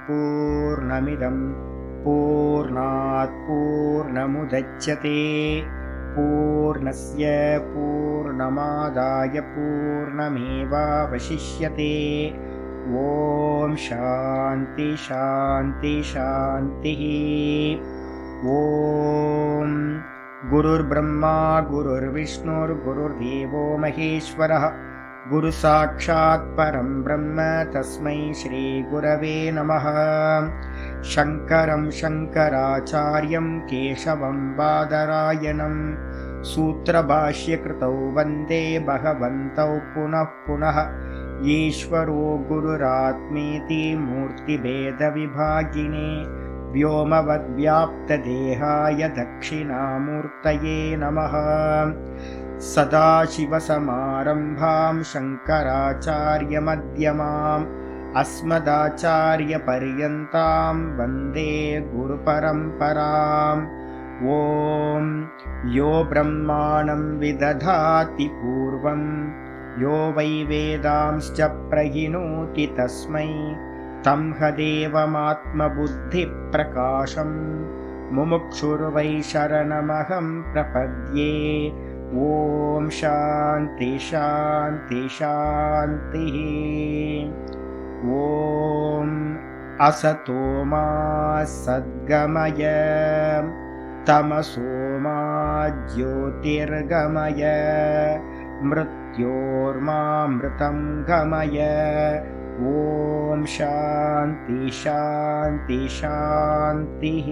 पूर्णमिदं पूर्णात् पूर्णमुदच्यते पूर्णस्य पूर्णमादाय पूर्णमेवावशिष्यते। ॐ शान्ति शान्ति शान्तिः। ॐ गुरुर्ब्रह्मा गुरुर्विष्णुर्गुरुर्देवो महेश्वरः गुरुसाक्षात् परं ब्रह्म तस्मै श्रीगुरवे नमः। शङ्करं शङ्कराचार्यं केशवं बादरायणं सूत्रभाष्यकृतौ वन्दे भगवन्तौ पुनः पुनः। ईश्वरो गुरुरात्मेति मूर्तिभेदविभागिने व्योमवद्व्याप्तदेहाय दक्षिणामूर्तये नमः। सदाशिवसमारम्भां शङ्कराचार्यमध्यमाम् अस्मदाचार्यपर्यन्तां वन्दे गुरुपरम्पराम्। ॐ यो ब्रह्माणं विदधाति पूर्वं यो वै वेदांश्च प्रहिणोति तस्मै तं हदेवमात्मबुद्धिप्रकाशं मुमुक्षुर्वै शरणमहं प्रपद्ये। ॐ शान्ति शान्ति शान्तिः। ॐ असतो मा सद्गमय तमसो मा ज्योतिर्गमय मृत्योर्मामृतं गमय। ॐ शान्ति शान्ति शान्तिः।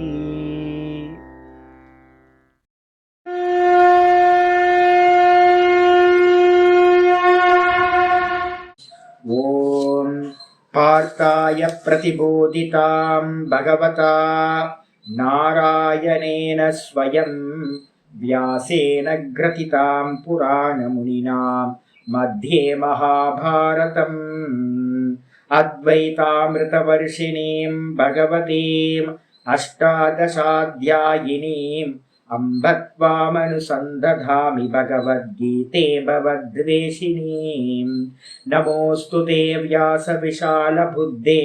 ॐ पार्थाय प्रतिबोधितां भगवता नारायणेन स्वयं व्यासेन ग्रथितां पुराणमुनिना मध्ये महाभारतम् अद्वैतामृतवर्षिणीं भगवतीम् अष्टादशाध्यायिनीम् अम्ब त्वामनुसन्दधामि भगवद्गीते भवद्वेषिणीम्। नमोऽस्तु ते व्यासविशालबुद्धे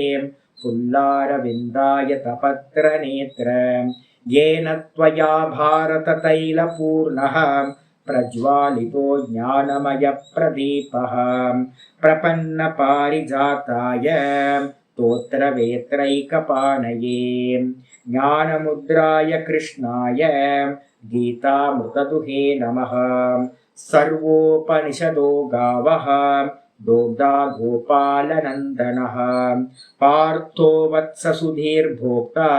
पुल्लारविन्दाय तपत्रनेत्र येन त्वया भारततैलपूर्णः प्रज्वालितो ज्ञानमयप्रदीपः प्रपन्नपारिजाताय स्तोत्रवेत्रैकपाणये ज्ञानमुद्राय कृष्णाय गीतामृतदुहे नमः। सर्वोपनिषदो गावः दोग्धा गोपालनन्दनः पार्थो वत्ससुधीर्भोक्ता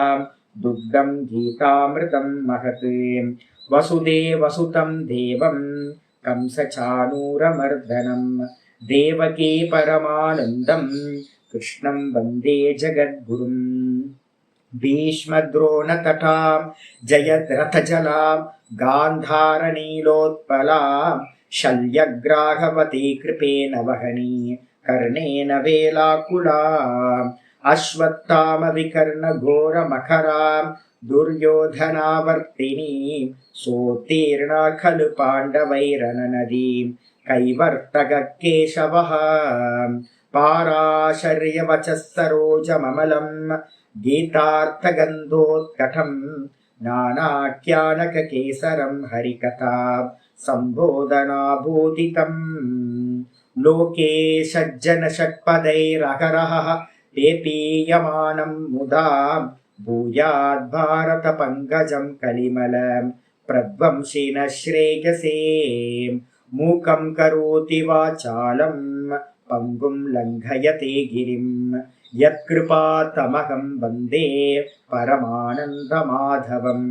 दुग्धं गीतामृतं महत्। वसुदेवसुतं देवं कंसचाणूरमर्दनं देवकी परमानन्दं कृष्णं वन्दे जगद्गुरुम्। भीष्मद्रोणतटां जयद्रथजलां गान्धारनीलोत्पलां शल्यग्राहवती कृपेण वहनी कर्णेन वेलाकुलाम् अश्वत्थामविकर्णघोरमखरां दुर्योधनावर्तिनीं सोत्तीर्णा खलु पाण्डवैरननदीं कैवर्तककेशवः पाराशर्यवचः सरोजममलं गीतार्थगन्धोत्कटं नानाख्यानककेसरं हरिकथा सम्बोधनाभूतितम्। लोके सज्जनषट्पदैरहरः पेपीयमानं मुदा भूयाद्भारतपङ्कजं कलिमलं प्रध्वंसिनः श्रेयसे। मूकं करोति वाचालं पङ्गुं लङ्घयते गिरिं यत्कृपातमहं वन्दे परमानन्दमाधवम्।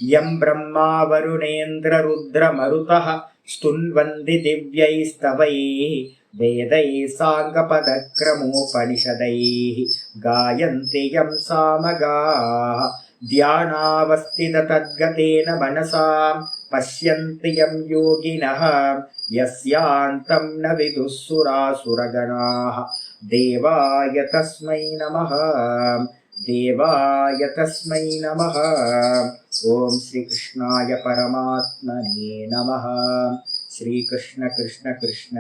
यं ब्रह्मा वरुणेन्द्ररुद्रमरुतः स्तुन्वन्ति दिव्यैस्तवैः वेदैः साङ्गपदक्रमोपनिषदैः गायन्ति यं सामगाः ध्यानावस्थिततद्गतेन मनसा पश्यन्ति यं योगिनः यस्यान्तं न विदुः सुरासुरगणाः। देवाय तस्मै नमः देवाय तस्मै नमः। ॐ श्रीकृष्णाय परमात्मने नमः। श्रीकृष्ण कृष्ण कृष्ण।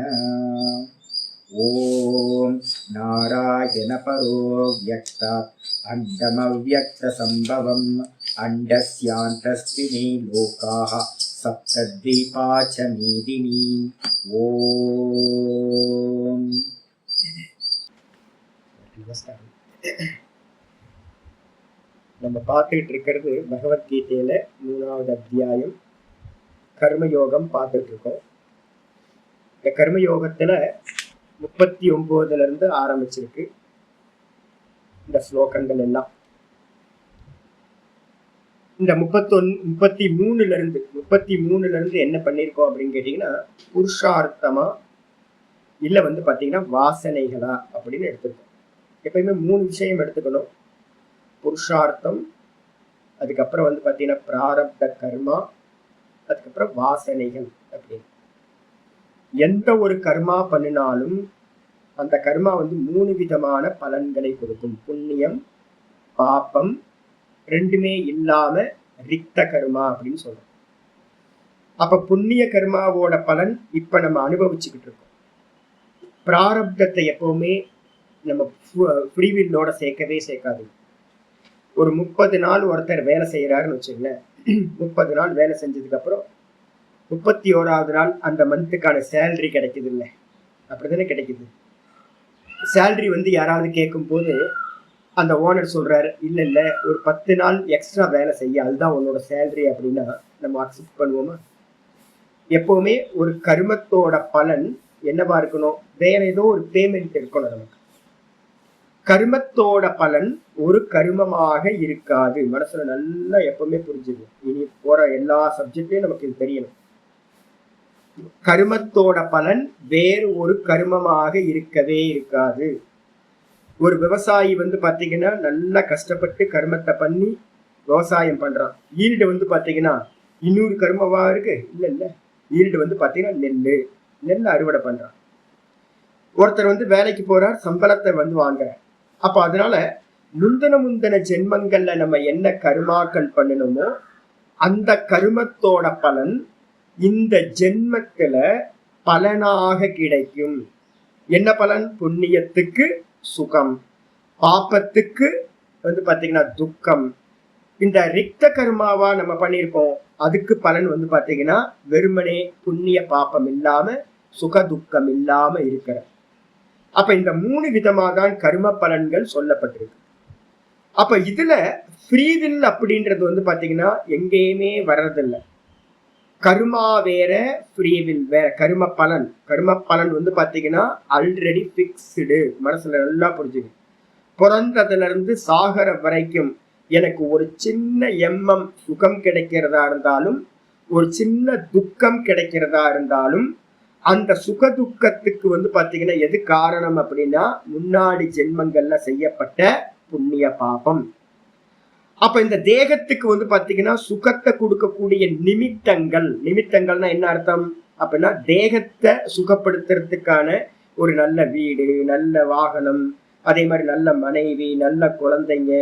ஓம் நாராயண பரோ வியக்தாத் அண்டமவ்யக்த சம்பவம் அண்டஸ்யாந்தஸ்தினி லோகாஹ சப்தத்வீபா ச மீதினி. ஓம். நமஸ்காரம். நம்ம பார்த்துட்டு இருக்கிறது பகவத்கீதையில 3வது அத்தியாயம் கர்மயோகம் பார்த்துட்டு இருக்கோம். இந்த கர்மயோகத்துல 39ல இருந்து ஆரம்பிச்சிருக்கு இந்த ஸ்லோகங்கள் எல்லாம். இந்த 33ல இருந்து என்ன பண்ணிருக்கோம் அப்படின்னு கேட்டீங்கன்னா, புருஷார்த்தமா இல்ல பாத்தீங்கன்னா வாசனைகளா அப்படின்னு எடுத்துக்கணும். எப்பயுமே 3 விஷயம் எடுத்துக்கணும். புருஷார்த்தம், அதுக்கப்புறம் பாத்தீங்கன்னா பிராரப்த கர்மா, அதுக்கப்புறம் வாசனைகள் அப்படின்னு. எந்த ஒரு கர்மா பண்ணினாலும் அந்த கர்மா 3 விதமான பலன்களை கொடுக்கும். புண்ணியம், பாப்பம் ரெண்டுமே இல்லாம ரிக்த கர்மா அப்படின்னு சொல்றோம். அப்ப புண்ணிய கர்மாவோட பலன் இப்ப நம்ம அனுபவிச்சுக்கிட்டு இருக்கோம். பிராரப்தத்தை எப்பவுமே நம்ம ஃப்ரீவில்லோட சேர்க்காது. ஒரு 30 நாள் ஒருத்தர் வேலை செய்யறாருன்னு வச்சுங்களேன். 30 நாள் வேலை செஞ்சதுக்கு அப்புறம் 31வது நாள் அந்த மந்த்துக்கான சேலரி கிடைக்குது இல்லை? அப்படித்தானே கிடைக்குது. சேலரி யாராவது கேட்கும் போது அந்த ஓனர் சொல்றாரு, இல்ல ஒரு 10 நாள் எக்ஸ்ட்ரா வேலை செய்ய, அதுதான் உன்னோட சேலரி அப்படின்னா நம்ம அக்செப்ட் பண்ணுவோமா? எப்பவுமே ஒரு கர்மத்தோட பலன் என்னவா இருக்கணும்? வேற ஏதோ ஒரு பேமெண்ட் இருக்கணும் நமக்கு. கர்மத்தோட பலன் ஒரு கர்மமாக இருக்காது. மனசுல நல்லா எப்பவுமே புரிஞ்சுது. இனி போற எல்லா சப்ஜெக்டையும் நமக்கு இது தெரியணும். கர்மத்தோட பலன் வேறு ஒரு கர்மமாக இருக்கவே இருக்காது. ஒரு விவசாயி பாத்தீங்கன்னா நல்லா கஷ்டப்பட்டு கர்மத்தை பண்ணி விவசாயம் பண்றான். ஈல்டு பாத்தீங்கன்னா இன்னொரு கர்மவா இருக்கு? இல்ல. ஈல்டு பாத்தீங்கன்னா நெல் அறுவடை பண்றான். ஒருத்தர் வேலைக்கு போறார், சம்பளத்தை வாங்குறார். அப்ப அதனால முந்தன ஜென்மங்கள்ல நம்ம என்ன கர்மாக்கள் பண்ணணுமோ அந்த கர்மத்தோட பலன் இந்த ஜென்மத்துல பலனாக கிடைக்கும். என்ன பலன்? புண்ணியத்துக்கு சுகம், பாப்பத்துக்கு பாத்தீங்கன்னா துக்கம். இந்த ரிக்த கர்மாவா நம்ம பண்ணியிருக்கோம், அதுக்கு பலன் பாத்தீங்கன்னா வெறுமனே புண்ணிய பாப்பம் இல்லாம சுக துக்கம் இல்லாம இருக்கிற. அப்ப இந்த 3 விதமா தான் கர்ம பலன்கள் சொல்லப்பட்டிருக்கு. அப்ப இதுல ஃப்ரீவில் அப்படின்றது பாத்தீங்கன்னா எங்கேயுமே வர்றதில்லை. கர்மா வேற, ஃப்ரீவில் வேற. கர்ம பலன் பாத்தீங்கன்னா ஆல்ரெடி பிக்ஸ்டு. மனசுல நல்லா புரிஞ்சுங்க. பிறந்ததுல இருந்து சாகர வரைக்கும் எனக்கு ஒரு சின்ன எம்மம் சுகம் கிடைக்கிறதா இருந்தாலும், ஒரு சின்ன துக்கம் கிடைக்கிறதா இருந்தாலும், அந்த சுக துக்கத்துக்கு பாத்தீங்கன்னா எது காரணம் அப்படின்னா முன்னாடி ஜென்மங்கள்ல செய்யப்பட்ட புண்ணிய பாபம். அப்ப இந்த தேகத்துக்கு பாத்தீங்கன்னா சுகத்தை கொடுக்கக்கூடிய நிமித்தங்கள்னா என்ன அர்த்தம் அப்படின்னா, தேகத்தை சுகப்படுத்துறதுக்கான ஒரு நல்ல வீடு, நல்ல வாகனம், அதே மாதிரி நல்ல மனைவி, நல்ல குழந்தைங்க,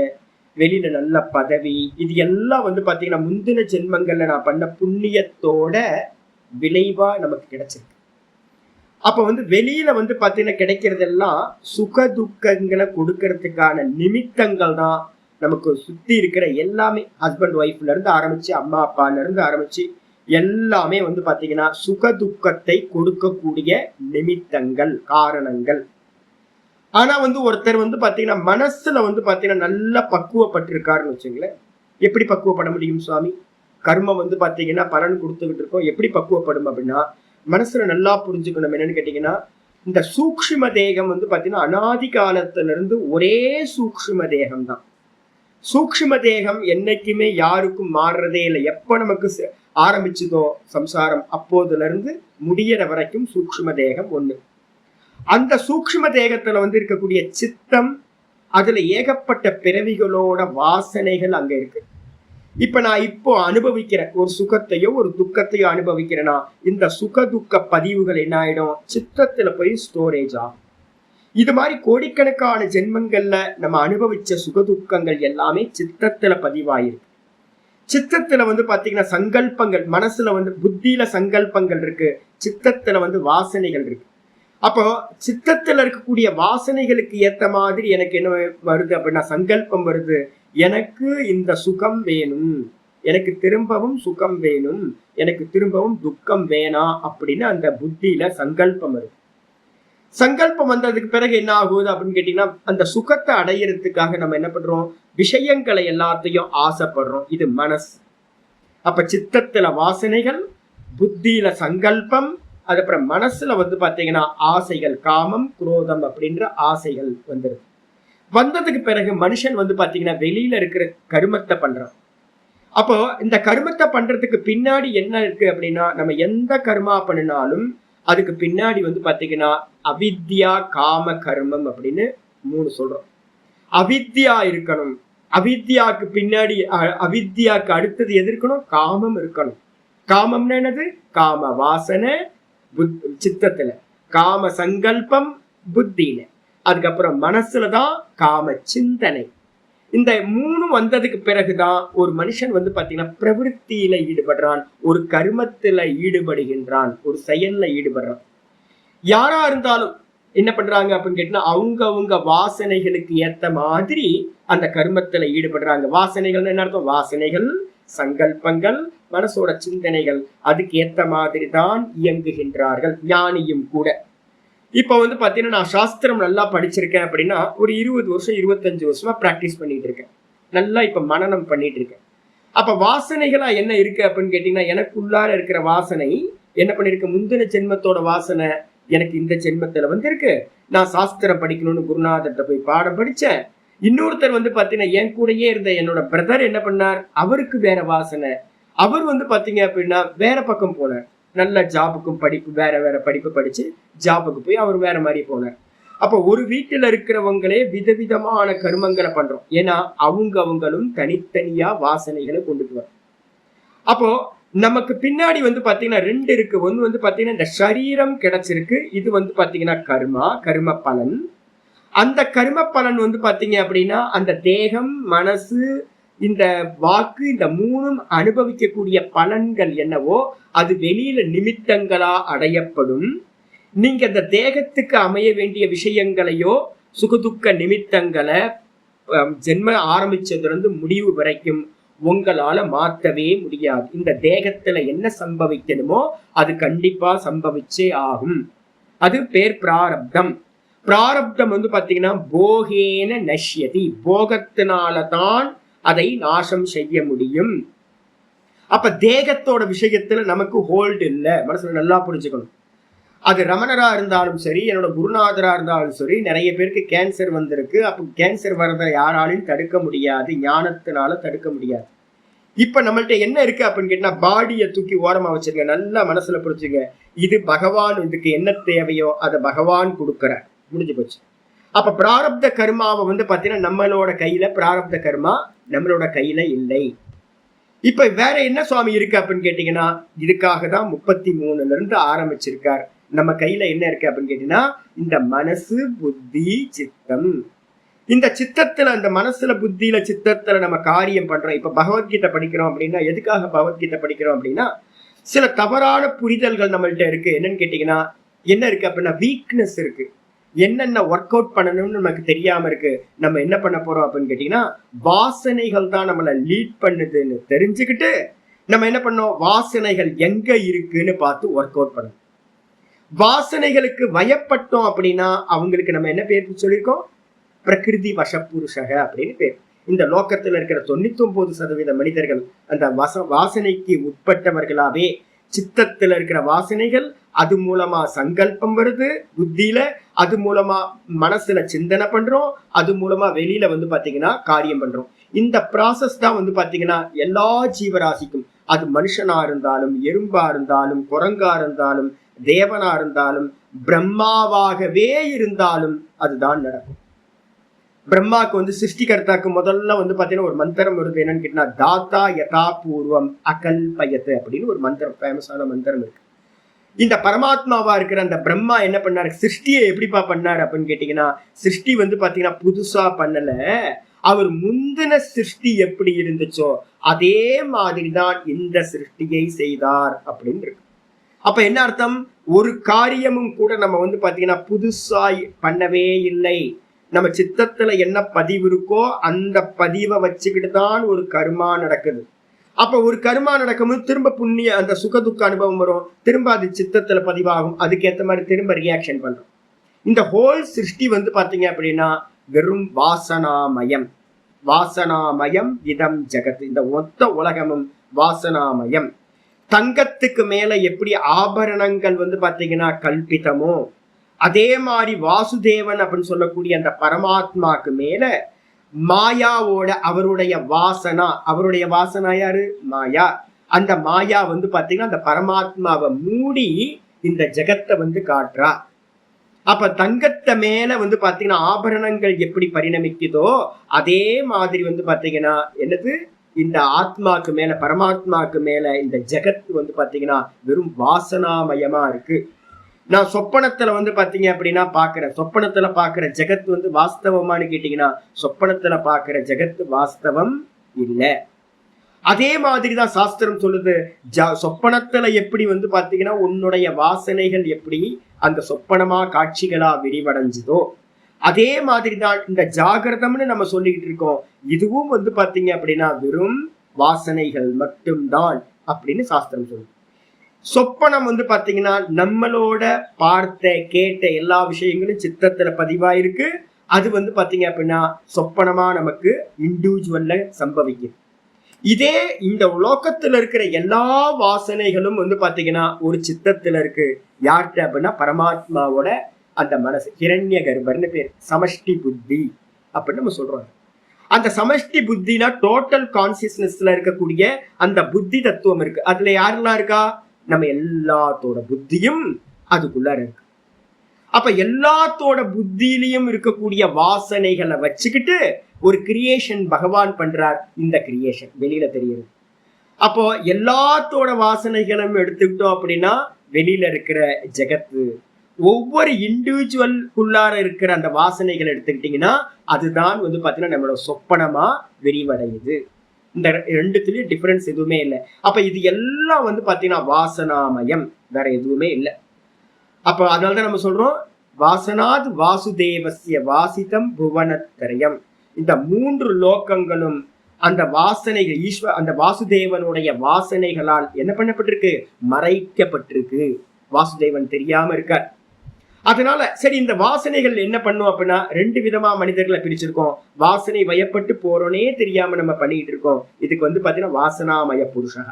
வெளியில நல்ல பதவி, இது எல்லாம் பாத்தீங்கன்னா முந்தின ஜென்மங்கள்ல நான் பண்ண புண்ணியத்தோட விளைவா நமக்கு கிடைச்சிருக்கு. அப்ப வெளியில பாத்தீங்கன்னா கிடைக்கிறதெல்லாம் சுக துக்கங்களை கொடுக்கறதுக்கான நிமித்தங்கள் தான். நமக்கு சுத்தி இருக்கிற எல்லாமே, ஹஸ்பண்ட் ஒய்ஃப்ல இருந்து ஆரம்பிச்சு, அம்மா அப்பால இருந்து ஆரம்பிச்சு எல்லாமே பாத்தீங்கன்னா சுக துக்கத்தை கொடுக்கக்கூடிய நிமித்தங்கள், காரணங்கள். ஆனா ஒருத்தர் பாத்தீங்கன்னா மனசுல பாத்தீங்கன்னா நல்லா பக்குவப்பட்டிருக்காருன்னு வச்சுங்களேன். எப்படி பக்குவப்பட முடியும் சுவாமி? கர்மம் பாத்தீங்கன்னா பலன் கொடுத்துக்கிட்டு இருக்கோம், எப்படி பக்குவப்படும் அப்படின்னா, மனசுல நல்லா புரிஞ்சுக்கணும். என்னன்னு கேட்டீங்கன்னா, இந்த சூக்ஷ்ம தேகம் பாத்தீங்கன்னா அனாதி காலத்துல இருந்து ஒரே சூக்ஷ்ம தேகம் தான். சூக்ஷ்ம தேகம் என்னைக்குமே யாருக்கும் மாறுறதே இல்லை. எப்ப நமக்கு ஆரம்பிச்சதோ சம்சாரம், அப்போதுல இருந்து முடியற வரைக்கும் சூக்ஷ்ம தேகம் ஒண்ணு. அந்த சூக்ஷ்ம தேகத்துல இருக்கக்கூடிய சித்தம், அதுல ஏகப்பட்ட பிறவிகளோட வாசனைகள் அங்க இருக்கு. இப்ப நான் அனுபவிக்கிற ஒரு சுகத்தையோ ஒரு துக்கத்தையோ அனுபவிக்கிறேன்னா, இந்த சுக துக்க பதிவுகள் என்ன ஆயிடும்? சித்தத்துல போய் ஸ்டோரேஜ் ஆகும். இது மாதிரி கோடிக்கணக்கான ஜென்மங்கள்ல நம்ம அனுபவிச்ச சுகதுக்கங்கள் எல்லாமே சித்தத்துல பதிவாயிருக்கு. சித்தத்துல பாத்தீங்கன்னா சங்கல்பங்கள், மனசுல புத்தியில சங்கல்பங்கள் இருக்கு, சித்தத்துல வாசனைகள் இருக்கு. அப்போ சித்தத்துல இருக்கக்கூடிய வாசனைகளுக்கு ஏத்த மாதிரி எனக்கு என்ன வருது அப்படின்னா சங்கல்பம் வருது. எனக்கு இந்த சுகம் வேணும், எனக்கு திரும்பவும் சுகம் வேணும், எனக்கு திரும்பவும் துக்கம் வேணாம் அப்படின்னு அந்த புத்தியில சங்கல்பம் வருது. சங்கல்பம் வந்ததுக்கு பிறகு என்ன ஆகுது அப்படின்னு கேட்டீங்கன்னா, அந்த சுகத்தை அடையிறதுக்காக நம்ம என்ன பண்றோம், விஷயங்களை எல்லாத்தையும் ஆசைப்படுறோம். இது மனசு. அப்ப சித்தத்துல வாசனைகள், புத்தியில சங்கல்பம், அதுக்கப்புறம் மனசுல வந்து பாத்தீங்கன்னா ஆசைகள், காமம் குரோதம் அப்படின்ற ஆசைகள் வந்துருது. வந்ததுக்கு பிறகு மனுஷன் வந்து பாத்தீங்கன்னா வெளியில இருக்கிற கருமத்தை பண்றான். அப்போ இந்த கருமத்தை பண்றதுக்கு பின்னாடி என்ன இருக்கு அப்படின்னா, நம்ம எந்த கர்மா பண்ணினாலும் அதுக்கு பின்னாடி வந்து பாத்தீங்கன்னா அவித்யா காம கர்மம் அப்படின்னு 3 சொல்றோம். அவித்யா இருக்கணும். அவித்யாக்கு பின்னாடி அவித்யாக்கு அடுத்தது எது இருக்கணும், காமம் இருக்கணும். காமம்னா என்னது, காம வாசனை சித்தத்துல, காம சங்கல்பம் புத்தியில, அதுக்கப்புறம் மனசுலதான் காம சிந்தனை. இந்த 3 வந்ததுக்கு பிறகுதான் ஒரு மனுஷன் வந்து பாத்தீங்கன்னா பிரவிற்த்தியில ஈடுபடுறான், ஒரு கர்மத்துல ஈடுபடுகின்றான், ஒரு செயல்ல ஈடுபடுறான். யாரா இருந்தாலும் என்ன பண்றாங்க அப்படின்னு கேட்டீங்கன்னா அவங்க வாசனைகளுக்கு ஏத்த மாதிரி அந்த கர்மத்துல ஈடுபடுறாங்க. வாசனைகள் என்ன அர்த்தம், வாசனைகள் சங்கல்பங்கள் மனசோட சிந்தனைகள் அதுக்கு ஏத்த மாதிரி தான் இயங்குகின்றார்கள். ஞானியும் கூட. இப்ப வந்து பாத்தீங்கன்னா நான் சாஸ்திரம் நல்லா படிச்சிருக்கேன் அப்படின்னா ஒரு 20 வருஷம் 25 வருஷமா பிராக்டிஸ் பண்ணிட்டு இருக்கேன். நல்லா இப்ப மனனம் பண்ணிட்டு இருக்கேன். அப்ப வாசனைகளா என்ன இருக்கு அப்படின்னு கேட்டீங்கன்னா, எனக்குள்ளார இருக்கிற வாசனை என்ன பண்ணிருக்கு, முந்தின ஜென்மத்தோட வாசனை எனக்கு இந்த ஜென்மத்துல வந்து இருக்கு. நான் சாஸ்திரம் படிக்கணும்னு குருநாதர்கிட்ட போய் பாடம் படிச்சேன். இன்னொருத்தர் வந்து பாத்தீங்கன்னா என் கூடயே இருந்த என்னோட பிரதர் என்ன பண்ணார், அவருக்கு வேற வாசனை. அவர் வந்து பாத்தீங்க அப்படின்னா வேற பக்கம் போனார். நல்ல ஜாபுக்கும் படிப்பு வேற படிப்பு படிச்சு ஜாபுக்கு போய் அவர் வேற மாதிரி போனார். அப்போ ஒரு வீட்டுல இருக்கிறவங்களே விதவிதமான கர்மங்களை பண்றோம். ஏன்னா அவங்களும் தனித்தனியா வாசனைகளை கொண்டுட்டு வரும். அப்போ நமக்கு பின்னாடி வந்து பாத்தீங்கன்னா 2 இருக்கு. ஒண்ணு வந்து பாத்தீங்கன்னா இந்த சரீரம் கிடைச்சிருக்கு, இது வந்து பாத்தீங்கன்னா கர்ம பலன். அந்த கர்ம பலன் வந்து பாத்தீங்க அப்படின்னா அந்த தேகம் மனசு இந்த வாக்கு இந்த 3ம் அனுபவிக்கக்கூடிய பலன்கள் என்னவோ அது வெளியில நிமித்தங்களா அடையப்படும். நீங்க இந்த தேகத்துக்கு அமைய வேண்டிய விஷயங்களையோ சுகதுக்க நிமித்தங்களை ஜென்ம ஆரம்பிச்சதுல இருந்து முடிவு வரைக்கும் உங்களால மாற்றவே முடியாது. இந்த தேகத்துல என்ன சம்பவிக்கணுமோ அது கண்டிப்பா சம்பவிச்சே ஆகும். அது பேர் பிராரப்தம். பிராரப்தம் வந்து பாத்தீங்கன்னா போகேன நஷ்யதி, போகத்தினாலதான் அதை நாசம் செய்ய முடியும். அப்ப தேகத்தோட விஷயத்துல நமக்கு ஹோல்டு இல்லை. மனசுல நல்லா புரிஞ்சுக்கணும். அது ரமணரா இருந்தாலும் சரி, என்னோட குருநாதரா இருந்தாலும் சரி, நிறைய பேருக்கு கேன்சர் வந்திருக்கு. அப்ப கேன்சர் வரதை யாராலையும் தடுக்க முடியாது, ஞானத்தினால தடுக்க முடியாது. இப்ப நம்மள்ட்ட என்ன இருக்கு அப்படின்னு கேட்டா, பாடியை தூக்கி ஓரமா வச்சிருங்க. நல்லா மனசுல புரிஞ்சுங்க, இது பகவான், இதுக்கு என்ன தேவையோ அதை பகவான் கொடுக்கிறார். முடிஞ்சு போச்சு. அப்ப பிராரப்த கர்மாவை வந்து பாத்தீங்கன்னா நம்மளோட கையில பிராரப்த கர்மா நம்மளோட கையில இல்லை. இப்ப வேற என்ன சுவாமி இருக்கு அப்படின்னு கேட்டீங்கன்னா, இதுக்காக தான் 33ல இருந்து ஆரம்பிச்சிருக்கார். நம்ம கையில என்ன இருக்கு அப்படின்னு கேட்டீங்கன்னா இந்த மனசு புத்தி சித்தம். இந்த சித்தத்துல, அந்த மனசுல புத்தியில சித்தத்துல நம்ம காரியம் பண்றோம். இப்ப பகவத்கீதை படிக்கிறோம் அப்படின்னா எதுக்காக பகவத்கீதை படிக்கிறோம் அப்படின்னா, சில தவறான புரிதல்கள் நம்மள்ட்ட இருக்கு. என்னன்னு கேட்டீங்கன்னா என்ன இருக்கு அப்படின்னா வீக்னஸ் இருக்கு. என்னென்ன ஒர்க் அவுட் பண்ணணும்னு நமக்கு தெரியாம இருக்கு. நம்ம என்ன பண்ண போறோம் அப்படின்னு கேட்டீங்கன்னா, வாசனைகள் தான் நம்மளை லீட் பண்ணுதுன்னு தெரிஞ்சுக்கிட்டு நம்ம என்ன பண்ணோம், வாசனைகள் எங்க இருக்குன்னு பார்த்து ஒர்க் அவுட் பண்ணணும். வாசனைகளுக்கு வயப்பட்டோம் அப்படின்னா அவங்களுக்கு நம்ம என்ன பேர் சொல்லியிருக்கோம், பிரகிருதி வசப்புருஷக அப்படின்னு பேர். இந்த லோகத்துல இருக்கிற 99% மனிதர்கள் அந்த வாசனைக்கு உட்பட்டவர்களாவே. சித்தத்துல இருக்கிற வாசனைகள், அது மூலமா சங்கல்பம் வருது புத்தியில, அது மூலமா மனசுல சிந்தனை பண்றோம், அது மூலமா வெளியில வந்து பாத்தீங்கன்னா காரியம் பண்றோம். இந்த ப்ராசஸ் தான் வந்து பாத்தீங்கன்னா எல்லா ஜீவராசிக்கும், அது மனுஷனா இருந்தாலும் எறும்பா இருந்தாலும் குரங்கா இருந்தாலும் தேவனா இருந்தாலும் பிரம்மாவாகவே இருந்தாலும் அதுதான் நடக்கும். பிரம்மாக்கு வந்து சிருஷ்டிகர்த்தாக்கு முதல்ல வந்து பாத்தீங்கன்னா ஒரு மந்திரம் வருது. என்னன்னு கேட்டீங்கன்னா தாத்தா யதா பூர்வம் அகல்பயத் அப்படின்னு ஒரு மந்திரம், ஃபேமஸான மந்திரம் இருக்கு. இந்த பரமாத்மாவா இருக்கிற அந்த பிரம்மா என்ன பண்ணாரு, சிருஷ்டியை எப்படிப்பா பண்ணாரு அப்படின்னு கேட்டீங்கன்னா, சிருஷ்டி வந்து பாத்தீங்கன்னா புதுசா பண்ணல, அவர் முந்தின சிருஷ்டி எப்படி இருந்துச்சோ அதே மாதிரிதான் இந்த சிருஷ்டியை செய்தார் அப்படின்னு இருக்கு. அப்ப என்ன அர்த்தம், ஒரு காரியமும் கூட நம்ம வந்து பாத்தீங்கன்னா புதுசாய் பண்ணவே இல்லை. நம்ம சித்தத்துல என்ன பதிவு இருக்கோ அந்த பதிவை வச்சுக்கிட்டு தான் ஒரு கர்மா நடக்குது. அப்ப ஒரு கர்மா நடக்கும்போது திரும்ப புண்ணிய அந்த சுகதுக்க அனுபவம் வரும், திரும்ப அது சித்தத்துல பதிவாகும், அதுக்கேற்ற மாதிரி திரும்ப ரியாக்ஷன் பண்றோம். இந்த ஹோல் சிருஷ்டி வந்து பாத்தீங்க அப்படின்னா வெறும் வாசனாமயம். வாசனாமயம் இதம் ஜெகத். இந்த மொத்த உலகமும் வாசனாமயம். தங்கத்துக்கு மேல எப்படி ஆபரணங்கள் வந்து பாத்தீங்கன்னா கல்பிதமோ, அதே மாதிரி வாசுதேவன் அப்படின்னு சொல்லக்கூடிய அந்த பரமாத்மாக்கு மேல மாயாவோட அவருடைய வாசனா, அவருடைய வாசனா யாரு? மாயா. அந்த மாயா வந்து பாத்தீங்கன்னா அந்த பரமாத்மாவை மூடி இந்த ஜெகத்தை வந்து காட்டுறா. அப்ப தங்கத்தை மேல வந்து பாத்தீங்கன்னா ஆபரணங்கள் எப்படி பரிணமிக்குதோ அதே மாதிரி வந்து பாத்தீங்கன்னா என்னது, இந்த ஆத்மாக்கு மேல பரமாத்மாக்கு மேல இந்த ஜெகத் வந்து பாத்தீங்கன்னா வெறும் வாசனாமயமா இருக்கு. நான் சொப்பனத்துல வந்து பாத்தீங்க அப்படின்னா பாக்குறேன், சொப்பனத்துல பாக்குற ஜெகத் வந்து வாஸ்தவமானு கேட்டீங்கன்னா சொப்பனத்துல பாக்குற ஜெகத் வாஸ்தவம் இல்லை. அதே மாதிரிதான் சாஸ்திரம் சொல்லுது, சொப்பனத்துல எப்படி வந்து பாத்தீங்கன்னா உன்னுடைய வாசனைகள் எப்படி அந்த சொப்பனமா காட்சிகளா விரிவடைஞ்சதோ அதே மாதிரிதான் இந்த ஜாகிரதம்னு நம்ம சொல்லிக்கிட்டு இருக்கோம். இதுவும் வந்து பாத்தீங்க அப்படின்னா வெறும் வாசனைகள் மட்டும்தான் அப்படின்னு சாஸ்திரம் சொல்லுது. சொப்பனம் வந்து பாத்தீங்கன்னா நம்மளோட பார்த்த கேட்ட எல்லா விஷயங்களும் சித்தத்துல பதிவாயிருக்கு. அது வந்து பாத்தீங்க அப்படின்னா சொப்பனமா நமக்கு இண்டிவிஜுவல்ல சம்பவிக்குது. இதே இந்த உலோகத்துல இருக்கிற எல்லா வாசனைகளும் வந்து பாத்தீங்கன்னா ஒரு சித்தத்துல இருக்கு. யார்கிட்ட அப்படின்னா பரமாத்மாவோட அந்த மனசு, ஹிரண்ய கர்ப்பர்னு பேர், சமஷ்டி புத்தி அப்படின்னு நம்ம சொல்றோம். அந்த சமஷ்டி புத்தினா டோட்டல் கான்சியஸ்னஸ்ல இருக்கக்கூடிய அந்த புத்தி தத்துவம் இருக்கு. அதுல யாரெல்லாம் இருக்கா? நம்ம எல்லாத்தோட புத்தியும் அதுக்குள்ளார இருக்கு. அப்ப எல்லாத்தோட புத்தியிலையும் இருக்கக்கூடிய வாசனைகளை வச்சுக்கிட்டு ஒரு கிரியேஷன் பகவான் பண்றார். இந்த கிரியேஷன் வெளியில தெரியுது. அப்போ எல்லாத்தோட வாசனைகளும் எடுத்துக்கிட்டோம் அப்படின்னா வெளியில இருக்கிற ஜெகத்து, ஒவ்வொரு இண்டிவிஜுவல்குள்ளார இருக்கிற அந்த வாசனைகள் எடுத்துக்கிட்டீங்கன்னா அதுதான் வந்து பாத்தீங்கன்னா நம்மளோட சொப்பனமா விரிவடையுது. இந்த ரெண்டுத்துலயும் டிஃபரன்ஸ் எதுவுமே இல்லை. அப்ப இது எல்லாம் வந்து பாத்தீங்கன்னா வாசனாமயம், வேற எதுவுமே இல்லை. அப்ப அதனாலதான் நம்ம சொல்றோம் வாசனாத் வாசுதேவஸ்ய வாசிதம் புவனத்ரயம். இந்த 3 லோகங்களும் அந்த வாசனைகள் அந்த வாசுதேவனுடைய வாசனைகளால் என்ன பண்ணப்பட்டிருக்கு? மறைக்கப்பட்டிருக்கு. வாசுதேவன் தெரியாம இருக்கார். அதனால சரி, இந்த வாசனைகள் என்ன பண்ணும் அப்படின்னா 2 விதமா மனிதர்களை பிரிச்சிருக்கோம். வாசனை வயப்பட்டு போறோனே தெரியாம நம்ம பண்ணிட்டு இருக்கோம். இதுக்கு வந்து பாத்தீங்கன்னா வாசனாமய புருஷா.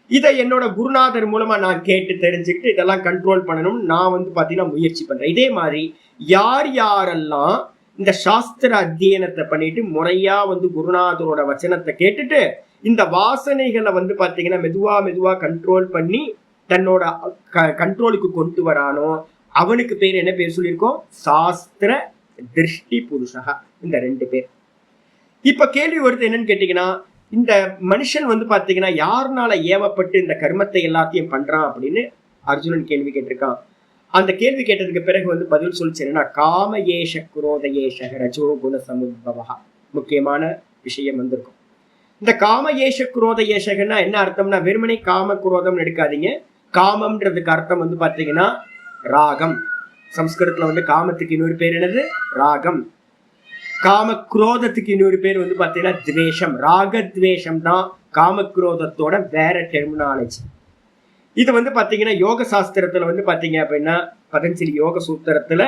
இதை என்னோட குருநாதர் மூலமா நான் கேட்டு தெரிஞ்சுக்கிட்டு இதெல்லாம் கண்ட்ரோல் பண்ணணும்னு நான் வந்து பாத்தீங்கன்னா முயற்சி பண்றேன். இதே மாதிரி யாரெல்லாம் இந்த சாஸ்திர அத்தியனத்தை பண்ணிட்டு முறையா வந்து குருநாதரோட வச்சனத்தை கேட்டுட்டு இந்த வாசனைகளை வந்து பாத்தீங்கன்னா மெதுவா மெதுவா கண்ட்ரோல் பண்ணி தன்னோட கண்ட்ரோலுக்கு கொண்டு வரானோ அவனுக்கு பேர் என்ன பேர் சொல்லியிருக்கோம்? சாஸ்திர திருஷ்டி புருஷா. இந்த 2 பேர். இப்ப கேள்வி வருது என்னன்னு கேட்டீங்கன்னா, இந்த மனுஷன் வந்து பாத்தீங்கன்னா யாருனால ஏவப்பட்டு இந்த கர்மத்தை எல்லாத்தையும் பண்றான் அப்படின்னு அர்ஜுனன் கேள்வி கேட்டிருக்கான். அந்த கேள்வி கேட்டதுக்கு பிறகு வந்து பதில் சொல்லிச்சுன்னா காம ஏஷ குரோத ஏஷ ரஜோ குண சமுத்பவா. முக்கியமான விஷயம் வந்திருக்கும். இந்த காம ஏஷ குரோத ஏஷகன்னா என்ன அர்த்தம்னா வெறுமனே காம குரோதம் எடுக்காதீங்க. காமம்ன்றதுக்கு அர்த்தம் வந்து பாத்தீங்கன்னா ராகம். சம்ஸ்கிருதத்துல வந்து காமத்துக்கு இன்னொரு பேர் என்னது? ராகம். காம குரோதத்துக்கு இன்னொரு பேர் வந்து பாத்தீங்கன்னா துவேஷம். ராகத்வேஷம் தான் காம குரோதத்தோட வேற டெர்மினாலஜி. இது வந்து பாத்தீங்கன்னா யோக சாஸ்திரத்துல வந்து பாத்தீங்க அப்படின்னா பதஞ்சலி யோக சூத்திரத்துல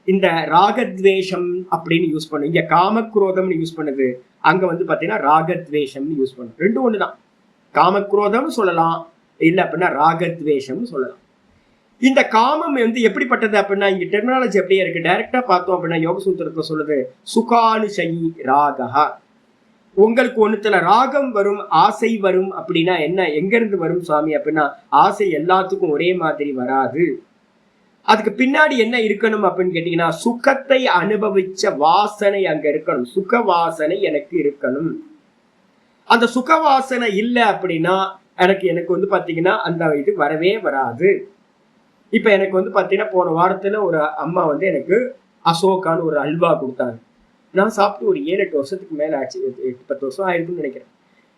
இந்த ராகத்வேஷம் அப்படின்னு யூஸ் பண்ணு. இங்க காமக்ரோதம்னு யூஸ் பண்ணுது, அங்க வந்து பாத்தீங்கன்னா ராகத்வேஷம்னு யூஸ் பண்ணும். 2 ஒண்ணுதான். காமக்ரோதம் சொல்லலாம், இல்ல அப்படின்னா ராகத்வேஷம் சொல்லலாம். இந்த காமம் வந்து எப்படிப்பட்டது அப்படின்னா இங்க டெர்மினாலஜி அப்படியே இருக்கு. டைரக்டா பார்த்தோம் அப்படின்னா யோக சூத்திரத்துல சொல்லுது சுகானுஷயி ராகா. உங்களுக்கு ஒண்ணுத்துல ராகம் வரும், ஆசை வரும் அப்படின்னா என்ன, எங்க இருந்து வரும் சுவாமி அப்படின்னா ஆசை எல்லாத்துக்கும் ஒரே மாதிரி வராது. அதுக்கு பின்னாடி என்ன இருக்கணும் அப்படின்னு கேட்டீங்கன்னா சுகத்தை அனுபவிச்ச வாசனை அங்க இருக்கணும். சுக வாசனை எனக்கு இருக்கணும். அந்த சுக வாசனை இல்லை அப்படின்னா எனக்கு வந்து பாத்தீங்கன்னா அந்த இது வரவே வராது. இப்ப எனக்கு வந்து பாத்தீங்கன்னா போன வாரத்துல ஒரு அம்மா வந்து எனக்கு அசோகான்னு ஒரு அல்வா கொடுத்தாங்க. நான் சாப்பிட்டு ஒரு 7-8 வருஷத்துக்கு மேல ஆச்சு, 8-10 வருஷம் ஆயிருக்குன்னு நினைக்கிறேன்.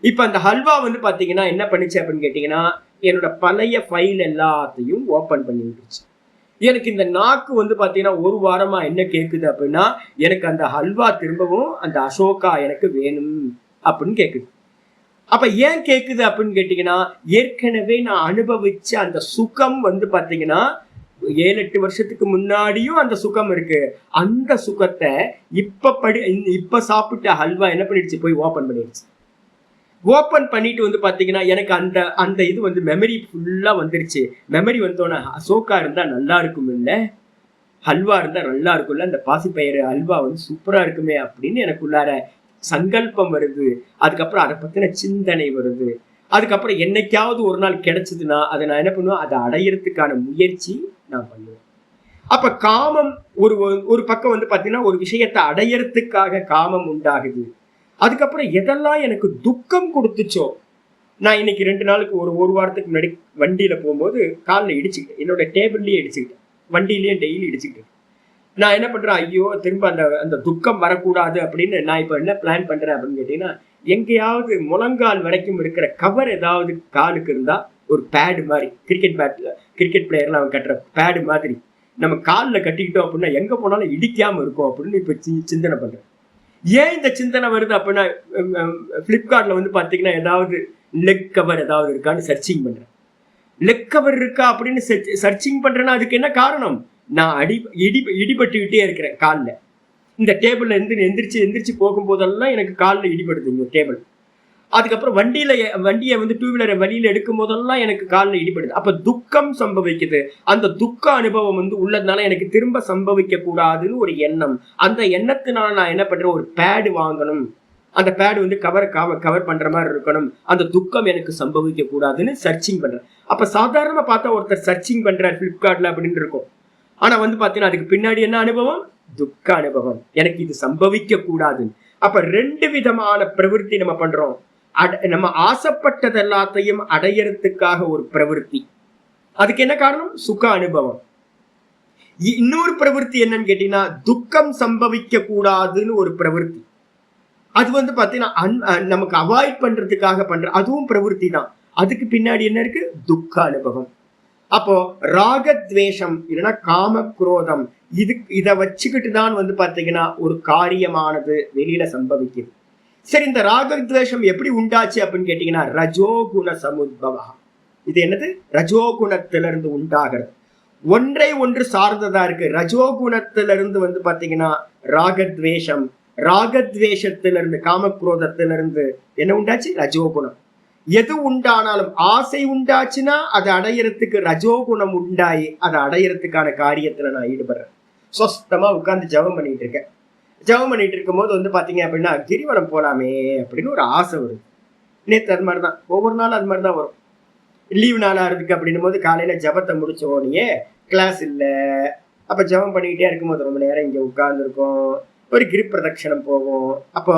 இப்ப அந்த ஹல்வா வந்து பாத்தீங்கன்னா என்ன பண்ணுச்சு அப்படின்னு கேட்டீங்கன்னா, என்னோட பழைய ஃபைல் எல்லாத்தையும் ஓபன் பண்ணி விட்டுருச்சு. எனக்கு இந்த நாக்கு வந்து பாத்தீங்கன்னா ஒரு வாரமா என்ன கேக்குது அப்படின்னா, எனக்கு அந்த ஹல்வா திரும்பவும் அந்த அசோகா எனக்கு வேணும் அப்படின்னு கேக்குது. அப்ப ஏன் கேக்குது அப்படின்னு கேட்டீங்கன்னா, ஏற்கனவே நான் அனுபவிச்ச அந்த சுகம் வந்து பாத்தீங்கன்னா 7-8 வருஷத்துக்கு முன்னாடியும் அந்த சுகம் இருக்கு. அந்த சுகத்தை இப்ப சாப்பிட்ட ஹல்வா என்ன பண்ணிடுச்சு, போய் ஓபன் பண்ணிடுச்சு. ஓபன் பண்ணிட்டு வந்து பாத்தீங்கன்னா எனக்கு அந்த அந்த இது வந்து மெமரி ஃபுல்லா வந்துருச்சு. மெமரி வந்தோன்னே அசோகா இருந்தா நல்லா இருக்கும் இல்ல, ஹல்வா இருந்தா நல்லா இருக்கும்ல, அந்த பாசிப்பயிறு ஹல்வா வந்து சூப்பரா இருக்குமே அப்படின்னு எனக்குள்ளார சங்கல்பம் வருது. அதுக்கப்புறம் அதை பத்தின சிந்தனை வருது. அதுக்கப்புறம் என்னைக்காவது ஒரு நாள் கிடைச்சதுன்னா அதை நான் என்ன பண்ணுவேன், அதை அடையறதுக்கான முயற்சி நான் பண்ணுவேன். அப்ப காமம் ஒரு ஒரு பக்கம் வந்து பாத்தீங்கன்னா ஒரு விஷயத்தை அடையறதுக்காக காமம் உண்டாகுது. அதுக்கப்புறம் எதெல்லாம் எனக்கு துக்கம் கொடுத்துச்சோ, நான் இன்னைக்கு 2 நாளுக்கு ஒரு வாரத்துக்கு முன்னாடி வண்டியில போகும்போது காலில் இடிச்சுக்கிட்டேன். என்னோட டேபிள்லயே இடிச்சுக்கிட்டேன், வண்டியிலேயே டெய்லி இடிச்சுக்கிட்டேன். நான் என்ன பண்றேன், ஐயோ திரும்ப அந்த அந்த துக்கம் வரக்கூடாது அப்படின்னு நான் இப்ப என்ன பிளான் பண்றேன் அப்படின்னு கேட்டீங்கன்னா, எங்கேயாவது முழங்கால் வரைக்கும் இருக்கிற கவர் ஏதாவது காலுக்கு இருந்தா ஒரு பேடு மாதிரி, கிரிக்கெட் பிளேயர்லாம் அவன் கட்டுற பேடு மாதிரி நம்ம காலில் கட்டிக்கிட்டோம் அப்படின்னா எங்க போனாலும் இடிக்காம இருக்கும் அப்படின்னு இப்ப சிந்தனை பண்றேன். ஏன் இந்த சிந்தனை வருது அப்படின்னா, பிளிப்கார்ட்ல வந்து பாத்தீங்கன்னா ஏதாவது லெக் கவர் ஏதாவது இருக்கான்னு சர்ச்சிங் பண்றேன். லெக் கவர் இருக்கா அப்படின்னு சர்ச்சிங் பண்றேன்னா அதுக்கு என்ன காரணம், நான் இடிபட்டுக்கிட்டே இருக்கிறேன் காலில். இந்த டேபிள்ல இருந்து எந்திரிச்சு போகும்போதெல்லாம் எனக்கு காலில் இடிபடுது இந்த டேபிள். அதுக்கப்புறம் வண்டியை வந்து 2 வீலரை வழியில எடுக்கும் போதெல்லாம் எனக்கு காலில் இடிபடுது. அப்ப துக்கம் சம்பவிக்குது. அந்த துக்க அனுபவம் வந்து உள்ளதுனால எனக்கு திரும்ப சம்பவிக்க கூடாதுன்னு ஒரு எண்ணம். அந்த எண்ணத்தினால நான் என்ன பண்றேன், ஒரு பேடு வாங்கணும். அந்த பேடு வந்து கவர் பண்ற மாதிரி இருக்கணும். அந்த துக்கம் எனக்கு சம்பவிக்க கூடாதுன்னு சர்ச்சிங் பண்றேன். அப்ப சாதாரணமா பார்த்தா ஒருத்தர் சர்ச்சிங் பண்றார் பிளிப்கார்ட்ல அப்படின்னு இருக்கும். ஆனா வந்து பாத்தீங்கன்னா அதுக்கு பின்னாடி என்ன அனுபவம், துக்க அனுபவம். எனக்கு இது சம்பவிக்க கூடாதுன்னு. அப்ப 2 விதமான பிரவೃತ್ತಿ நம்ம பண்றோம். நம்ம ஆசைப்பட்டது எல்லாத்தையும் அடையறதுக்காக ஒரு பிரவೃತ್ತಿ. அதுக்கு என்ன காரணம், சுக அனுபவம். இன்னொரு பிரவೃತ್ತಿ என்னன்னு கேட்டீங்கன்னா, துக்கம் சம்பவிக்க கூடாதுன்னு ஒரு பிரவೃತ್ತಿ. அது வந்து பாத்தீங்கன்னா நமக்கு அவாய்ட் பண்றதுக்காக பண்ற அதுவும் பிரவೃತ್ತಿ தான். அதுக்கு பின்னாடி என்ன இருக்கு, துக்க அனுபவம். அப்போ ராகத்வேஷம் இல்லைன்னா காம குரோதம் இதை வச்சுக்கிட்டு தான் வந்து பாத்தீங்கன்னா ஒரு காரியமானது வெளியில சம்பவிக்குது. சரி, இந்த ராகத்வேஷம் எப்படி உண்டாச்சு அப்படின்னு கேட்டீங்கன்னா, ரஜோகுண சமுத்பவா. இது என்னது, ரஜோகுணத்திலிருந்து உண்டாகிறது. ஒன்றை ஒன்று சார்ந்ததா இருக்கு. ரஜோகுணத்திலிருந்து வந்து பாத்தீங்கன்னா ராகத்வேஷம், ராகத்வேஷத்திலிருந்து காமக்ரோதத்திலிருந்து என்ன உண்டாச்சு, ரஜோகுணம். எது உண்டானாலும் ஆசை உண்டாச்சுன்னா அதை அடையறதுக்கு ரஜோகுணம் உண்டாயி அதை அடையறதுக்கான காரியத்துல நான் ஈடுபடுறேன். சொஸ்தமா உட்கார்ந்து ஜபம் பண்ணிட்டு இருக்கேன். ஜபம் பண்ணிட்டு இருக்கும் போது வந்து பாத்தீங்க அப்படின்னா கிரிவலம் போலாமே அப்படின்னு ஒரு ஆசை வருது. நேற்று அது மாதிரிதான், ஒவ்வொரு நாளும் அது மாதிரிதான் வரும். லீவ் நாளா இருக்கு அப்படின்னும் போது காலையில ஜபத்தை முடிச்சோடனே கிளாஸ் இல்லை, அப்ப ஜபம் பண்ணிக்கிட்டே இருக்கும்போது ரொம்ப நேரம் இங்க உட்கார்ந்து இருக்கோம், ஒரு கிரி பிரதட்சணம் போவோம். அப்போ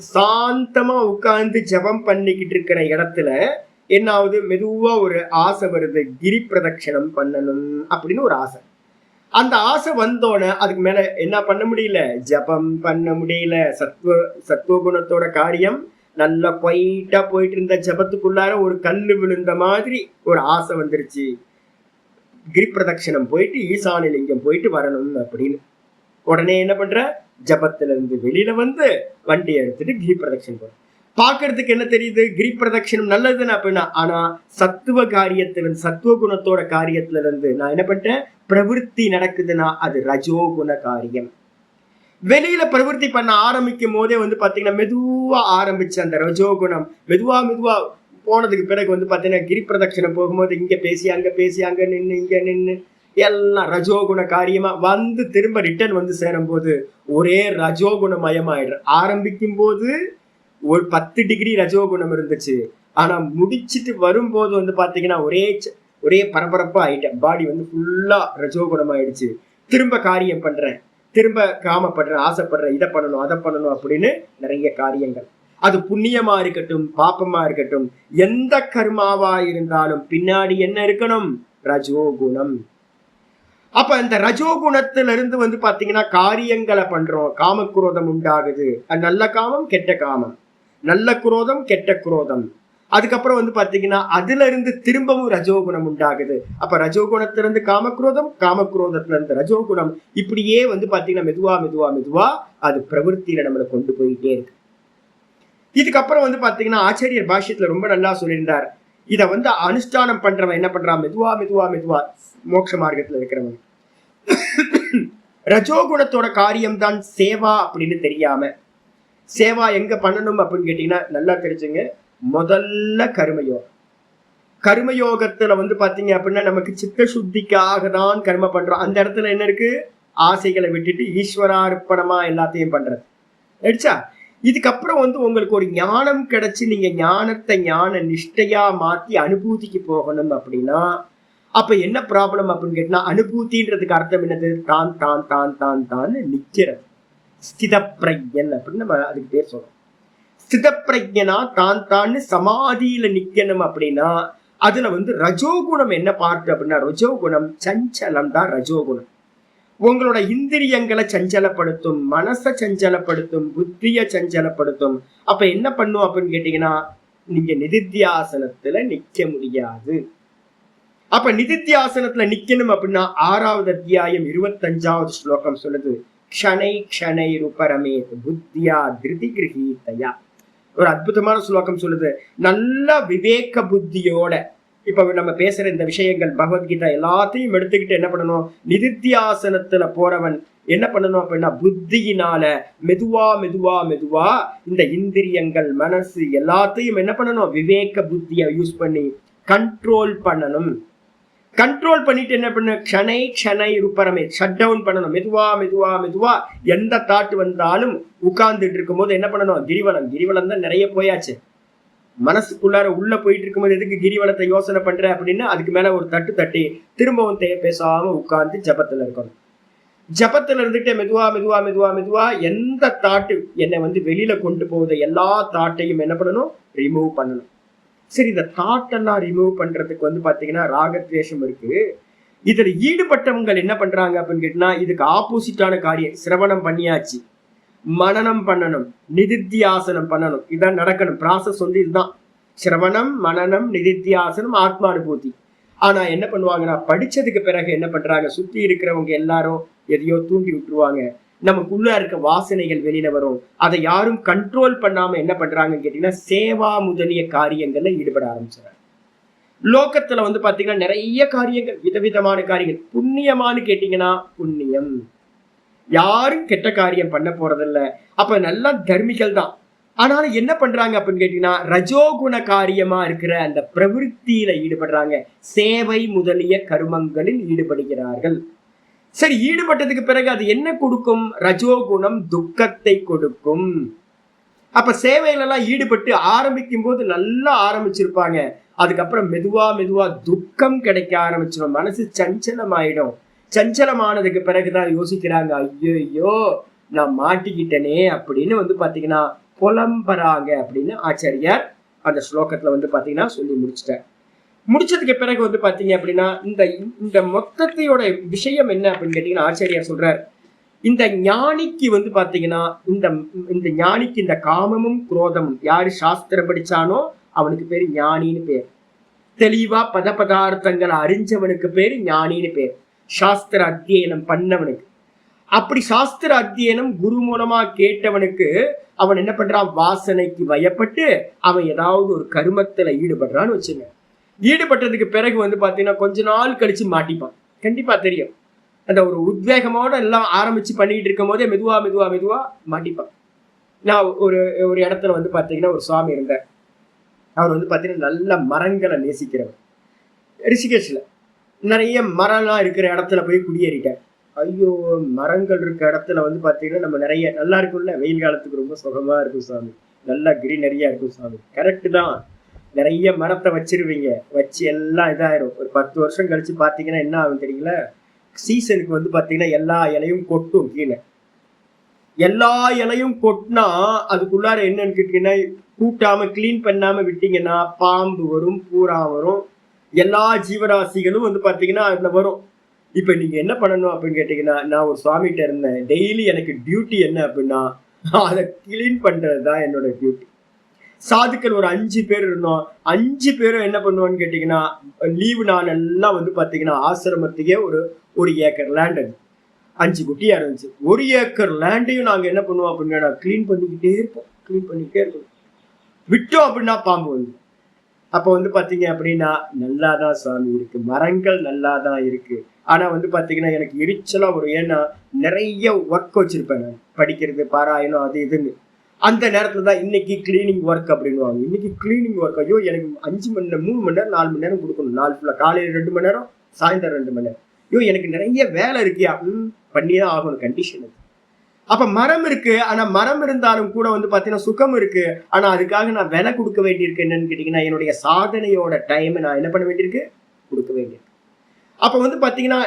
சாந்தமா உட்கார்ந்து ஜபம் பண்ணிக்கிட்டு இருக்கிற இடத்துல என்ன ஆகுது, மெதுவா ஒரு ஆசை வருது, கிரி பிரதட்சணம் பண்ணணும் அப்படின்னு ஒரு ஆசை. அந்த ஆசை வந்தோடனே அதுக்கு மேல என்ன பண்ண முடியல, ஜபம் பண்ண முடியல. சத்துவகுணத்தோட காரியம் நல்லா போயிட்டா போயிட்டு இருந்த ஜபத்துக்குள்ளார ஒரு கல்லு விழுந்த மாதிரி ஒரு ஆசை வந்துருச்சு. கிரி பிரதட்சணம் போயிட்டு ஈசானலிங்கம் போயிட்டு வரணும் அப்படின்னு உடனே என்ன பண்ற, ஜபத்துல இருந்து வெளியில வந்து வண்டி எடுத்துட்டு கிரி பிரதட்சணம் போற. பாக்குறதுக்கு என்ன தெரியுது, கிரி பிரதட்சணம் நல்லதுன்னு அப்படின்னா, ஆனா சத்துவ காரியத்திலிருந்து சத்துவ குணத்தோட காரியத்துல இருந்து நான் என்ன பண்றேன், பிரவೃತ್ತಿ நடக்குதுன்னா அது ரஜோகுண காரியம். வெளியில பிரவೃತ್ತಿ பண்ண ஆரம்பிக்கும் போதே வந்து பாத்தீங்கன்னா மெதுவா ஆரம்பிச்ச அந்த ரஜோகுணம் மெதுவா போனதுக்கு பிறகு வந்து பாத்தீங்கன்னா கிரி பிரதட்சணம் போகும்போது இங்க பேசி அங்க நின்று இங்க நின்று எல்லாம் ரஜோகுண காரியமா வந்து திரும்ப ரிட்டர்ன் வந்து சேரும் போது ஒரே ரஜோகுண மயமாயிடுற. ஆரம்பிக்கும் போது ஒரு 10 டிகிரி ரஜோகுணம் இருந்துச்சு, ஆனா முடிச்சுட்டு வரும்போது வந்து பாத்தீங்கன்னா ஒரே பரபரப்பா ஆயிட்டேன். பாடி வந்து ஃபுல்லா ரஜோகுணம் ஆயிடுச்சு. திரும்ப காரியம் பண்றேன், திரும்ப காமப்படுறேன், ஆசைப்படுறேன், இதை பண்ணணும் அதை பண்ணணும் அப்படின்னு நிறைய காரியங்கள். அது புண்ணியமா இருக்கட்டும் பாப்பமா இருக்கட்டும், எந்த கர்மாவா இருந்தாலும் பின்னாடி என்ன இருக்கணும், ரஜோகுணம். அப்ப இந்த ரஜோகுணத்துல இருந்து வந்து பாத்தீங்கன்னா காரியங்களை பண்றோம், காமக்ரோதம் உண்டாகுது. நல்ல காமம் கெட்ட காமம். நல்ல குரோதம், கெட்ட குரோதம். அதுக்கப்புறம் வந்து பாத்தீங்கன்னா அதுல இருந்து திரும்பவும் ரஜோகுணம் உண்டாகுது. அப்ப ரஜோகுணத்திலிருந்து காமக்ரோதம், காமக்ரோதத்துல இருந்து ரஜோகுணம், இப்படியே வந்து பாத்தீங்கன்னா மெதுவா மெதுவா மெதுவா அது பிரவருத்தியில நம்மளை கொண்டு போயிட்டே இருக்கு. இதுக்கப்புறம் வந்து பாத்தீங்கன்னா ஆச்சாரியர் பாஷ்யத்துல ரொம்ப நல்லா சொல்லியிருந்தார். இத வந்து அனுஷ்டானம் பண்றவன் என்ன பண்றான், மெதுவா மெதுவா மெதுவா மோட்ச மார்க்கத்துல இருக்கிறவன் ரஜோகுணத்தோட காரியம்தான் சேவா அப்படின்னு தெரியாம, சேவா எங்க பண்ணணும் அப்படின்னு கேட்டீங்கன்னா நல்லா தெரிஞ்சுங்க. முதல்ல கர்மயோகம். கர்மயோகத்துல வந்து பாத்தீங்க அப்படின்னா நமக்கு சித்த சுத்திக்காக தான் கர்ம பண்றோம். அந்த இடத்துல என்ன இருக்கு, ஆசைகளை விட்டுட்டு ஈஸ்வரார்ப்பணமா எல்லாத்தையும் பண்றது ஆயிடுச்சா. இதுக்கப்புறம் வந்து உங்களுக்கு ஒரு ஞானம் கிடைச்சு நீங்க ஞானத்தை ஞான நிஷ்டையா மாத்தி அனுபூதிக்கு போகணும் அப்படின்னா அப்ப என்ன ப்ராப்ளம் அப்படின்னு கேட்டா, அனுபூதின்றதுக்கு அர்த்தம் என்னது, தான் தான் தான் தான் தான் நிக்கிறது. ஸ்தித பிரஜன் அப்படின்னு நம்ம அதுக்கு பேர் சொல்றோம். ஸ்தித பிரஜனா தான் தான் சமாதியில நிக்கணும் அப்படின்னா அதுல வந்து ரஜோகுணம் என்ன பார்ட்டு அப்படின்னா, ரஜோகுணம் சஞ்சலம் தான் ரஜோகுணம். உங்களோட இந்திரியங்களை சஞ்சலப்படுத்தும், மனசை சஞ்சலப்படுத்தும், புத்திய சஞ்சலப்படுத்தும். அப்ப என்ன பண்ணும் அப்படின்னு கேட்டீங்கன்னா, நீங்க நிதித்தியாசனத்துல நிக்க முடியாது. அப்ப நிதித்தியாசனத்துல நிக்கணும் அப்படின்னா 6வது அத்தியாயம் 25வது ஸ்லோகம் சொல்லுது, க்ஷணை க்ஷணை ரூபரமே புத்தியா திருதி கிரகீதையா. ஒரு அற்புதமான ஸ்லோகம் சொல்லுது. நல்ல விவேக புத்தியோட இப்ப நம்ம பேசுற இந்த விஷயங்கள் பகவத்கீதா எல்லாத்தையும் எடுத்துக்கிட்டு என்ன பண்ணணும், நிதித்தியாசனத்துல போறவன் என்ன பண்ணணும் அப்படின்னா புத்தியினால மெதுவா மெதுவா மெதுவா இந்த இந்திரியங்கள் மனசு எல்லாத்தையும் என்ன பண்ணணும், விவேக புத்தியை யூஸ் பண்ணி கண்ட்ரோல் பண்ணணும். கண்ட்ரோல் பண்ணிட்டு என்ன பண்ண, க்ஷணை க்ஷணை ரூபரமே ஷட் டவுன் பண்ணணும். மெதுவா மெதுவா மெதுவா எந்த தாட்டு வந்தாலும் உட்கார்ந்துட்டு இருக்கும் போது என்ன பண்ணணும், கிரிவலம். கிரிவலம் தான் நிறைய போயாச்சு. மனசுக்குள்ளார உள்ள போயிட்டு இருக்கும்போது எதுக்கு கிரிவலத்தை யோசனை பண்ற அப்படின்னா அதுக்கு மேல ஒரு தட்டு தட்டி திரும்பவும் பேசாம உட்கார்ந்து ஜபத்துல இருக்கணும். ஜபத்துல இருந்துட்டு மெதுவா மெதுவா மெதுவா மெதுவா எந்த தாட்டு என்னை வந்து வெளியில கொண்டு போகுது எல்லா தாட்டையும் என்ன பண்ணணும், ரிமூவ் பண்ணணும். சரி, இந்த தாட்டெல்லாம் ரிமூவ் பண்றதுக்கு வந்து பாத்தீங்கன்னா ராகத்வேஷம் இருக்கு. இதுல ஈடுபட்டவங்க என்ன பண்றாங்க அப்படின்னு கேட்டீங்கன்னா, இதுக்கு ஆப்போசிட்டான காரியம். சிரவணம் பண்ணியாச்சு, மனனம் பண்ணணும், நிதித்தியாசனம் பண்ணணும். இதான் நடக்கணும். ப்ராசஸ் வந்து இதுதான், சிரவணம் மனனம் நிதித்தியாசனம் ஆத்மானுபூதி. ஆனா என்ன பண்ணுவாங்கன்னா, படிச்சதுக்கு பிறகு என்ன பண்றாங்க, சுத்தி இருக்கிறவங்க எல்லாரும் எதையோ தூண்டி விட்டுருவாங்க, நமக்குள்ள இருக்க வாசனைகள் வெளியில வரும். அதை யாரும் கண்ட்ரோல் பண்ணாம என்ன பண்றாங்கன்னு கேட்டீங்கன்னா சேவா முதலிய காரியங்கள்ல ஈடுபட ஆரம்பிச்சாங்க. லோகத்துல வந்து பாத்தீங்கன்னா நிறைய காரியங்கள், விதவிதமான காரியங்கள். புண்ணியமானு கேட்டீங்கன்னா புண்ணியம், யாரும் கெட்ட காரியம் பண்ண போறதில்ல. அப்ப நல்லா தர்மிகள் தான். ஆனாலும் என்ன பண்றாங்க அப்படின்னு கேட்டீங்கன்னா ரஜோகுண காரியமா இருக்கிற அந்த பிரவிற்த்தியில ஈடுபடுறாங்க, சேவை முதலிய கருமங்களில் ஈடுபடுகிறார்கள். சரி, ஈடுபட்டதுக்கு பிறகு அது என்ன கொடுக்கும், ரஜோகுணம் துக்கத்தை கொடுக்கும். அப்ப சேவையில எல்லாம் ஈடுபட்டு ஆரம்பிக்கும் போது நல்லா ஆரம்பிச்சிருப்பாங்க, அதுக்கப்புறம் மெதுவா மெதுவா துக்கம் கிடைக்க ஆரம்பிச்சிடும், மனசு சஞ்சலமாயிடும். சஞ்சலமானதுக்கு பிறகுதான் யோசிக்கிறாங்க, ஐயோ நான் மாட்டிக்கிட்டனே அப்படின்னு வந்து பாத்தீங்கன்னா புலம்பறாங்க அப்படின்னு ஆச்சாரியார் அந்த ஸ்லோகத்துல வந்து பாத்தீங்கன்னா சொல்லி முடிச்சிட்டார். முடிச்சதுக்கு பிறகு வந்து பாத்தீங்க அப்படின்னா இந்த மொத்தத்தையோட விஷயம் என்ன அப்படின்னு கேட்டீங்கன்னா ஆச்சாரியார் சொல்றார், இந்த ஞானிக்கு வந்து பாத்தீங்கன்னா இந்த ஞானிக்கு இந்த காமமும் குரோதமும் யாரு சாஸ்திரம் படிச்சானோ அவனுக்கு பேரு ஞானின்னு பேர். தெளிவா பதார்த்தங்களை அறிஞ்சவனுக்கு பேரு ஞானின்னு பேர், சாஸ்திர அத்தியனம் பண்ணவனுக்கு. அப்படி சாஸ்திர அத்தியனம் குரு மூலமா கேட்டவனுக்கு அவன் என்ன பண்றான், வாசனைக்கு வயப்பட்டு அவன் ஏதாவது ஒரு கருமத்துல ஈடுபடுறான்னு வச்சுங்க. ஈடுபட்டதுக்கு பிறகு வந்து பாத்தீங்கன்னா கொஞ்ச நாள் கழிச்சு மாட்டிப்பான். கண்டிப்பா தெரியும், அந்த ஒரு உத்வேகமோட எல்லாம் ஆரம்பிச்சு பண்ணிட்டு இருக்கும் போதே மெதுவா மெதுவா மெதுவா மாட்டிப்பான். நான் ஒரு இடத்துல வந்து பாத்தீங்கன்னா ஒரு சுவாமி இருந்தார். அவர் வந்து பாத்தீங்கன்னா நல்ல மரங்களை நேசிக்கிறவர். ரிஷிகேஷ்ல நிறைய மரம்லாம் இருக்கிற இடத்துல போய் குடியேறிட்டார். ஐயோ, மரங்கள் இருக்க இடத்துல வந்து பாத்தீங்கன்னா நம்ம நிறைய நல்லா இருக்கும்ல, வெயில் காலத்துக்கு ரொம்ப சுகமா இருக்கும் சாமி, நல்லா கிரீனரியா இருக்கும் சாமி. கரெக்டு தான், நிறைய மரத்தை வச்சிருவீங்க, வச்சு எல்லாம் இதாயிரும். ஒரு 10 வருஷம் கழிச்சு பாத்தீங்கன்னா என்ன ஆகும் தெரியுங்களா, சீசனுக்கு வந்து பாத்தீங்கன்னா எல்லா இலையும் கொட்டும். கீழே எல்லா இலையும் கொட்டினா அதுக்குள்ளார என்னன்னு கேட்டீங்கன்னா கூட்டாம கிளீன் பண்ணாம விட்டீங்கன்னா பாம்பு வரும், பூரா வரும், எல்லா ஜீவராசிகளும் வந்து பாத்தீங்கன்னா அதுல வரும். இப்ப நீங்க என்ன பண்ணணும் அப்படின்னு கேட்டீங்கன்னா, நான் ஒரு சுவாமிகிட்ட இருந்தேன், டெய்லி எனக்கு டியூட்டி என்ன அப்படின்னா அதை கிளீன் பண்றதுதான் என்னோட டியூட்டி. சாதுக்கள் ஒரு 5 பேர் இருந்தோம். 5 பேரும் என்ன பண்ணுவோம்னு கேட்டீங்கன்னா, லீவு நாள் எல்லாம் வந்து பாத்தீங்கன்னா ஆசிரமத்துக்கே ஒரு ஏக்கர் லேண்ட், அது 5 குட்டியா இருந்துச்சு. 1 ஏக்கர் லேண்டையும் நாங்க என்ன பண்ணுவோம் அப்படின்னா கிளீன் பண்ணிக்கிட்டே இருப்போம். விட்டோம் அப்படின்னா பாம்பு வந்து. அப்ப வந்து பாத்தீங்க அப்படின்னா நல்லாதான் சாமி இருக்கு, மரங்கள் நல்லாதான் இருக்கு. ஆனா வந்து பாத்தீங்கன்னா எனக்கு எரிச்சலா வரும். ஏன்னா நிறைய ஒர்க் வச்சிருப்பேன் நான், படிக்கிறது, பாராயணம், அது இதுன்னு. அந்த நேரத்துல தான் இன்னைக்கு கிளீனிங் ஒர்க் அப்படின்னுவாங்க. இன்னைக்கு கிளீனிங் ஒர்க், ஐயோ எனக்கு 5 மணி நேரம், 3 மணி நேரம், 4 மணி நேரம் கொடுக்கணும். நாள் ஃபுல்லா, காலையில 2 மணி நேரம், சாயந்தரம் 2 மணி நேரம். ஐயோ எனக்கு நிறைய வேலை இருக்கியா, பண்ணிதான் ஆகணும், கண்டிஷன் அது. அப்ப மரம் இருக்கு, ஆனா மரம் இருந்தாலும் கூட வந்து பாத்தீங்கன்னா சுகம் இருக்கு. ஆனா அதுக்காக நான் விலை கொடுக்க வேண்டியிருக்கு. என்னன்னு கேட்டீங்கன்னா என்னுடைய சாதனையோட டைம் நான் என்ன பண்ண வேண்டியிருக்கு, கொடுக்க வேண்டியிருக்கு. அப்ப வந்து பாத்தீங்கன்னா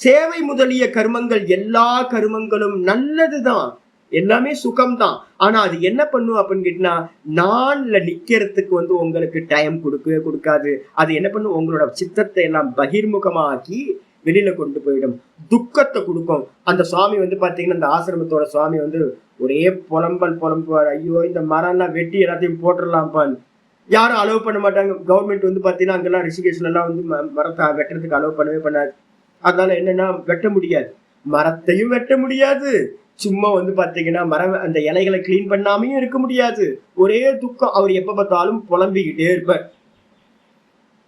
சேவை முதலிய கர்மங்கள், எல்லா கர்மங்களும் நல்லதுதான், எல்லாமே சுகம்தான். ஆனா அது என்ன பண்ணும் அப்படின்னு கேட்டீங்கன்னா நான்ல நிக்கிறதுக்கு வந்து உங்களுக்கு டைம் கொடுக்கவே கொடுக்காது. அது என்ன பண்ணும், உங்களோட சித்தத்தை எல்லாம் பகிர்முகமாக்கி வெளியில கொண்டு போயிடும், துக்கத்தை கொடுக்கும். அந்த சுவாமி வந்து பாத்தீங்கன்னா இந்த ஆசிரமத்தோட சுவாமி வந்து ஒரே புலம்புவார். ஐயோ இந்த மரம் எல்லாம் வெட்டி எல்லாத்தையும் போட்டுடலாம்ப்பான்னு. யாரும் அலோவ் பண்ண மாட்டாங்க. கவர்மெண்ட் வந்து பாத்தீங்கன்னா அங்கெல்லாம் ரிஷிகேஷன் எல்லாம் வந்து மரத்தை வெட்டுறதுக்கு அலோவ் பண்ணவே பண்ணாது. அதனால என்னன்னா வெட்ட முடியாது, மரத்தையும் வெட்ட முடியாது. சும்மா வந்து பாத்தீங்கன்னா மரம் அந்த இலைகளை கிளீன் பண்ணாமையும் இருக்க முடியாது. ஒரே துக்கம். அவர் எப்ப பார்த்தாலும் புலம்பிக்கிட்டே இருப்பார்.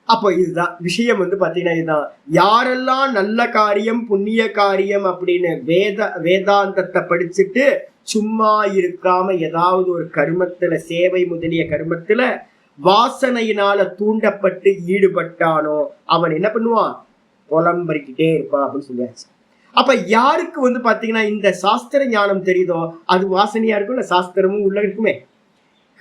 அப்போ இதுதான் விஷயம் வந்து பாத்தீங்கன்னா இதுதான். யாரெல்லாம் நல்ல காரியம், புண்ணிய காரியம் அப்படின்னு வேதாந்தத்தை படிச்சுட்டு சும்மா இருக்காம ஏதாவது ஒரு கர்மத்துல, சேவை முதலிய கர்மத்துல வாசனையினால தூண்டப்பட்டு ஈடுபட்டானோ அவன் என்ன பண்ணுவான், புலம்பறிக்கிட்டே இருப்பான் அப்படின்னு சொல்லியாச்சு. அப்ப யாருக்கு வந்து பாத்தீங்கன்னா இந்த சாஸ்திர ஞானம் தெரியுதோ அது வாசனையா இருக்கும், இல்ல சாஸ்திரமும் உள்ள இருக்குமே.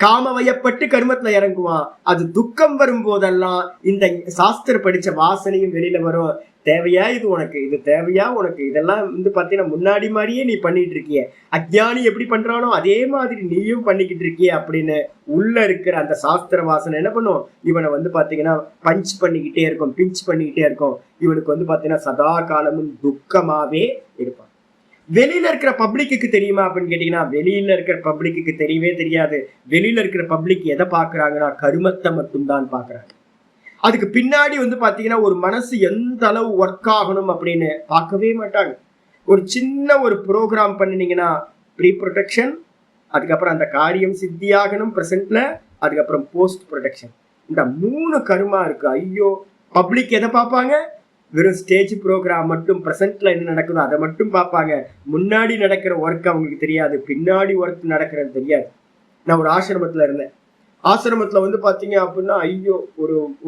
காமவயப்பட்டு கர்மத்துல இறங்குவான். அது துக்கம் வரும் போதெல்லாம் இந்த சாஸ்திர படிச்ச வாசனையும் வெளியில வரும். தேவையா இது உனக்கு, இது தேவையா உனக்கு, இதெல்லாம் வந்து பாத்தீங்கன்னா முன்னாடி மாதிரியே நீ பண்ணிட்டு இருக்கிய, அஜ்ஞானி எப்படி பண்றானோ அதே மாதிரி நீயும் பண்ணிக்கிட்டு இருக்கிய அப்படின்னு உள்ள இருக்கிற அந்த சாஸ்திர வாசனை என்ன பண்ணும், இவனை வந்து பாத்தீங்கன்னா பஞ்ச் பண்ணிக்கிட்டே இருக்கும், பிஞ்ச் பண்ணிக்கிட்டே இருக்கும். இவனுக்கு வந்து பாத்தீங்கன்னா சதா காலமும் துக்கமாவே இருப்பான். வெளியில இருக்கிற பப்ளிக்கு தெரியுமா அப்படின்னு கேட்டீங்கன்னா வெளியில இருக்கிற பப்ளிக்கு தெரியவே தெரியாது. வெளியில இருக்கிற பப்ளிக் எதை பாக்குறாங்கன்னா கருமத்தை மட்டும்தான் பாக்குறாங்க. அதுக்கு பின்னாடி வந்து பாத்தீங்கன்னா ஒரு மனசு எந்த அளவு ஒர்க் ஆகணும் அப்படின்னு பார்க்கவே மாட்டாங்க. ஒரு சின்ன ஒரு ப்ரோக்ராம் பண்ணினீங்கன்னா ப்ரீ ப்ரொடெக்ஷன், அதுக்கப்புறம் அந்த காரியம் சித்தியாகணும் பிரசன்ட்ல, அதுக்கப்புறம் போஸ்ட் ப்ரொடெக்ஷன். இந்த 3 கருமா இருக்கு. ஐயோ, பப்ளிக் எதை பார்ப்பாங்க, வெறும் ஸ்டேஜ் ப்ரோக்ராம் மட்டும், பிரசன்ட்ல என்ன நடக்குதோ அதை மட்டும் பார்ப்பாங்க. முன்னாடி நடக்கிற ஒர்க் அவங்களுக்கு தெரியாது, பின்னாடி ஒர்க் நடக்கிறது தெரியாது. நான் ஒரு ஆசிரமத்துல இருந்தேன். ஆசிரமத்துல வந்து பாத்தீங்க அப்படின்னா ஐயோ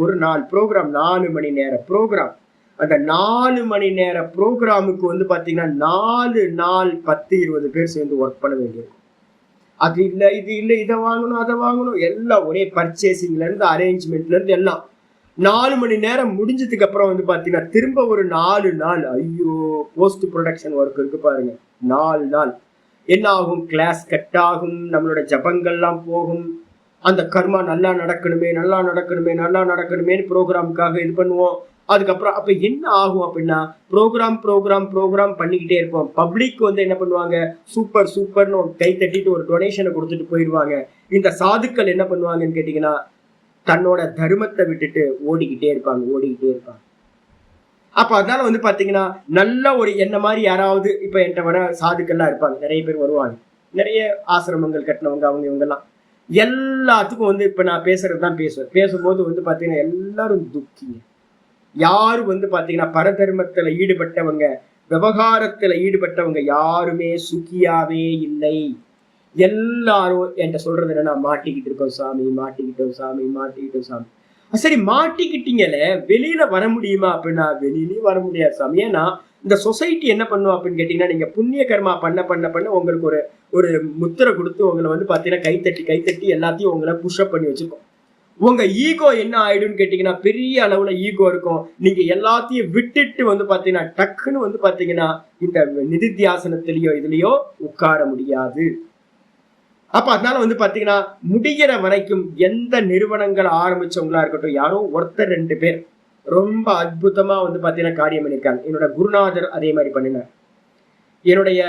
ஒரு நாள் ப்ரோக்ராம், 4 மணி நேர ப்ரோக்ராம். அந்த 4 மணி நேர ப்ரோக்ராமுக்கு வந்து பாத்தீங்கன்னா 4 நாள் 10-20 பேர் சேர்ந்து ஒர்க் பண்ண வேண்டியிருக்கும். அது இல்லை, இது இல்லை, இதை வாங்கணும், அதை வாங்கணும், எல்லாம் ஒரே பர்ச்சேசிங்ல இருந்து அரேஞ்ச்மெண்ட்ல இருந்து எல்லாம். 4 மணி நேரம் முடிஞ்சதுக்கு அப்புறம் வந்து பாத்தீங்கன்னா திரும்ப ஒரு 4 நாள் ஐயோ போஸ்ட் ப்ரொடக்ஷன் ஒர்க் இருக்கு பாருங்க. 4 நாள் என்ன ஆகும், கிளாஸ் கட் ஆகும், நம்மளோட ஜபங்கள்லாம் போகும். அந்த கர்மா நல்லா நடக்கணுமே நல்லா நடக்கணுமே நல்லா நடக்கணுமேன்னு ப்ரோக்ராமுக்காக இது பண்ணுவோம். அதுக்கப்புறம் அப்ப என்ன ஆகும் அப்படின்னா ப்ரோக்ராம் பண்ணிக்கிட்டே இருப்போம். பப்ளிக் வந்து என்ன பண்ணுவாங்க, சூப்பர் சூப்பர்னு கை தட்டிட்டு ஒரு டொனேஷனை கொடுத்துட்டு போயிடுவாங்க. இந்த சாதுக்கள் என்ன பண்ணுவாங்கன்னு கேட்டீங்கன்னா தன்னோட தர்மத்தை விட்டுட்டு ஓடிக்கிட்டே இருப்பாங்க. அப்ப அதனால வந்து பாத்தீங்கன்னா நல்ல ஒரு என்ன மாதிரி யாராவது இப்ப என்கிட்ட வர சாதுக்கள்லாம் இருப்பாங்க, நிறைய பேர் வருவாங்க, நிறைய ஆசிரமங்கள் கட்டினவங்க, அவங்க இவங்கெல்லாம். எல்லாத்துக்கும் வந்து இப்ப நான் பேசுறதுதான் பேசும்போது வந்து பாத்தீங்கன்னா எல்லாரும் துக்கிங்க. யாரும் வந்து பாத்தீங்கன்னா பரதர்மத்துல ஈடுபட்டவங்க, விவகாரத்துல ஈடுபட்டவங்க யாருமே சுக்கியாவே இல்லை. எல்லாரும் என்கிட்ட சொல்றது என்னன்னா மாட்டிக்கிட்டு இருக்கோம் சாமி. சரி, மாட்டிக்கிட்டீங்களே, வெளியில வர முடியுமா அப்படின்னா வெளியிலயும் வர முடியாது சாமி. ஏன்னா இந்த சொசைட்டி என்ன பண்ணுவோம் அப்படின்னு கேட்டீங்கன்னா நீங்க புண்ணிய கர்மா பண்ண உங்களுக்கு ஒரு முத்திரை கொடுத்து உங்களை வந்து பாத்தீங்கன்னா கைத்தட்டி எல்லாத்தையும் உங்களை புஷ்அப் பண்ணி வச்சிருக்கோம். உங்க ஈகோ என்ன ஆயிடும்னு கேட்டீங்கன்னா பெரிய அளவுல ஈகோ இருக்கும். நீங்க எல்லாத்தையும் விட்டுட்டு வந்து பாத்தீங்கன்னா டக்குன்னு வந்து பாத்தீங்கன்னா இந்த நிதித்தியாசனத்திலயோ இதுலயோ உட்கார முடியாது. அப்ப அதனால வந்து பாத்தீங்கன்னா முடிகிற வரைக்கும் எந்த நிறுவனங்கள் ஆரம்பிச்சவங்களா இருக்கட்டும், யாரோ ஒருத்தர் 2 பேர் ரொம்ப அற்புதமா வந்து பாத்தீங்கன்னா காரியம் பண்ணியிருக்காங்க. என்னோட குருநாதர் அதே மாதிரி பண்ணினார். என்னுடைய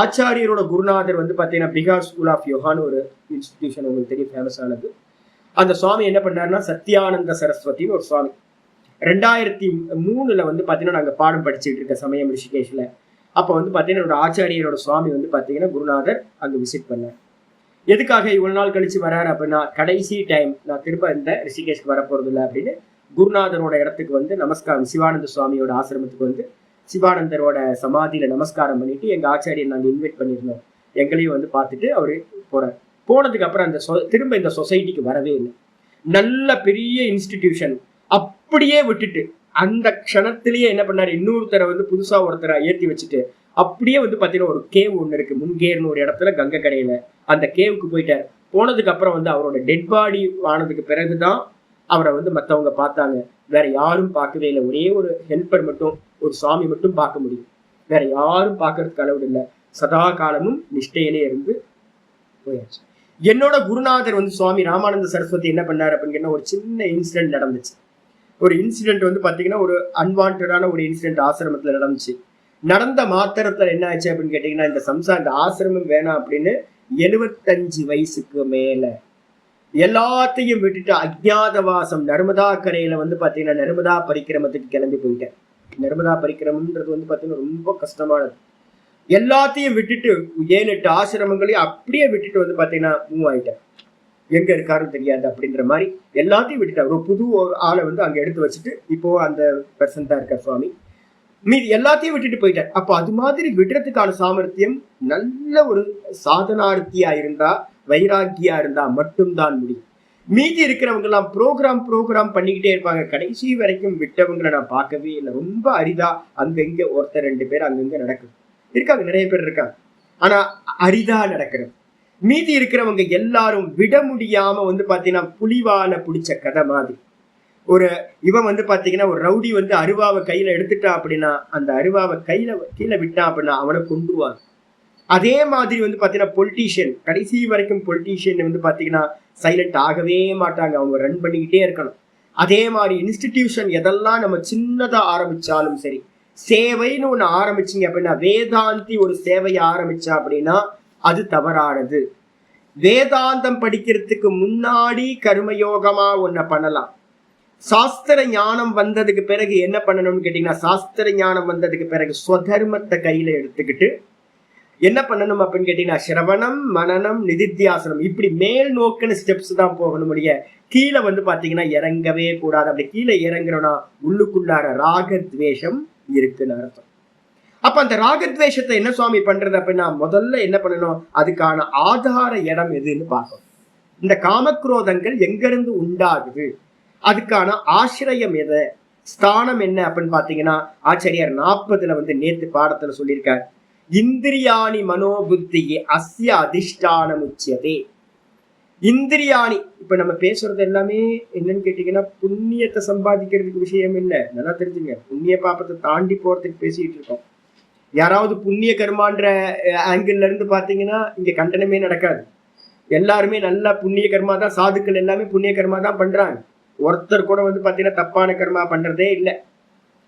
ஆச்சாரியரோட குருநாதர் வந்து பார்த்தீங்கன்னா பீகார் ஸ்கூல் ஆஃப் யோகான்னு ஒரு இன்ஸ்டிடியூஷன் உங்களுக்கு தெரியும், ஃபேமஸ் ஆனது. அந்த சுவாமி என்ன பண்ணாருன்னா சத்யானந்த சரஸ்வதினு ஒரு சுவாமி. 2003 வந்து பார்த்தீங்கன்னா நாங்கள் பாடம் படிச்சுட்டு இருக்க சமயம் ரிஷிகேஷில். அப்போ வந்து பார்த்தீங்கன்னா என்னோட ஆச்சாரியரோட சுவாமி வந்து பார்த்தீங்கன்னா குருநாதர் அங்கே விசிட் பண்ணார். எதுக்காக இவ்வளவு நாள் கழிச்சு வராரு அப்படின்னா, கடைசி டைம் நான் திரும்ப இந்த ரிஷிகேஷ்க்கு வரப்போறது இல்லை அப்படின்னு குருநாதரோட இடத்துக்கு வந்து நமஸ்காரம், சிவானந்த சுவாமியோட ஆசிரமத்துக்கு வந்து சிவானந்தரோட சமாதியில நமஸ்காரம் பண்ணிட்டு எங்க ஆச்சாரியர் நாங்கள் இன்வைட் பண்ணியிருந்தோம். எங்களையும் வந்து பார்த்துட்டு அவரு போறார். போனதுக்கு அப்புறம் அந்த திரும்ப இந்த சொசைட்டிக்கு வரவே இல்லை. நல்ல பெரிய இன்ஸ்டிடியூஷன் அப்படியே விட்டுட்டு அந்த க்ஷணத்திலேயே என்ன பண்ணாரு, இன்னொருத்தரை வந்து புதுசா ஒருத்தரை ஏற்றி வச்சுட்டு அப்படியே வந்து பார்த்தீங்கன்னா ஒரு கேவ் ஒன்று இருக்கு முன்கேர்னு ஒரு இடத்துல கங்கை கரையில, அந்த கேவுக்கு போயிட்டார். போனதுக்கு அப்புறம் வந்து அவரோட டெட் பாடி ஆனதுக்கு பிறகுதான் அவரை வந்து மற்றவங்க பார்த்தாங்க. வேற யாரும் பார்க்கவே இல்லை. ஒரே ஒரு ஹெல்ப்பர் மட்டும், ஒரு சுவாமி மட்டும் பார்க்க முடியும். வேற யாரும் பார்க்கறதுக்கு அளவு இல்லை. சதா காலமும் நிஷ்டையிலே இருந்து போயாச்சு. என்னோட குருநாதர் வந்து சுவாமி ராமானந்த சரஸ்வதி என்ன பண்ணாரு அப்படின்னு கேட்டா, ஒரு சின்ன இன்சிடென்ட் நடந்துச்சு. ஒரு இன்சிடென்ட் வந்து பாத்தீங்கன்னா ஒரு அன்வான்டான ஒரு இன்சிடென்ட் ஆசிரமத்துல நடந்துச்சு. நடந்த மாத்திரத்துல என்ன ஆச்சு அப்படின்னு கேட்டீங்கன்னா, இந்த ஆசிரமம் வேணாம் அப்படின்னு 75 வயசுக்கு மேல எல்லாத்தையும் விட்டுட்டு அஜ்ஞாதவாசம் நர்மதா கரையில வந்து பாத்தீங்கன்னா நர்மதா பரிக்கிரமத்துக்கு கிளம்பி போயிட்டேன். நர்மதா பரிக்கிரமம்ன்றது வந்து பாத்தீங்கன்னா ரொம்ப கஷ்டமானது. எல்லாத்தையும் விட்டுட்டு 7-8 ஆசிரமங்களையும் அப்படியே விட்டுட்டு வந்து பாத்தீங்கன்னா மூவ் ஆயிட்டேன். எங்க இருக்காருன்னு தெரியாது அப்படின்ற மாதிரி எல்லாத்தையும் விட்டுட்டார். ஒரு புது ஒரு ஆளை வந்து அங்க எடுத்து வச்சுட்டு இப்போ அந்த பெர்சன் தான் இருக்கார் சுவாமி. மீதி எல்லாத்தையும் விட்டுட்டு போயிட்டார். அப்போ அது மாதிரி விடுறதுக்கான சாமர்த்தியம் நல்ல ஒரு சாதனார்த்தியா இருந்தா, வைராக்கியா இருந்தா மட்டும்தான் முடியும். மீதி இருக்கிறவங்க எல்லாம் ப்ரோக்ராம் பண்ணிக்கிட்டே இருப்பாங்க. கடைசி வரைக்கும் விட்டவங்களை நான் பார்க்கவே இல்லை. ரொம்ப அரிதா அங்கங்க ஒருத்தர் 2 பேர் அங்கங்க நடக்குது இருக்காங்க, நிறைய பேர் இருக்காங்க. ஆனா அரிதா நடக்கிறது. மீதி இருக்கிறவங்க எல்லாரும் விட முடியாம வந்து பாத்தீங்கன்னா புலிவால பிடிச்ச கதை மாதிரி. ஒரு இவன் வந்து பாத்தீங்கன்னா ஒரு ரவுடி வந்து அருவாவை கையில எடுத்துட்டான் அப்படின்னா, அந்த அருவாவை கீழே விட்டான் அப்படின்னா அவனை கொண்டுருவாங்க. அதே மாதிரி வந்து பாத்தீங்கன்னா பொலிட்டீஷியன், கடைசி வரைக்கும் பொலிட்டீஷியன் வந்து பாத்தீங்கன்னா சைலண்ட் ஆகவே மாட்டாங்க. அவங்க ரன் பண்ணிக்கிட்டே இருக்கணும். அதே மாதிரி இன்ஸ்டிடியூஷன் எதெல்லாம் நம்ம சின்னதா ஆரம்பிச்சாலும் சரி, சேவைன்னு ஒண்ணு ஆரம்பிச்சிங்க அப்படின்னா, வேதாந்தி ஒரு சேவையை ஆரம்பிச்சா அப்படின்னா அது தவறானது. வேதாந்தம் படிக்கிறதுக்கு முன்னாடி கர்மயோகமா ஒன்ன பண்ணலாம். சாஸ்திர ஞானம் வந்ததுக்கு பிறகு என்ன பண்ணணும்னு கேட்டீங்கன்னா, சாஸ்திர ஞானம் வந்ததுக்கு பிறகு ஸ்வதர்மத்தை கையில எடுத்துக்கிட்டு என்ன பண்ணணும் அப்படின்னு கேட்டீங்கன்னா, சிரவணம், மனனம், நிதித்தியாசனம், இப்படி மேல் நோக்கின ஸ்டெப்ஸ் தான் போகணும். முடிய கீழே வந்து பாத்தீங்கன்னா இறங்கவே கூடாது. அப்படி கீழே இறங்குறோம்னா உள்ளுக்குள்ளார ராகத்வேஷம் இருக்குன்னு அர்த்தம். அப்ப அந்த ராகத்வேஷத்தை என்ன சுவாமி பண்றது அப்படின்னா, முதல்ல என்ன பண்ணணும், அதுக்கான ஆதார இடம் எதுன்னு பார்க்கணும். இந்த காமக்ரோதங்கள் எங்கிருந்து உண்டாகுது, அதுக்கான ஆசிரியம் எது, ஸ்தானம் என்ன அப்படின்னு பாத்தீங்கன்னா, ஆச்சாரியார் 40 வந்து நேத்து பாடத்துல சொல்லியிருக்கார். இந்திரியாணி மனோபுத்தி அஸ்ய அதிஷ்டானம் உச்சியதே. இந்திரியாணி, இப்ப நம்ம பேசுறது எல்லாமே என்னன்னு கேட்டீங்கன்னா புண்ணியத்தை சம்பாதிக்கிறதுக்கு விஷயம் இல்லை. நல்லா தெரிஞ்சுங்க, புண்ணிய பாப்பத்தை தாண்டி போறதுக்கு பேசிட்டு இருக்கோம். யாராவது புண்ணிய கர்மான்ற ஆங்கிள் இருந்து பாத்தீங்கன்னா இங்க கண்டனமே நடக்காது. எல்லாருமே நல்லா புண்ணிய கர்மா தான், சாதுக்கள் எல்லாமே புண்ணிய கர்மா தான் பண்றாங்க. ஒருத்தர் கூட வந்து பாத்தீங்கன்னா தப்பான கர்மா பண்றதே இல்லை.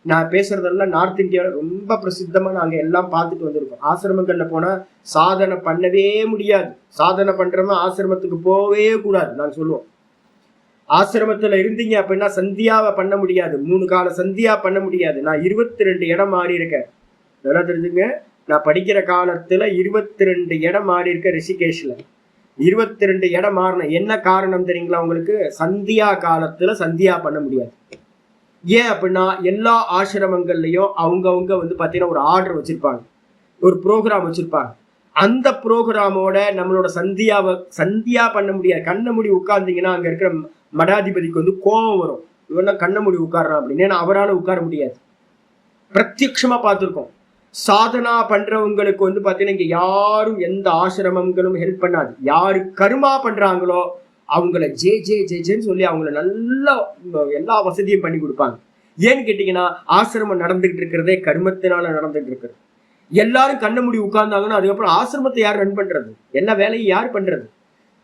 நான் பேசுறதெல்லாம் நார்த் இந்தியாவில் ரொம்ப பிரசித்தமா நாங்க எல்லாம் பார்த்துட்டு வந்திருக்கோம். ஆசிரமங்கள்ல போனா சாதனை பண்ணவே முடியாது. சாதனை பண்றவங்க ஆசிரமத்துக்கு போவே கூடாது நாங்க சொல்லுவோம். ஆசிரமத்துல இருந்தீங்க அப்படின்னா சந்தியாவை பண்ண முடியாது, 3 கால சந்தியா பண்ண முடியாது. நான் 22 இடம் மாறி இருக்கேன். நல்லா தெரிஞ்சுங்க, நான் படிக்கிற காலத்துல 22 இடம் மாறி இருக்கேன் ரிஷிகேஷ்ல. 22 இடம் மாறின என்ன காரணம் தெரியுங்களா உங்களுக்கு? சந்தியா காலத்துல சந்தியா பண்ண முடியாது. ஏன் அப்படின்னா எல்லா ஆசிரமங்கள்லயும் அவங்கவுங்க வந்து பாத்தீங்கன்னா ஒரு ஆர்டர் வச்சிருப்பாங்க, ஒரு ப்ரோக்ராம் வச்சிருப்பாங்க. அந்த ப்ரோக்ராமோட நம்மளோட சந்தியா பண்ண முடியாது. கண்ண மூடி உட்கார்ந்தீங்கன்னா அங்க இருக்கிற மடாதிபதிக்கு வந்து கோபம் வரும். இவனா கண்ண மூடி உட்கார்றான் அப்படின்னு. ஏன்னா அவரால் உட்கார முடியாது. பிரத்யட்சமா பார்த்துருக்கோம். சாதனா பண்றவங்களுக்கு வந்து பாத்தீங்கன்னா இங்க யாரும் எந்த ஆசிரமங்களும் ஹெல்ப் பண்ணாது. யாரு கர்மா பண்றாங்களோ அவங்கள ஜேன்னு சொல்லி அவங்கள நல்லா எல்லா வசதியும் பண்ணி கொடுப்பாங்க. ஏன்னு கேட்டீங்கன்னா ஆசிரமம் நடந்துகிட்டு இருக்கிறதே கர்மத்தினால நடந்துகிட்டு இருக்கிறது. எல்லாரும் கண்ண மூடி உட்கார்ந்தாங்கன்னா அதுக்கப்புறம் ஆசிரமத்தை யார் ரன் பண்றது, எல்லா வேலையும் யார் பண்றது?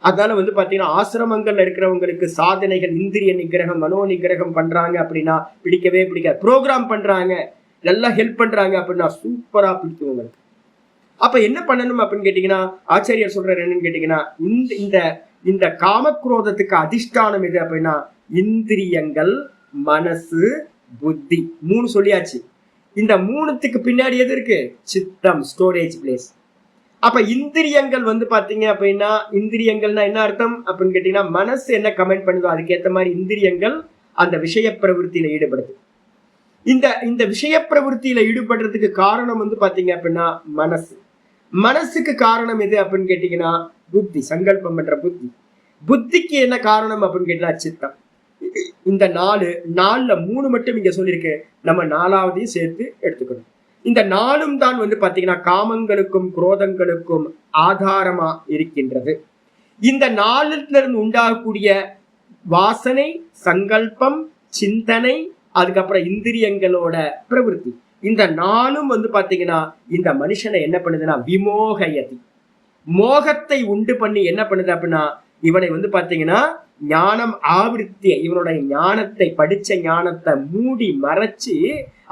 அதனால வந்து பாத்தீங்கன்னா ஆசிரமங்கள்ல இருக்கிறவங்களுக்கு சாதனைகள், இந்திரிய நிகிரகம், மனோ நிகிரகம் பண்றாங்க அப்படின்னா பிடிக்கவே பிடிக்காது. ப்ரோக்ராம் பண்றாங்க, நல்லா ஹெல்ப் பண்றாங்க அப்படின்னா சூப்பரா பிடிக்கும் உங்களுக்கு. அப்ப என்ன பண்ணணும் அப்படின்னு கேட்டீங்கன்னா, ஆச்சாரியர் சொல்றாரு என்னன்னு கேட்டீங்கன்னா, இந்த இந்த காமக்ரோதத்துக்கு அதிஷ்டானம் எது அப்படின்னா இந்திரியங்கள், மனசு, புத்தி. 3 சொல்லியாச்சு. இந்த 3த்துக்கு பின்னாடி எது இருக்கு? சித்தம், ஸ்டோரேஜ் பிளேஸ். அப்ப இந்திரியங்கள் வந்து பாத்தீங்க அப்படின்னா, இந்திரியங்கள்னா என்ன அர்த்தம் அப்படின்னு கேட்டீங்கன்னா, மனசு என்ன கமெண்ட் பண்ணுதோ அதுக்கேற்ற மாதிரி இந்திரியங்கள் அந்த விஷய பிரவருத்தியில ஈடுபடுது. இந்த விஷய பிரவருத்தியில ஈடுபடுறதுக்கு காரணம் வந்து பாத்தீங்க அப்படின்னா மனசு. மனசுக்கு காரணம் எது அப்படின்னு கேட்டீங்கன்னா புத்தி, சங்கல்பம் பண்ற புத்தி. புத்திக்கு என்ன காரணம் அப்படின்னு கேட்டீங்கன்னா சித்தம். இந்த 4ல 3 மட்டும் இங்க சொல்லியிருக்கு. நம்ம 4வதையும் சேர்த்து எடுத்துக்கணும். இந்த 4ம் தான் வந்து பாத்தீங்கன்னா காமங்களுக்கும் குரோதங்களுக்கும் ஆதாரமா இருக்கின்றது. இந்த 4ல இருந்து உண்டாகக்கூடிய வாசனை, சங்கல்பம், சிந்தனை, அதுக்கப்புறம் இந்திரியங்களோட பிரவருத்தி, இந்த 4ம் வந்து பாத்தீங்கன்னா இந்த மனுஷனை என்ன பண்ணுதுன்னா விமோகயதி, மோகத்தை உண்டு பண்ணி என்ன பண்ணுது அப்படின்னா இவனை வந்து பாத்தீங்கன்னா ஞானம் ஆவிருத்திய, இவனுடைய ஞானத்தை, படிச்ச ஞானத்தை மூடி மறைச்சு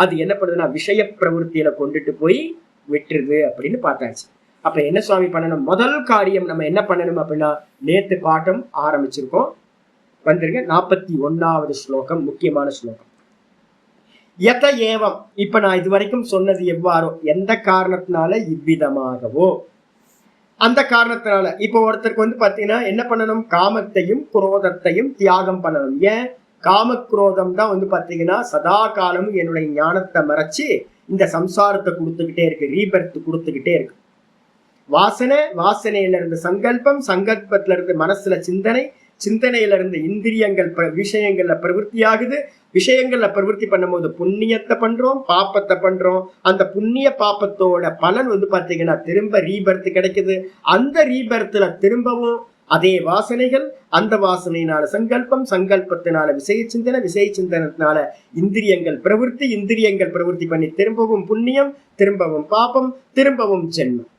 அது என்ன பண்ணுதுன்னா விஷய பிரவருத்தியில கொண்டுட்டு போய் விட்டுருது அப்படின்னு பார்த்தாச்சு. அப்ப என்ன சுவாமி பண்ணணும்? முதல் காரியம் நம்ம என்ன பண்ணணும் அப்படின்னா, நேத்து பாட்டம் ஆரம்பிச்சிருக்கோம், வந்துருங்க. 41வது ஸ்லோகம், முக்கியமான ஸ்லோகம். யத ஏவம், இப்ப நான் இதுவரைக்கும் சொன்னது எவ்வாறோ, எந்த காரணத்தினால இவ்விதமாகவோ அந்த காரணத்தினால இப்போ ஒருத்தருக்கு வந்து பாத்தீங்கன்னா என்ன பண்ணணும்? காமத்தையும் குரோதத்தையும் தியாகம் பண்ணணும். ஏன்? காமக்ரோதம் தான் வந்து பாத்தீங்கன்னா சதா காலமும் என்னுடைய ஞானத்தை மறைச்சு இந்த சம்சாரத்தை கொடுத்துக்கிட்டே இருக்கு, ரீபர்த் கொடுத்துக்கிட்டே இருக்கு. வாசனையில இருந்து சங்கல்பம், சங்கல்பத்துல இருந்து மனசுல சிந்தனை, சிந்தனையில இருந்து இந்திரியங்கள் விஷயங்கள்ல பிரவருத்தி ஆகுது. விஷயங்கள்ல பிரவருத்தி பண்ணும் போது புண்ணியத்தை பண்றோம், பாப்பத்தை பண்றோம். அந்த புண்ணிய பாப்பத்தோட பலன் வந்து பாத்தீங்கன்னா திரும்ப ரீபர்த் கிடைக்குது. அந்த ரீபர்த்ல திரும்பவும் அதே வாசனைகள், அந்த வாசனையினால சங்கல்பம், சங்கல்பத்தினால விசய சிந்தனை, விசய சிந்தனத்தினால இந்திரியங்கள் பிரவருத்தி பண்ணி திரும்பவும் புண்ணியம், திரும்பவும் பாப்பம், திரும்பவும் ஜென்மம்.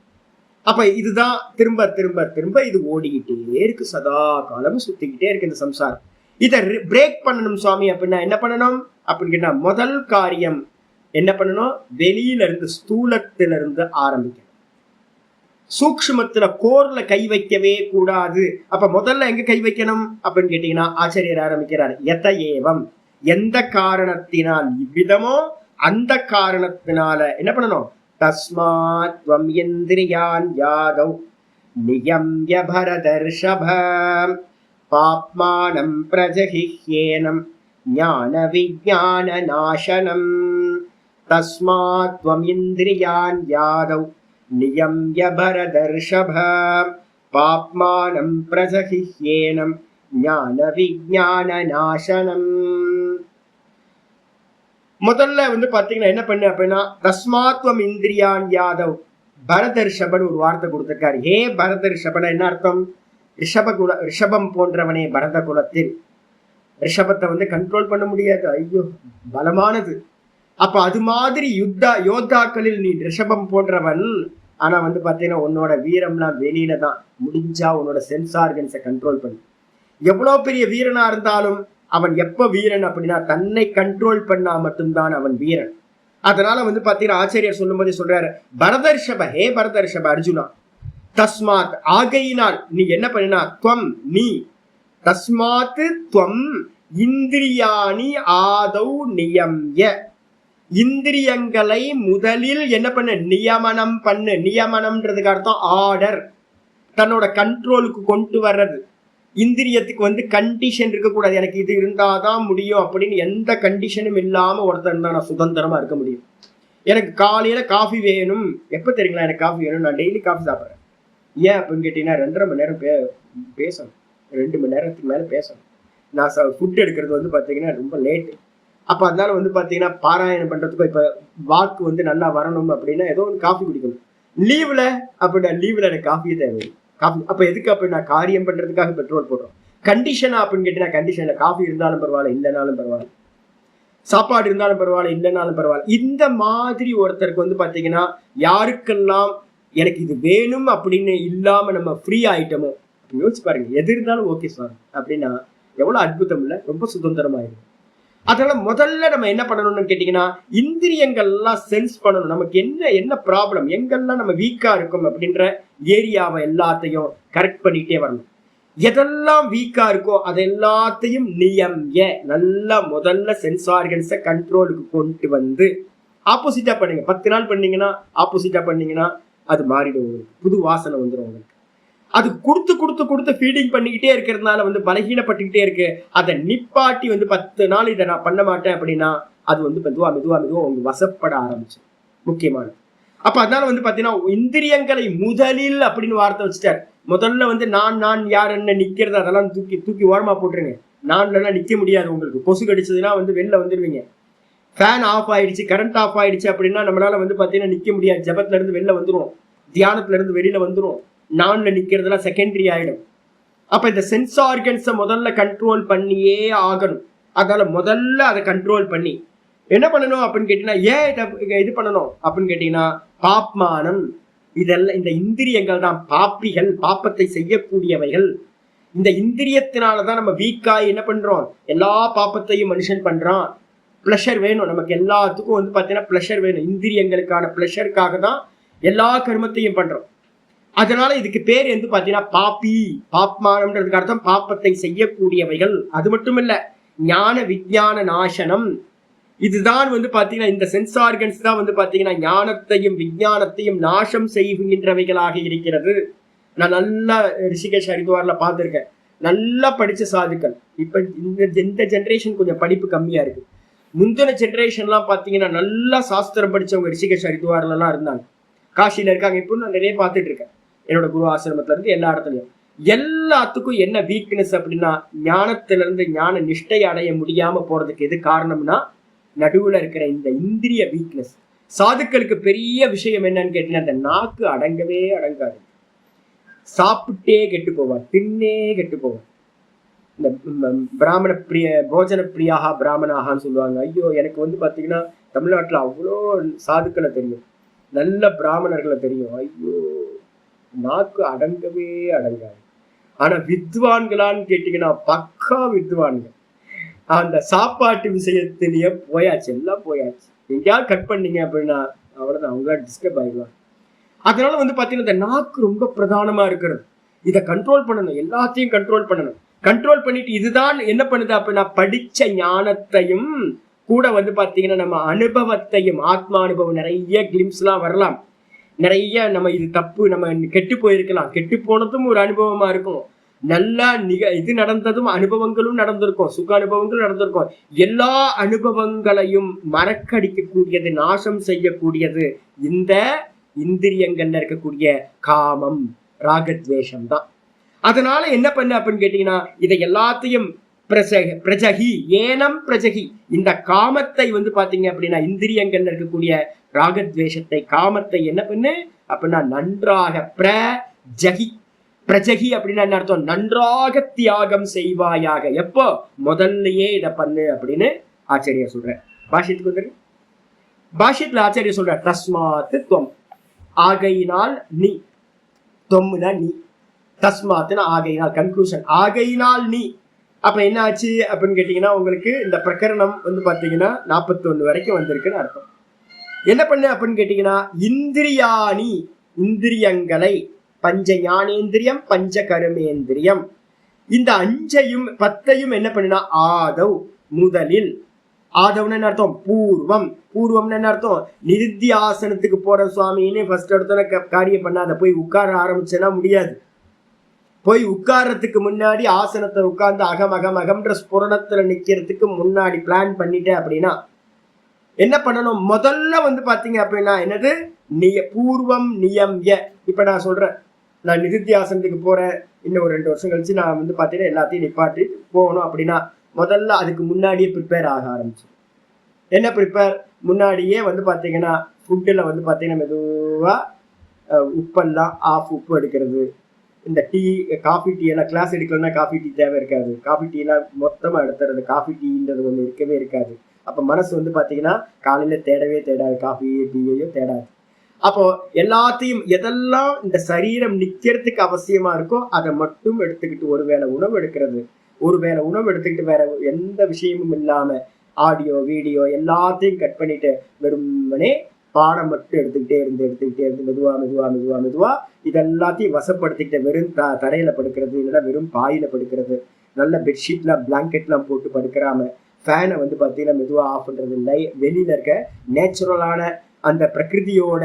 அப்ப இதுதான் திரும்ப திரும்ப திரும்ப இது ஓடிக்கிட்டே இருக்கு, சதா காலம் சுத்திக்கிட்டே இருக்கு இந்த சம்சாரம். இதை பிரேக் பண்ணணும் சுவாமி அப்படின்னா என்ன பண்ணணும் அப்படின்னு கேட்டா, முதல் காரியம் என்ன பண்ணணும்? வெளியில இருந்து, ஸ்தூலத்தில இருந்து ஆரம்பிக்கணும். சூக்ஷ்மத்துல கோர்ல கை வைக்கவே கூடாது. அப்ப முதல்ல எங்க கை வைக்கணும் அப்படின்னு கேட்டீங்கன்னா ஆச்சாரியர் ஆரம்பிக்கிறார். யத ஏவம், எந்த காரணத்தினால் இவ்விதமோ அந்த காரணத்தினால என்ன பண்ணணும்? தஸ்மாத் த்வம் இந்திரியான் யாதவ் நியம்ய பரதர்ஷபம் பாப்மானம் பிரஜஹிஹ்யேனம் ஞான விஞ்ஞான நாசனம். தஸ்மாத் த்வம் இந்திரியான் யாதவ் நியம்ய பரதர்ஷபம் பாப்மானம் பிரஜஹிஹ்யேனம் ஞான விஞ்ஞான நாசனம். முதல்ல வந்து பாத்தீங்கன்னா என்ன பண்ணு அப்படின்னா, தஸ்மாத்வம் இந்திரியான் யாதவ். பரதர்ஷபன் ஒரு வார்த்தை கொடுத்திருக்காரு. ஏ பரதர்ஷபன என்ன அர்த்தம்? ரிஷபம் போன்றவனே பரத குலத்தில். ரிஷபத்தை வந்து கண்ட்ரோல் பண்ண முடியாது, ஐயோ பலமானது. அப்ப அது மாதிரி யோத்தாக்களில் நீ ரிஷபம் போன்றவன். ஆனா வந்து பாத்தீங்கன்னா உன்னோட வீரம்லாம் வெளியில தான். முடிஞ்சா உன்னோட சென்ஸ் ஆர்கன்ஸை கண்ட்ரோல் பண்ணு. எவ்வளவு பெரிய வீரனா இருந்தாலும் அவன் எப்ப வீரன் அப்படின்னா தன்னை கண்ட்ரோல் பண்ணா மட்டும்தான் அவன் வீரன். அதனால வந்து பாத்தீங்கன்னா ஆச்சாரியர் சொல்லும் போதே சொல்றாரு, பரதர்ஷப, ஹே பரதர்ஷப அர்ஜுனா, தஸ்மாத் ஆகையினால் நீ என்ன பண்ணினா, துவம் நீ, தஸ்மாத் துவம் இந்திரியாணி ஆதௌ நியம்ய, இந்திரியங்களை முதலில் என்ன பண்ணு? நியமனம் பண்ணு. நியமனம்ன்றதுக்கு அர்த்தம் ஆர்டர், தன்னோட கண்ட்ரோலுக்கு கொண்டு வர்றது. இந்திரியத்துக்கு வந்து கண்டிஷன் இருக்கக்கூடாது. எனக்கு இது இருந்தாதான் முடியும் அப்படின்னு எந்த கண்டிஷனும் இல்லாம ஒருத்தர் தான் நான் சுதந்திரமா இருக்க முடியும். எனக்கு காலையில காஃபி வேணும், எப்ப தெரியுங்களா எனக்கு காஃபி வேணும்? நான் டெய்லி காஃபி சாப்பிட்றேன். ஏன் அப்படின்னு கேட்டீங்கன்னா 2.5 மணி நேரம் பேசணும், 2 மணி நேரத்துக்கு மேல பேசணும். நான் ஃபுட் எடுக்கிறது வந்து பாத்தீங்கன்னா ரொம்ப லேட்டு. அப்ப அதனால வந்து பாத்தீங்கன்னா பாராயணம் பண்றதுக்கும் இப்ப வாக்கு வந்து நல்லா வரணும் அப்படின்னா ஏதோ ஒரு காஃபி குடிக்கணும். லீவ்ல அப்படின்னா லீவ்ல எனக்கு காஃபியே தேவை. காஃபி அப்ப எதுக்கு அப்படின்னா காரியம் பண்றதுக்காக பெட்ரோல் போடுறோம். கண்டிஷனா அப்படின்னு கேட்டீங்கன்னா கண்டிஷன்ல காஃபி இருந்தாலும் பரவாயில்ல, இல்லைனாலும் பரவாயில்ல, சாப்பாடு இருந்தாலும் பரவாயில்ல, இல்லைனாலும் பரவாயில்ல. இந்த மாதிரி ஒருத்தருக்கு வந்து பாத்தீங்கன்னா யாருக்கெல்லாம் எனக்கு இது வேணும் அப்படின்னு இல்லாம நம்ம ஃப்ரீ ஆயிட்டோமோ யோசிச்சு பாருங்க, எது இருந்தாலும் ஓகே சார் அப்படின்னா எவ்வளவு அற்புதம் இல்ல, ரொம்ப சுதந்திரமாயிடும். அதனால முதல்ல நம்ம என்ன பண்ணணும்னு கேட்டீங்கன்னா, இந்திரியங்கள் எல்லாம் சென்ஸ் பண்ணணும். நமக்கு என்ன என்ன ப்ராப்ளம், எங்கெல்லாம் நம்ம வீக்கா இருக்கும் அப்படின்ற ஏரியாவை எல்லாத்தையும் கரெக்ட் பண்ணிட்டே வரணும். எதெல்லாம் வீக்கா இருக்கோ அது எல்லாத்தையும் நல்லா முதல்ல சென்ஸ் ஆர்கன்ஸை கண்ட்ரோலுக்கு கொண்டு வந்து ஆப்போசிட்டா பண்ணுங்க. 10 நாள் பண்ணீங்கன்னா ஆப்போசிட்டா பண்ணீங்கன்னா அது மாறிடும். உங்களுக்கு புது வாசனை வந்துடும். உங்களுக்கு அது கொடுத்து கொடுத்து கொடுத்து ஃபீடிங் பண்ணிக்கிட்டே இருக்கிறதுனால வந்து பலகீனப்பட்டுக்கிட்டே இருக்கு. அதை நிப்பாட்டி வந்து 10 நாள் இதை நான் பண்ண மாட்டேன் அப்படின்னா அது வந்து மெதுவா மெதுவா மெதுவா உங்களுக்கு வசப்பட ஆரம்பிச்சு. முக்கியமானது. அப்ப அதனால வந்து பாத்தீங்கன்னா இந்திரியங்களை முதலில் அப்படின்னு வார்த்தை வச்சுட்டார். முதல்ல வந்து நான் யார் என்ன நிக்கிறது அதெல்லாம் தூக்கி தூக்கி ஓரமா போட்டுருங்க. நான்லாம் நிக்க முடியாது. உங்களுக்கு கொசு கடிச்சதுன்னா வந்து வெளில வந்துடுவீங்க. ஃபேன் ஆஃப் ஆயிடுச்சு, கரண்ட் ஆஃப் ஆயிடுச்சு அப்படின்னா நம்மளால வந்து பாத்தீங்கன்னா நிக்க முடியாது. ஜபத்துல இருந்து வெளில வந்துடும், தியானத்துல இருந்து வெளியில வந்துடும். நான்ல நிக்கிறதுலாம் செகண்டரி ஆயிடும். அப்ப இந்த சென்ஸ் ஆர்கன்ஸை முதல்ல கண்ட்ரோல் பண்ணியே ஆகணும். அதனால முதல்ல அதை கண்ட்ரோல் பண்ணி என்ன பண்ணணும் அப்படின்னு கேட்டீங்கன்னா, ஏன் இது பண்ணணும் அப்படின்னு கேட்டீங்கன்னா, பாப்மானம். இதெல்லாம் இந்த இந்திரியங்கள் தான் பாப்பிகள், பாப்பத்தை செய்யக்கூடியவைகள். இந்த இந்திரியத்தினாலதான் நம்ம வீக்காய் என்ன பண்றோம், எல்லா பாப்பத்தையும் மனுஷன் பண்றான். பிளஷர் வேணும் நமக்கு, எல்லாத்துக்கும் வந்து பாத்தீங்கன்னா பிளஷர் வேணும். இந்திரியங்களுக்கான பிளஷருக்காக தான் எல்லா கர்மத்தையும் பண்றோம். அதனால இதுக்கு பேர் வந்து பாத்தீங்கன்னா பாப்பி, பாப்மானம்ன்றதுக்கு அர்த்தம் பாப்பத்தை செய்யக்கூடியவைகள். அது மட்டும் இல்ல, ஞான விஞ்ஞான நாசனம். இதுதான் வந்து பாத்தீங்கன்னா இந்த சென்ஸ் ஆர்கன்ஸ் தான் வந்து பாத்தீங்கன்னா ஞானத்தையும் விஞ்ஞானத்தையும் நாசம் செய்கின்றவைகளாக இருக்கிறது. நான் நல்லா ரிஷிகேஷ் ஹரித்வார்ல பார்த்திருக்கேன். நல்லா படிச்ச சாதுக்கள். இப்ப இந்த ஜென்ரேஷன் கொஞ்சம் படிப்பு கம்மியா இருக்கு. முந்தின ஜென்ரேஷன்லாம் பாத்தீங்கன்னா நல்லா சாஸ்திரம் படிச்சவங்க ரிஷிகேஷ் ஹரித்வார்ல எல்லாம் இருந்தாங்க. காசியில இருக்காங்க. இப்போ நான் நிறைய பார்த்துட்டு இருக்கேன். என்னோட குரு ஆசிரமத்துல இருந்து எல்லா இடத்துலயும். எல்லாத்துக்கும் என்ன வீக்னஸ் அப்படின்னா, ஞானத்துல இருந்து ஞான நிஷ்டை அடைய முடியாம போறதுக்கு எது காரணம்னா நடுவுல இருக்கிற இந்த இந்திரிய வீக்னஸ். சாதுக்களுக்கு பெரிய விஷயம் என்னன்னு கேட்டீங்கன்னா, அந்த நாக்கு அடங்கவே அடங்காது. சாப்பிட்டே கெட்டு போவார், தின்னே கெட்டு போவார். இந்த பிராமண பிரிய போஜன பிரியாக பிராமணாகான்னு சொல்லுவாங்க. ஐயோ, எனக்கு வந்து பாத்தீங்கன்னா தமிழ்நாட்டுல அவ்வளோ சாதுக்களை தெரியும், நல்ல பிராமணர்களை தெரியும். ஐயோ, நாக்கு அடங்கவே அடங்காது. ஆனா வித்வான்களான்னு கேட்டீங்கன்னா பக்கா வித்வான்கள். அந்த சாப்பாட்டு விஷயத்திலேயே போயாச்சு, எல்லாம் போயாச்சு. எங்கேயாவது கட் பண்ணீங்க அப்படின்னா அவ்வளவுதான், அவங்களா டிஸ்டர்ப் ஆயிடுவாங்க. அதனால வந்து பாத்தீங்கன்னா இந்த நாக்கு ரொம்ப பிரதானமா இருக்கிறது. இதை கண்ட்ரோல் பண்ணணும், எல்லாத்தையும் கண்ட்ரோல் பண்ணணும். கண்ட்ரோல் பண்ணிட்டு இதுதான் என்ன பண்ணுது அப்படின்னா, படிச்ச ஞானத்தையும் கூட வந்து பாத்தீங்கன்னா நம்ம அனுபவத்தையும், ஆத்மா அனுபவம் நிறைய கிளிம்ஸ் எல்லாம் வரலாம். நிறைய நம்ம இது தப்பு, நம்ம கெட்டு போயிருக்கலாம், கெட்டு போனதும் ஒரு அனுபவமா இருக்கும். நல்லா இது நடந்ததும் அனுபவங்களும் நடந்திருக்கும், சுக அனுபவங்களும் நடந்திருக்கும். எல்லா அனுபவங்களையும் மறக்கடிக்கக்கூடியது, நாசம் செய்யக்கூடியது இந்த இந்திரியங்கள்ல இருக்கக்கூடிய காமம், ராகத்வேஷம் தான். அதனால என்ன பண்ண அப்படின்னு கேட்டீங்கன்னா, இதை எல்லாத்தையும் பிரஜகி ஏனம் பிரஜகி, இந்த காமத்தை வந்து பாத்தீங்க அப்படின்னா இந்திரியங்கள்ல இருக்கக்கூடிய ராகத்வேஷத்தை, காமத்தை என்ன பண்ணு அப்படின்னா நன்றாக பிரஜகி. பிரஜகி அப்படின்னா என்ன அர்த்தம், நன்றாக தியாகம் செய்வாயாக. எப்போ, முதல்லயே இதை பண்ணு அப்படின்னு ஆச்சாரியா சொல்ற. பாஷ்யத்துக்கு வந்து பாஷ்யத்துல ஆச்சாரியா சொல்ற, தஸ்மாத் துவம், ஆகையினால் நீ, தொம்முனா நீ, தஸ்மாத்னா ஆகையினால், கன்க்ளூஷன், ஆகையினால் நீ. அப்ப என்ன ஆச்சு அப்படின்னு கேட்டீங்கன்னா, உங்களுக்கு இந்த பிரகரணம் வந்து பாத்தீங்கன்னா 41 வரைக்கும் வந்திருக்குன்னு அர்த்தம். என்ன பண்ணு அப்படின்னு கேட்டீங்கன்னா, இந்திரியாணி, இந்திரியங்களை, பஞ்ச ஞானேந்திரியம் பஞ்ச கர்மேந்திரியம், இந்த 5ஐயும் 10ஐயும் என்ன பண்ணுனா, ஆதவ் முதலில். ஆதவ்னு என்ன அர்த்தம், பூர்வம். பூர்வம்னு என்ன அர்த்தம், நிருத்தியாசனத்துக்கு போற சுவாமின்னு ஃபர்ஸ்ட் இடத்துல காரியம் பண்ணாத, போய் உட்கார ஆரம்பிச்சேன்னா முடியாது. போய் உட்கார்றதுக்கு முன்னாடி ஆசனத்தை உட்கார்ந்து அகம் அகம் அகம்ன்ற ஸ்புரணத்துல நிக்கிறதுக்கு முன்னாடி பிளான் பண்ணிட்டேன் அப்படின்னா என்ன பண்ணணும், முதல்ல வந்து பாத்தீங்க அப்படின்னா என்னது, பூர்வம் நியம்ய. இப்ப நான் சொல்றேன், நான் நிருத்தியாசனத்துக்கு போறேன், இன்னும் ஒரு 2 வருஷம் கழிச்சு நான் வந்து பாத்தீங்கன்னா எல்லாத்தையும் நிப்பாட்டி போகணும் அப்படின்னா முதல்ல அதுக்கு முன்னாடியே ப்ரிப்பேர் ஆக ஆரம்பிச்சு. என்ன ப்ரிப்பேர், முன்னாடியே வந்து பாத்தீங்கன்னா ஃபுட்டுல வந்து பாத்தீங்கன்னா மெதுவா உப்பெல்லாம் ஆஃப் உப்பு எடுக்கிறது. இந்த டீ காஃபி டீ எல்லாம் கிளாஸ் எடுக்கலன்னா காஃபி டீ தேவை இருக்காது. காஃபி டீ எல்லாம் மொத்தமா எடுத்துறது, காஃபி டீன்றது ஒண்ணு இருக்கவே இருக்காது. அப்ப மனசு வந்து பாத்தீங்கன்னா காலையில தேடவே தேடாது, காஃபியோ டீயையோ தேடாது. அப்போ எல்லாத்தையும் எதெல்லாம் இந்த சரீரம் நிக்கிறதுக்கு அவசியமா இருக்கோ அதை மட்டும் எடுத்துக்கிட்டு ஒருவேளை உணவு எடுக்கிறது, ஒருவேளை உணவு எடுத்துக்கிட்டு வேற எந்த விஷயமும் இல்லாம ஆடியோ வீடியோ எல்லாத்தையும் கட் பண்ணிட்டு வெறுமனே பாடம் மட்டும் எடுத்துக்கிட்டே இருந்து மெதுவா இதெல்லாத்தையும் வசப்படுத்திக்கிட்ட வெறும் தரையில படுக்கிறது, இல்லைன்னா வெறும் பாயில படுக்கிறது, நல்ல பெட்ஷீட்லாம் பிளாங்கெட்லாம் போட்டு படுக்கிறாம ஃபேனை வந்து பார்த்தீங்கன்னா மெதுவா ஆஃப் பண்றது இல்லை, வெளியில இருக்க நேச்சுரலான அந்த பிரகிருதியோட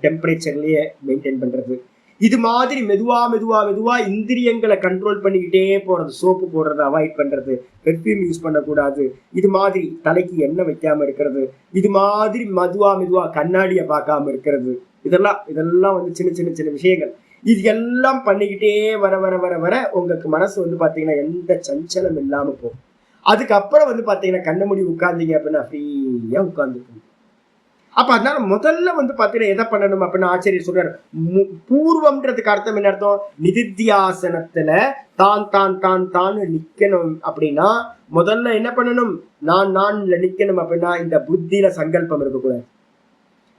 டெம்பரேச்சர்லயே மெயின்டைன் பண்றது. இது மாதிரி மெதுவா இந்திரியங்களை கண்ட்ரோல் பண்ணிக்கிட்டே போறது, சோப்பு போடுறது அவாய்ட் பண்றது, பெர்ஃப்யூம் யூஸ் பண்ணக்கூடாது, இது மாதிரி தலைக்கு எண்ணெய் வைக்காம இருக்கிறது, இது மாதிரி மெதுவா கண்ணாடியை பார்க்காம இருக்கிறது, இதெல்லாம் வந்து சின்ன விஷயங்கள். இது எல்லாம் பண்ணிக்கிட்டே வர உங்களுக்கு மனசு வந்து பாத்தீங்கன்னா எந்த சஞ்சலம் இல்லாம போகும். அதுக்கப்புறம் வந்து பாத்தீங்கன்னா கண்ண மூடி உட்கார்ந்தீங்க அப்படின்னா ஃப்ரீயா உட்கார்ந்துக்கணும். அப்ப அதனால முதல்ல வந்து பாத்தீங்கன்னா எதை பண்ணணும் அப்படின்னு ஆச்சரியர் சொல்றாரு. பூர்வம்ன்றதுக்கு அர்த்தம் என்ன அர்த்தம்? நிதித்தியாசனத்துல தான் நிக்கணும் அப்படின்னா முதல்ல என்ன பண்ணணும்? நான்ல நிக்கணும் அப்படின்னா இந்த புத்தியில சங்கல்பம் இருக்கக்கூடாது,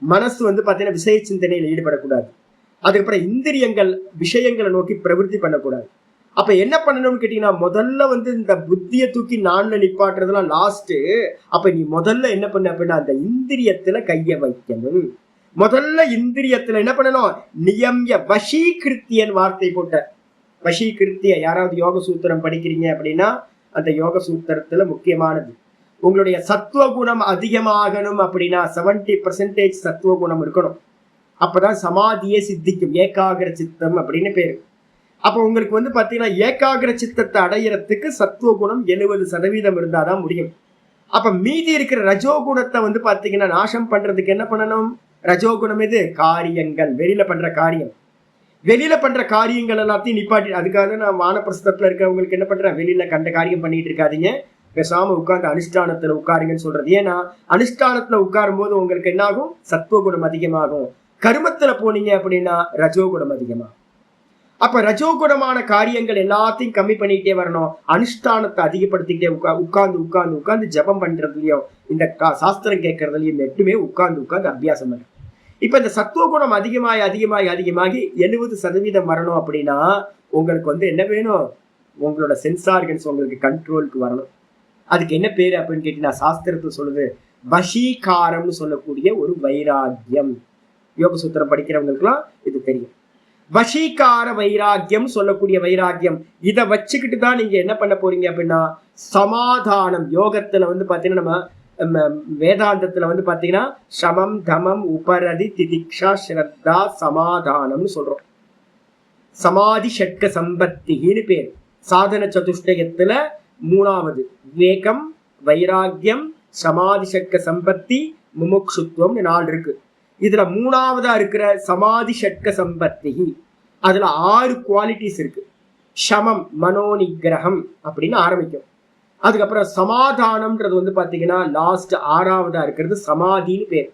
மனசு வந்து பாத்தீங்கன்னா விஷய சிந்தனையில ஈடுபடக்கூடாது, அதுக்கப்புறம் இந்திரியங்கள் விஷயங்களை நோக்கி பிரவருத்தி பண்ணக்கூடாது. அப்ப என்ன பண்ணணும்னு கேட்டீங்கன்னா முதல்ல வந்து இந்த புத்தியை தூக்கி நான்ல நிப்பாட்டுறதுலாம் லாஸ்ட். அப்ப நீ முதல்ல என்ன பண்ண அப்படின்னா அந்த இந்திரியத்துல கைய வைக்கணும். முதல்ல இந்திரியத்துல என்ன பண்ணணும்? நியமிய வசீகிருத்தியன் வார்த்தை போட்ட வசீகிருத்திய. யாராவது யோக சூத்திரம் படிக்கிறீங்க அப்படின்னா அந்த யோக சூத்திரத்துல முக்கியமானது உங்களுடைய சத்துவ குணம் அதிகமாகணும் அப்படின்னா 70% சத்துவ குணம் இருக்கணும். அப்பதான் சமாதியே சித்திக்கும். ஏகாகிர சித்தம் அப்படின்னு பேரு. அப்ப உங்களுக்கு வந்து பாத்தீங்கன்னா ஏகாகிர சித்தத்தை அடையிறதுக்கு சத்துவ குணம் 70% இருந்தாதான் முடியும். அப்ப மீதி இருக்கிற ரஜோகுணத்தை வந்து பாத்தீங்கன்னா நாசம் பண்றதுக்கு என்ன பண்ணணும்? ரஜோகுணம் எது? காரியங்கள், வெளியில பண்ற காரியங்கள் எல்லாத்தையும் நிப்பாட்டி. அதுக்காக நான் வானப்பிரஸ்தத்துல இருக்கிறவங்களுக்கு என்ன பண்றேன்? வெளியில கண்ட காரியம் பண்ணிட்டு இருக்காதீங்க, பேசாம உட்கார்ந்து அனுஷ்டானத்துல உட்காருங்கன்னு சொல்றது. ஏன்னா அனுஷ்டானத்துல உட்காரும் போது உங்களுக்கு என்ன ஆகும்? சத்துவகுணம் அதிகமாகும். கருமத்துல போனீங்க அப்படின்னா ரஜோகுணம் அதிகமாகும். அப்ப ரஜோகுணமான காரியங்கள் எல்லாத்தையும் கம்மி பண்ணிக்கிட்டே வரணும். அனுஷ்டானத்தை அதிகப்படுத்திக்கிட்டே உட்கார்ந்து ஜபம் பண்றதுலயும் இந்த சாஸ்திரம் கேட்கறதுலயும் மட்டுமே உட்கார்ந்து அபியாசம் பண்ணணும். இப்ப இந்த சத்துவகுணம் அதிகமாகி 70% வரணும் அப்படின்னா உங்களுக்கு வந்து என்ன வேணும்? உங்களோட சென்சார்கன்ஸ் உங்களுக்கு கண்ட்ரோலுக்கு வரணும். அதுக்கு என்ன பேரு அப்படின்னு கேட்டீங்கன்னா சாஸ்திரத்தை சொல்லுது வசீகாரம்னு சொல்லக்கூடிய ஒரு வைராக்கியம். யோக சூத்திரம் படிக்கிறவங்களுக்குலாம் இது தெரியும். வசீகார வைராக்கியம் சொல்லக்கூடிய வைராக்கியம். இதை வச்சுக்கிட்டு தான் நீங்க என்ன பண்ண போறீங்க அப்படின்னா சமாதானம். யோகத்துல வந்து பாத்தீங்கன்னா நம்ம வேதாந்தத்துல வந்து பாத்தீங்கன்னா சமம் தமம் உபரதி திதிக்ஷா ஸ்ரத்தா சமாதானம்னு சொல்றோம். சமாதி ஷட்க சம்பத்தின்னு பேர். சாதன சதுஷ்டயத்துல 3வது விவேகம், வைராக்கியம், சமாதி ஷட்க சம்பத்தி, முமுக்ஷுத்துவம் 4 இருக்கு. இதுல 3வதா இருக்கிற சமாதி ஷட்க சம்பத்தி, அதுல 6 குவாலிட்டிஸ் இருக்கு. சமம் மனோநிகிரகம் அப்படின்னு ஆரம்பிக்கும். அதுக்கப்புறம் சமாதானம்ன்றது வந்து பாத்தீங்கன்னா லாஸ்ட் 6வதா இருக்கிறது சமாதின்னு பேர்.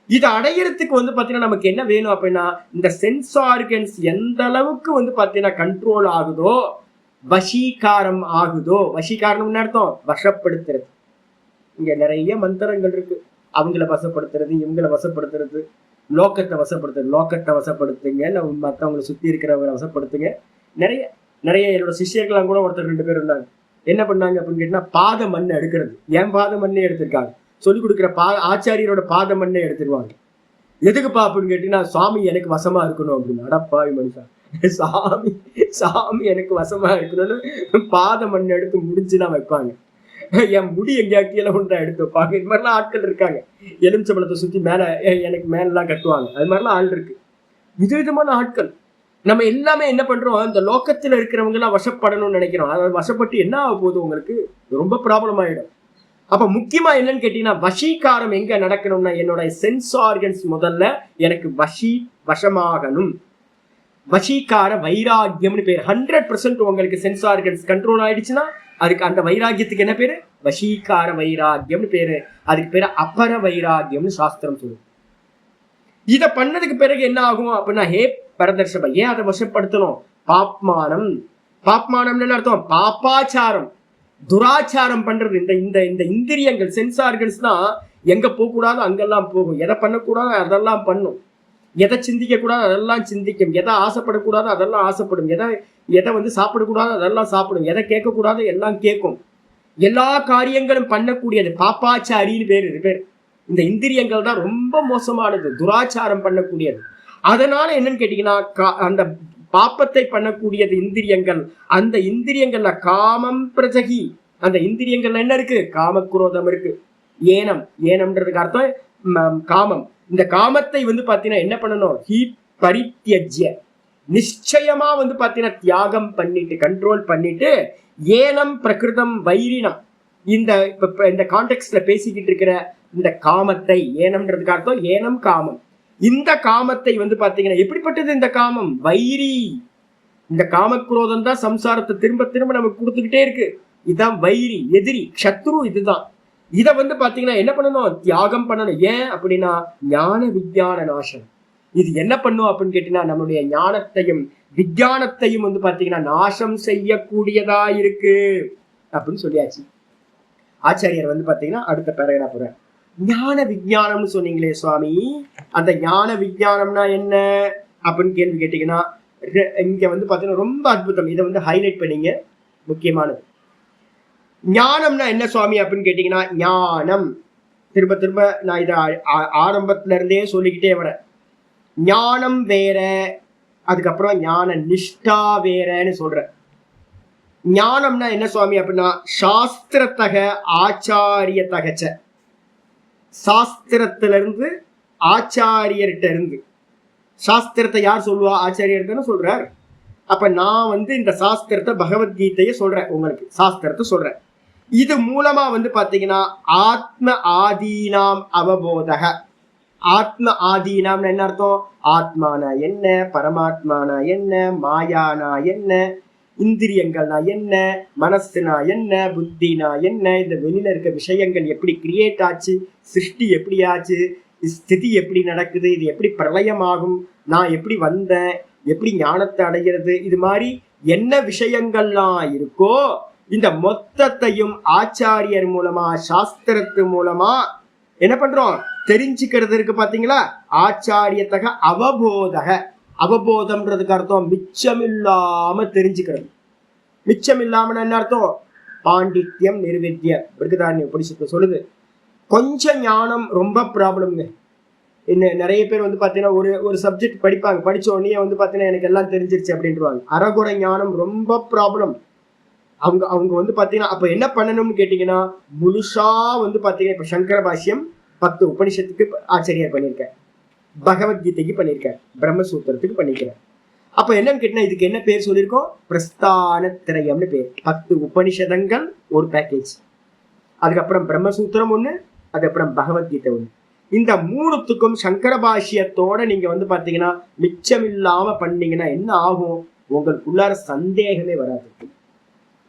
இதை அடையிறதுக்கு வந்து பாத்தீங்கன்னா நமக்கு என்ன வேணும் அப்படின்னா இந்த சென்ஸ் ஆர்கன்ஸ் எந்த அளவுக்கு வந்து பாத்தீங்கன்னா கண்ட்ரோல் ஆகுதோ, வசீகாரம் ஆகுதோ. வசீகாரம்னு அர்த்தம் வசப்படுத்துறது. இங்க நிறைய மந்திரங்கள் இருக்கு. அவங்கள வசப்படுத்துறது, இவங்களை வசப்படுத்துறது, லோக்கத்தை வசப்படுத்துங்க, மற்றவங்களை சுத்தி இருக்கிறவங்களை வசப்படுத்துங்க. நிறைய என்னோட சிஷ்யர்களாம் கூட ஒருத்தர் 2 பேர் இருந்தாங்க. என்ன பண்ணாங்க அப்படின்னு கேட்டீங்கன்னா பாத மண்ணை எடுக்கிறது. ஏன் பாத மண்ணே எடுத்திருக்காங்க? சொல்லிக் கொடுக்குற ஆச்சாரியரோட பாத மண்ணை எடுத்துருவாங்க. எதுக்குப்பா அப்படின்னு கேட்டீங்கன்னா சுவாமி எனக்கு வசமா இருக்கணும் அப்படின்னு. அடப்பாவி மனுஷா, சாமி எனக்கு வசமா இருக்கணும்னு பாத மண்ணை எடுத்து முடிஞ்சுதான் வைப்பாங்க. என் முடி எங்கேயா கீழே ஒன்றா எடுத்து வைப்பாங்க. இது மாதிரிலாம் ஆட்கள் இருக்காங்க. எலுமிச்சம்பழத்தை சுத்தி மேல எனக்கு மேலாம் கட்டுவாங்க. அது மாதிரிலாம் ஆள் இருக்கு. விதவிதமான ஆட்கள். நம்ம எல்லாமே என்ன பண்றோம்? இந்த லோக்கத்துல இருக்கிறவங்க எல்லாம் வசப்படணும்னு நினைக்கிறோம். அதை வசப்பட்டு என்ன ஆக போகுது? உங்களுக்கு ரொம்ப ப்ராப்ளம் ஆயிடும். அப்ப முக்கியமா என்னன்னு கேட்டீங்கன்னா வசீகாரம் எங்க நடக்கணும்னா என்னோட சென்ஸ் ஆர்கன்ஸ் முதல்ல எனக்கு வசமாகணும். வசீகார வைராக்கியம்னு பேர். 100% உங்களுக்கு சென்ஸ் ஆர்கன்ஸ் கண்ட்ரோல் ஆயிடுச்சுன்னா அதுக்கு அந்த வைராக்கியத்துக்கு என்ன பேரு? வசீகார வைராக்கியம்னு பேரு. அதுக்கு பேரு அபர வைராக்கியம்னு சாஸ்திரம் சொல்லுது. இதை பண்ணதுக்கு பிறகு என்ன ஆகும் அப்படின்னா ஹே பரதர்ஷப, ஏன் அதை வசப்படுத்தணும்? பாப்மானம்னு அர்த்தம் பாப்பாச்சாரம், துராச்சாரம் பண்றது. இந்த இந்திரியங்கள் சென்ஸ் ஆர்கன்ஸ் தான் எங்க போகக்கூடாது அங்கெல்லாம் போகும். எதை பண்ணக்கூடாது அதெல்லாம் பண்ணும். எதை சிந்திக்க கூடாது அதெல்லாம் சிந்திக்கும். எதை ஆசைப்படக்கூடாது அதெல்லாம் ஆசைப்படும். எதை வந்து சாப்பிடக்கூடாது அதெல்லாம் சாப்பிடும். எதை கேட்கக்கூடாது எல்லாம் கேட்கும். எல்லா காரியங்களும் பண்ணக்கூடியது. பாப்பாச்சாரின்னு பேர். இது பேர். இந்த இந்திரியங்கள் தான் ரொம்ப மோசமானது, துராச்சாரம் பண்ணக்கூடியது. அதனால என்னன்னு கேட்டீங்கன்னா, அந்த பாப்பத்தை பண்ணக்கூடியது இந்திரியங்கள். அந்த இந்திரியங்கள்ல காமம் பிரஜகி, அந்த இந்திரியங்கள்ல என்ன இருக்கு? காமக்ரோதம் இருக்கு. ஏனம், ஏனம்ன்றதுக்கு அர்த்தம் காமம். இந்த காமத்தை வந்து பாத்தீங்கன்னா என்ன பண்ணணும்? பரித்யஜ்ய, நிச்சயமா வந்து பாத்தீங்கன்னா தியாகம் பண்ணிட்டு, கண்ட்ரோல் பண்ணிட்டு, ஏனம் பிரகிருதம் வைரினம், இந்த கான்டெக்ட்ல பேசிக்கிட்டு இருக்கிற இந்த காமத்தை, ஏனம்ன்றதுக்கு அர்த்தம் ஏனம் காமம். இந்த காமத்தை வந்து பாத்தீங்கன்னா எப்படிப்பட்டது இந்த காமம்? வைரி. இந்த காமக்ரோதம் தான் சம்சாரத்தை திரும்ப திரும்ப நமக்கு கொடுத்துக்கிட்டே இருக்கு. இதுதான் வைரி, எதிரி, சத்ரு. இதுதான். இதை வந்து பாத்தீங்கன்னா என்ன பண்ணணும்? தியாகம் பண்ணணும். ஏன் அப்படின்னா ஞான விஞ்ஞான நாசம். இது என்ன பண்ணும் அப்படின்னு கேட்டீங்கன்னா நம்மளுடைய ஞானத்தையும் விஞ்ஞானத்தையும் வந்து பாத்தீங்கன்னா நாசம் செய்யக்கூடியதா இருக்கு அப்படின்னு சொல்லியாச்சு. ஆச்சாரியர் வந்து பாத்தீங்கன்னா அடுத்த பேராகிராஃப், ஞான விஞ்ஞானம்னு சொன்னீங்களே சுவாமி, அந்த ஞான விஞ்ஞானம்னா என்ன அப்படின்னு கேள்வி கேட்டீங்கன்னா இங்க வந்து பாத்தீங்கன்னா ரொம்ப அற்புதம். இதை வந்து ஹைலைட் பண்ணீங்க, முக்கியமானது. ஞானம்னா என்ன சுவாமி அப்படின்னு கேட்டீங்கன்னா, ஞானம் திரும்ப திரும்ப நான் இதை ஆரம்பத்துல இருந்தே சொல்லிக்கிட்டே வரேன். ஞானம் வேற, அதுக்கப்புறம் ஞான நிஷ்டா வேறன்னு சொல்றேன். ஞானம்னா என்ன சுவாமி அப்படின்னா சாஸ்திரத்தக ஆச்சாரிய தகச்ச, சாஸ்திரத்திலிருந்து ஆச்சாரியர்கிட்ட இருந்து. சாஸ்திரத்தை யார் சொல்லுவா? ஆச்சாரியர் தானே சொல்றார். அப்ப நான் வந்து இந்த சாஸ்திரத்தை பகவத்கீதைய சொல்றேன், உங்களுக்கு சாஸ்திரத்தை சொல்றேன். இது மூலமா வந்து பாத்தீங்கன்னா ஆத்ம ஆதீனாம் அவபோதக. ஆத்ம ஆதீனாம்னு என்ன அர்த்தம்? ஆத்மானா என்ன, பரமாத்மானா என்ன, மாயானா என்ன, இந்திரியங்கள்னா என்ன, மனசுனா என்ன, புத்தினா என்ன, இந்த வெளியில இருக்க விஷயங்கள் எப்படி கிரியேட் ஆச்சு, சிருஷ்டி எப்படி ஆச்சு, ஸ்திதி எப்படி நடக்குது, இது எப்படி பிரளயமாகும், நான் எப்படி வந்தேன், எப்படி ஞானத்தை அடைகிறது, இது மாதிரி என்ன விஷயங்கள்லாம் இருக்கோ இந்த மொத்தத்தையும் ஆச்சாரியர் மூலமா சாஸ்திரத்து மூலமா என்ன பண்றோம்? தெரிஞ்சுக்கிறது இருக்கு பாத்தீங்களா? ஆச்சாரியத்தக அவபோதக. அவபோதம்ன்றதுக்கு அர்த்தம் மிச்சமில்லாம தெரிஞ்சுக்கிறது. மிச்சம் இல்லாம என்ன அர்த்தம்? பாண்டித்யம் நிர்வித்ய. பிருகதாரண்யம் படிச்சுட்டு சொல்லுது. கொஞ்சம் ஞானம் ரொம்ப ப்ராப்ளம்ங்க. இன்னும் நிறைய பேர் வந்து பாத்தீங்கன்னா ஒரு சப்ஜெக்ட் படிப்பாங்க, படிச்ச உடனே வந்து பாத்தீங்கன்னா எனக்கு எல்லாம் தெரிஞ்சிருச்சு அப்படின்ட்டுவாங்க. அறகுறை ஞானம் ரொம்ப ப்ராப்ளம். அவங்க வந்து பாத்தீங்கன்னா அப்ப என்ன பண்ணணும்னு கேட்டீங்கன்னா முழுசா வந்து பாத்தீங்கன்னா இப்ப சங்கர பாஷ்யம் 10 உபனிஷத்துக்கு ஆச்சரியர் பண்ணியிருக்கேன், பகவத்கீதைக்கு பண்ணியிருக்கேன், பிரம்மசூத்திரத்துக்கு பண்ணிக்கிறேன். அப்ப என்னன்னு கேட்டீங்கன்னா இதுக்கு என்ன பேர் சொல்லியிருக்கோம்? பிரஸ்தான திரயம்னு பேர். 10 உபனிஷதங்கள் ஒரு பேக்கேஜ், அதுக்கப்புறம் பிரம்மசூத்திரம் ஒண்ணு, அதுக்கப்புறம் பகவத்கீதை ஒண்ணு. இந்த 3த்துக்கும் சங்கர பாஷ்யத்தோட நீங்க வந்து பாத்தீங்கன்னா மிச்சமில்லாம பண்ணீங்கன்னா என்ன ஆகும்? உங்களுக்குள்ளார சந்தேகமே வராது,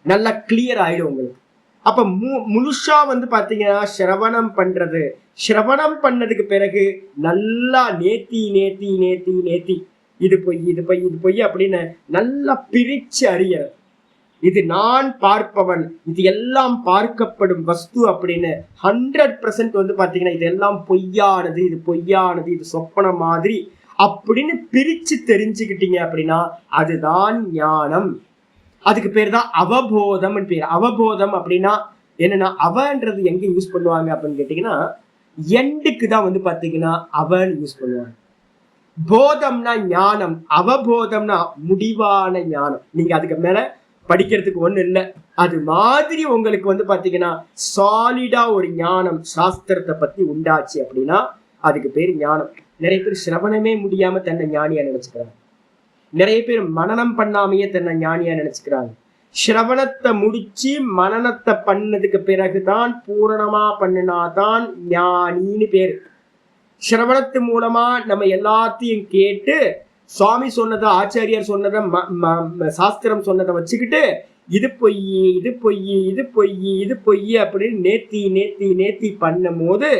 நல்லா கிளியர் ஆயிடும் உங்களுக்கு. அப்ப முழுசா வந்து பாத்தீங்கன்னா சிரவணம் பண்றது, சிரவணம் பண்ணதுக்கு பிறகு நல்லா நேத்தி நேத்தி நேத்தி நேத்தி இது பொய் இது பொய் இது பொய் அப்படின்னு நல்லா பிரிச்சு அறியறது. இது நான் பார்ப்பவன், இது எல்லாம் பார்க்கப்படும் வஸ்து அப்படின்னு 100% வந்து பாத்தீங்கன்னா இது எல்லாம் பொய்யானது, இது பொய்யானது, இது சொப்பன மாதிரி அப்படின்னு பிரிச்சு தெரிஞ்சுக்கிட்டீங்க அப்படின்னா அதுதான் ஞானம். அதுக்கு பேர் தான் அவபோதம் பேர். அவபோதம் அப்படின்னா என்னன்னா அவன்றது எங்க யூஸ் பண்ணுவாங்க அப்படின்னு கேட்டீங்கன்னா எண்டுக்கு தான் வந்து பாத்தீங்கன்னா அவன் யூஸ் பண்ணுவாங்க. போதம்னா ஞானம், அவபோதம்னா முடிவான ஞானம். நீங்க அதுக்கு மேல படிக்கிறதுக்கு ஒண்ணு இல்லை. அது மாதிரி உங்களுக்கு வந்து பாத்தீங்கன்னா சாலிடா ஒரு ஞானம் சாஸ்திரத்தை பத்தி உண்டாச்சு அப்படின்னா அதுக்கு பேர் ஞானம். நிறைய பேர் சிரவணமே முடியாம தன்னை ஞானியா நினைச்சுக்கிறாங்க. நிறைய பேர் மனனம் பண்ணாமையே தன்னை ஞானியா நினைச்சுக்கிறாங்க. சிரவணத்தை முடிச்சு மனனத்தை பண்ணதுக்கு பிறகுதான் பூரணமா பண்ணினாதான் ஞானின்னு பேரு. சிரவணத்து மூலமா நம்ம எல்லாத்தையும் கேட்டு சுவாமி சொன்னதை, ஆச்சாரியார் சொன்னதை, சாஸ்திரம் சொன்னதை வச்சுக்கிட்டு இது பொய் இது பொய் இது பொய் இது பொய் அப்படின்னு நேத்தி நேத்தி நேத்தி பண்ணும் போது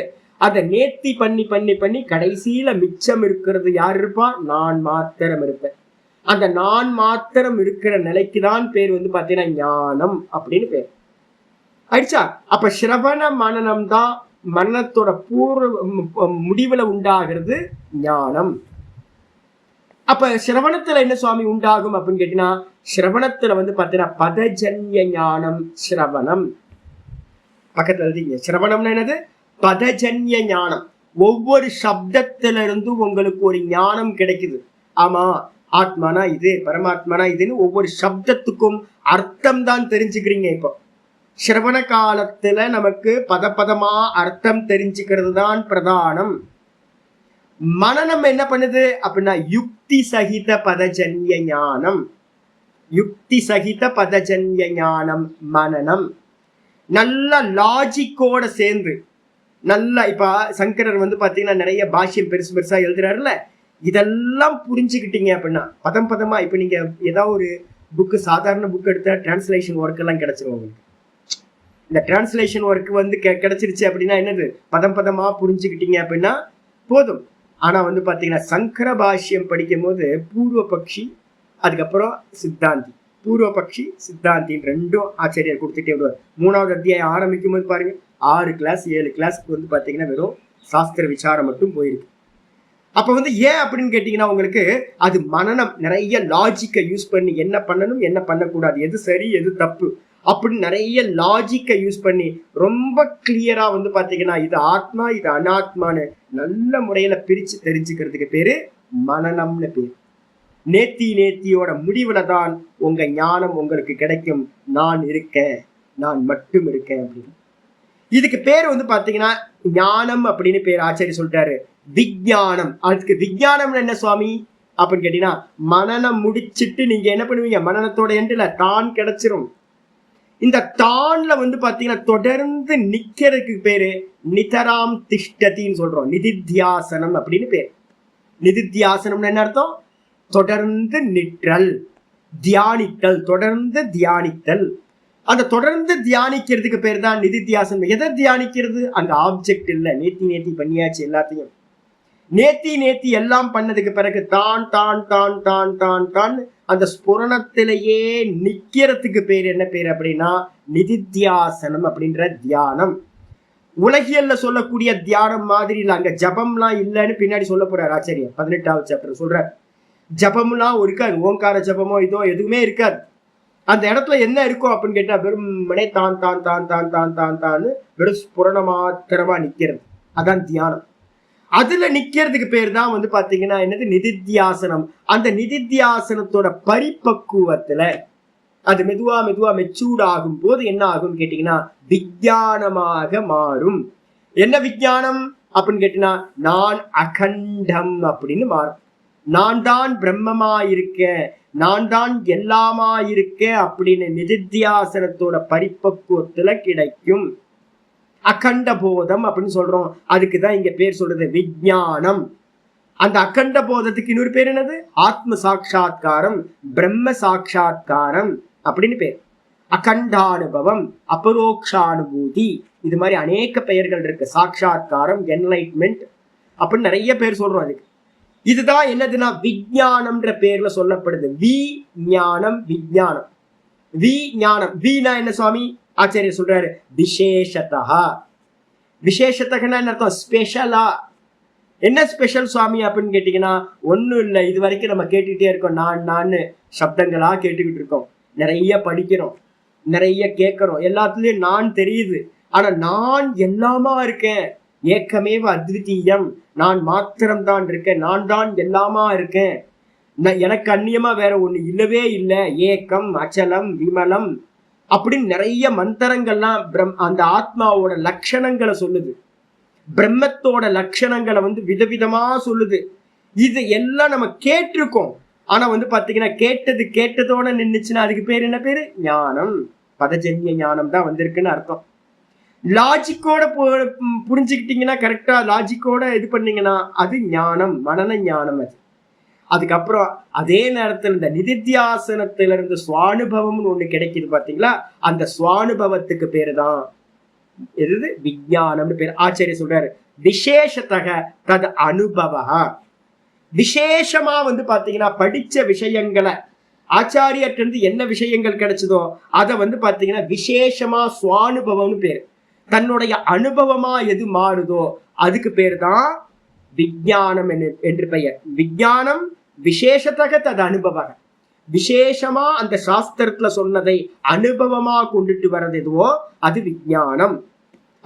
அதை நேத்தி பண்ணி பண்ணி பண்ணி கடைசியில மிச்சம் இருக்கிறது யார் இருப்பா? நான் மாத்திரம் இருப்பேன். அந்த நான் மாத்திரம் இருக்கிற நிலைக்குதான் பேர் வந்து பாத்தீங்கன்னா ஞானம் அப்படின்னு பேர் ஆயிடுச்சா. அப்ப சிரவண மனனம் தான் மனத்தோட முடிவுல உண்டாகிறது ஞானம். அப்ப சிரவணத்துல என்ன சுவாமி உண்டாகும் அப்படின்னு கேட்டீங்கன்னா சிரவணத்துல வந்து பாத்தீங்கன்னா பதஜன்ய ஞானம் சிரவணம். பக்கத்துல எழுதிங்க. சிரவணம்னு என்னது? பதஜன்ய ஞானம். ஒவ்வொரு சப்தத்திலிருந்து உங்களுக்கு ஒரு ஞானம் கிடைக்குது. ஆமா, ஆத்மானா இது, பரமாத்மானா இதுன்னு ஒவ்வொரு சப்தத்துக்கும் அர்த்தம் தான் தெரிஞ்சுக்கிறீங்க. இப்போ சிரவண காலத்துல நமக்கு பதமா அர்த்தம் தெரிஞ்சுக்கிறது தான் பிரதானம். மனனம் என்ன பண்ணுது அப்படின்னா யுக்தி சகித பதஜன்ய ஞானம். யுக்தி சகித பதஜன்ய ஞானம் மனனம். நல்ல லாஜிக்கோட சேர்ந்து நல்லா இப்ப சங்கரர் வந்து பாத்தீங்கன்னா நிறைய பாஷ்யம் பெருசு பெருசா எழுதுறாருல, இதெல்லாம் புரிஞ்சுக்கிட்டீங்க அப்படின்னா பதமா இப்ப நீங்க ஏதாவது ஒரு புக்கு, சாதாரண புக் எடுத்தா டிரான்ஸ்லேஷன் ஒர்க் எல்லாம் கிடைச்சிரும் உங்களுக்கு. இந்த டிரான்ஸ்லேஷன் ஒர்க் வந்து கிடைச்சிருச்சு அப்படின்னா என்னது? பதமா புரிஞ்சுக்கிட்டீங்க அப்படின்னா போதும். ஆனா வந்து பாத்தீங்கன்னா சங்கர பாஷ்யம் படிக்கும் போது பூர்வ பக்ஷி, அதுக்கப்புறம் சித்தாந்தி, பூர்வ பக்ஷி சித்தாந்தின்னு ரெண்டும் ஆச்சரியர் கொடுத்துட்டே வருவார். 3வது அத்தியாயம் ஆரம்பிக்கும் போது பாருங்க 6 கிளாஸ் 7 கிளாஸ்க்கு வந்து பாத்தீங்கன்னா வெறும் சாஸ்திர விசாரம் மட்டும் போயிருக்கு. அப்ப வந்து ஏன் அப்படின்னு கேட்டீங்கன்னா உங்களுக்கு அது மனனம், நிறைய லாஜிக்கை யூஸ் பண்ணி என்ன பண்ணணும் என்ன பண்ணக்கூடாது, எது சரி எது தப்பு அப்படின்னு நிறைய லாஜிக்கை யூஸ் பண்ணி ரொம்ப கிளியரா வந்து பாத்தீங்கன்னா இது ஆத்மா இது அனாத்மான்னு நல்ல முறையில பிரிச்சு தெரிஞ்சுக்கிறதுக்கு பேரு மனனம்னு பேரு. நேத்தியோட முடிவுல தான் உங்க ஞானம் உங்களுக்கு கிடைக்கும். நான் இருக்கேன், நான் மட்டும் இருக்கேன் அப்படின்னு. இதுக்கு பேர் வந்து பாத்தீங்கன்னா ஞானம் அப்படின்னு பேர். ஆச்சாரிய சொல்லிட்டாரு விஞ்ஞானம். அதுக்கு விஞ்ஞானம் என்ன சுவாமி அப்படின்னு கேட்டீங்கன்னா மனனம் முடிச்சிட்டு நீங்க என்ன பண்ணுவீங்க? மனனத்தோட எண்டுல தான் கிடைச்சிரும். இந்த தான்ல வந்து பாத்தீங்கன்னா தொடர்ந்து நிக்கிறதுக்கு பேரு நிதராம் திஷ்டத்தின்னு சொல்றோம். நிதித்தியாசனம் அப்படின்னு பேர். நிதித்தியாசனம்னு என்ன அர்த்தம்? தொடர்ந்து நிற்றல், தியானித்தல், தொடர்ந்து தியானித்தல். அந்த தொடர்ந்து தியானிக்கிறதுக்கு பேர் தான் நிதித்தியாசனம். எதை தியானிக்கிறது? அந்த ஆப்ஜெக்ட் இல்ல. நேத்தி பண்ணியாச்சு எல்லாத்தையும். நேத்தி எல்லாம் பண்ணதுக்கு பிறகு தான் தான் தான் தான் தான் தான் அந்த ஸ்புரணத்திலேயே நிக்கிறதுக்கு பேர் என்ன பேர் அப்படின்னா நிதித்தியாசனம் அப்படின்ற தியானம். உலகியல்ல சொல்லக்கூடிய தியானம் மாதிரி இல்ல. அங்க ஜபம்லாம் இல்லைன்னு பின்னாடி சொல்ல போறாரு ஆச்சரியம் 18வது சாப்டர் சொல்றாரு. ஜபம்லாம் இருக்காது, ஓங்கார ஜபமோ இதோ எதுவுமே இருக்காது. அந்த இடத்துல என்ன இருக்கும் அப்படின்னு கேட்டா வெறுமனே தான் தான் தான் தான் தான் தான் தான் வெறும் ஸ்புரண மாத்திரமா நிக்கிறது. அதான் தியானம். அதுல நிக்கிறதுக்கு பேர் தான் வந்து பாத்தீங்கன்னா என்னது? நிதித்தியாசனம். அந்த நிதித்தியாசனத்தோட பரிபக்குவத்துல அது மெதுவா மெச்சூர்ட் ஆகும் போது என்ன ஆகும் கேட்டீங்கன்னா விஞ்ஞானமாக மாறும். என்ன விஞ்ஞானம் அப்படின்னு கேட்டீங்கன்னா நான் அகண்டம் அப்படின்னு மாறும். நான் தான் பிரம்மமா இருக்கேன், நான் தான் எல்லாமா இருக்கேன் அப்படின்னு நிதித்தியாசனத்தோட பரிபக்குவத்துல கிடைக்கும். அகண்ட போதம் அப்படின்னு சொல்றோம். அதுக்குதான் இங்க பேர் சொல்றது விஞ்ஞானம். அந்த அகண்ட போதத்துக்கு இன்னொரு பேர் என்னது? ஆத்ம சாட்சா்காரம், பிரம்ம சாட்சா்காரம் அப்படின்னு பேர். அகண்டானுபவம், அபரோக்ஷானுபூதி, இது மாதிரி அநேக பெயர்கள் இருக்கு. சாட்சா்காரம், என்லைட்மெண்ட் அப்படின்னு நிறைய பேர் சொல்றோம் அதுக்கு. இதுதான் என்னதுன்னா விஞ்ஞானம்ன்ற பேர்ல சொல்லப்படுது. ஞானம் விஞ்ஞானம். ஞானம் வீணா என்ன சுவாமி ஆச்சாரியர் சொல்றாரு? விசேஷதா. விசேஷத்தகன்னா என்ன அர்த்தம்? ஸ்பெஷலா. என்ன ஸ்பெஷல் சுவாமி அப்படின்னு கேட்டீங்கன்னா ஒன்னும் இல்லை. இது வரைக்கும் நம்ம கேட்டுக்கிட்டே இருக்கோம். நான் சப்தங்களா கேட்டுக்கிட்டு இருக்கோம், நிறைய படிக்கிறோம், நிறைய கேட்கிறோம், எல்லாத்துலயும் நான் தெரியுது. ஆனா நான் எல்லாமா இருக்கேன். ஏக்கமேவ அத்விதீயம், நான் மாத்திரம்தான் இருக்கேன், நான் தான் எல்லாமா இருக்கேன், எனக்கு அந்நியமா வேற ஒண்ணு இல்லவே இல்லை, ஏக்கம் அச்சலம் விமலம் அப்படின்னு நிறைய மந்திரங்கள்லாம் அந்த ஆத்மாவோட லட்சணங்களை சொல்லுது. பிரம்மத்தோட லட்சணங்களை வந்து விதவிதமா சொல்லுது. இது எல்லாம் நம்ம கேட்டிருக்கோம். ஆனா வந்து பாத்தீங்கன்னா கேட்டதோட நின்றுச்சுன்னா அதுக்கு பேர் என்ன பேரு? ஞானம். பதஜன்ய ஞானம் தான் வந்திருக்குன்னு அர்த்தம். லாஜிக்கோட புரிஞ்சுக்கிட்டீங்கன்னா, கரெக்டா லாஜிக்கோட இது பண்ணீங்கன்னா அது ஞானம், மனன ஞானம். அதுக்கப்புறம் அதே நேரத்தில் இந்த நிதித்தியாசனத்துல இருந்து சுவானுபவம்னு ஒண்ணு கிடைக்குது பாத்தீங்களா? அந்த சுவானுபவத்துக்கு பேரு தான் எது? விஞ்ஞானம்னு பேர். ஆச்சாரியர் சொல்றாரு விசேஷத்தக தது அனுபவா. விசேஷமா வந்து பாத்தீங்கன்னா படிச்ச விஷயங்களை ஆச்சாரியர்கிட்ட இருந்து என்ன விஷயங்கள் கிடைச்சதோ அதை வந்து பாத்தீங்கன்னா விசேஷமா சுவானுபவம்னு பேரு. தன்னுடைய அனுபவமா எது மாறுதோ அதுக்கு பேர் தான் விஞ்ஞானம் என்று பெயர். விஞ்ஞானம் விசேஷத்தக தது அனுபவ. விசேஷமா அந்த சாஸ்திரத்துல சொன்னதை அனுபவமா கொண்டுட்டு வர்றது எதுவோ அது விஞ்ஞானம்.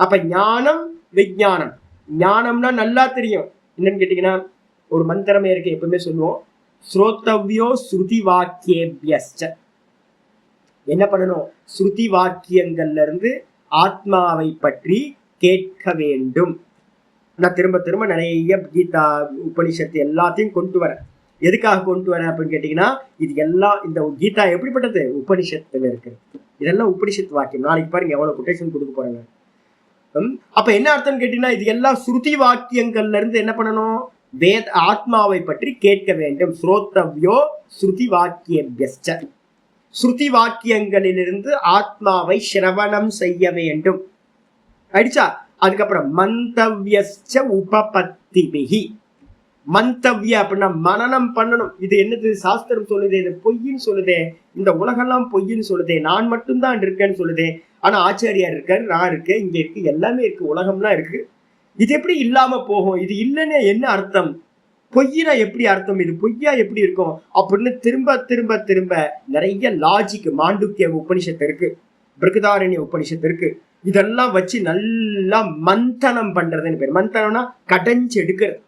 அப்ப ஞானம் விஞ்ஞானம். ஞானம்னா நல்லா தெரியும். என்னன்னு கேட்டீங்கன்னா ஒரு மந்திரமே இருக்கு, எப்பவுமே சொல்லுவோம், ஸ்ரோத்தவ்யோ ஸ்ருதி வாக்கியேபியஸ்ச. என்ன பண்ணணும்? ஸ்ருதி வாக்கியங்கள்ல இருந்து ஆத்மாவை பற்றி கேட்க வேண்டும். நான் திரும்ப திரும்ப நிறைய கீதா உபனிஷத்து எல்லாத்தையும் கொண்டு வரேன். எதுக்காக கொண்டு வரேன் அப்படின்னு கேட்டீங்கன்னா, இது எல்லாம் இந்த கீதா எப்படிப்பட்டது? உபனிஷத்துல இருக்கு. இதெல்லாம் உபனிஷத்து வாக்கியம். நாளைக்கு பாருங்க எவ்வளவு கொட்டேஷன் கொடுக்க போறாங்க. அப்ப என்ன அர்த்தம் கேட்டீங்கன்னா, இது எல்லாம் ஸ்ருதி வாக்கியங்கள்ல இருந்து என்ன பண்ணணும்? வேத ஆத்மாவை பற்றி கேட்க வேண்டும். ஸ்ரோத்தவ்யோ ஸ்ருதி வாக்கியேபியஸ்ச. ஸ்ருதி வாக்கியங்களிலிருந்து ஆத்மாவை சிரவணம் செய்ய வேண்டும். ஆயிடுச்சா? அதுக்கப்புறம் மந்தவ்யஸ்ச உபபத்திபிஹி. மந்தவ்ய அப்படின்னா மனனம் பண்ணணும். இது என்னது? சாஸ்திரம் சொல்லுதே, இது பொய்ன்னு சொல்லுதே, இந்த உலகெல்லாம் பொய்ன்னு சொல்லுதே, நான் மட்டும்தான் இருக்கேன்னு சொல்லுதே. ஆனா ஆச்சாரியார் இருக்காரு, நான் இருக்கேன், இங்க இருக்கு, எல்லாமே இருக்கு, உலகம்லாம் இருக்கு. இது எப்படி இல்லாம போகும்? இது இல்லைன்னு என்ன அர்த்தம்? பொய்னா எப்படி அர்த்தம்? இது பொய்யா எப்படி இருக்கும் அப்படின்னு திரும்ப திரும்ப திரும்ப நிறைய லாஜிக், மாண்டூக்கிய உபனிஷத்து இருக்கு, பிருகதாரண்ய உபனிஷத்து இருக்கு, இதெல்லாம் வச்சு நல்லா மந்தனம் பண்றதுன்னு பேர். மந்தனம்னா கடைஞ்சு எடுக்கிறது.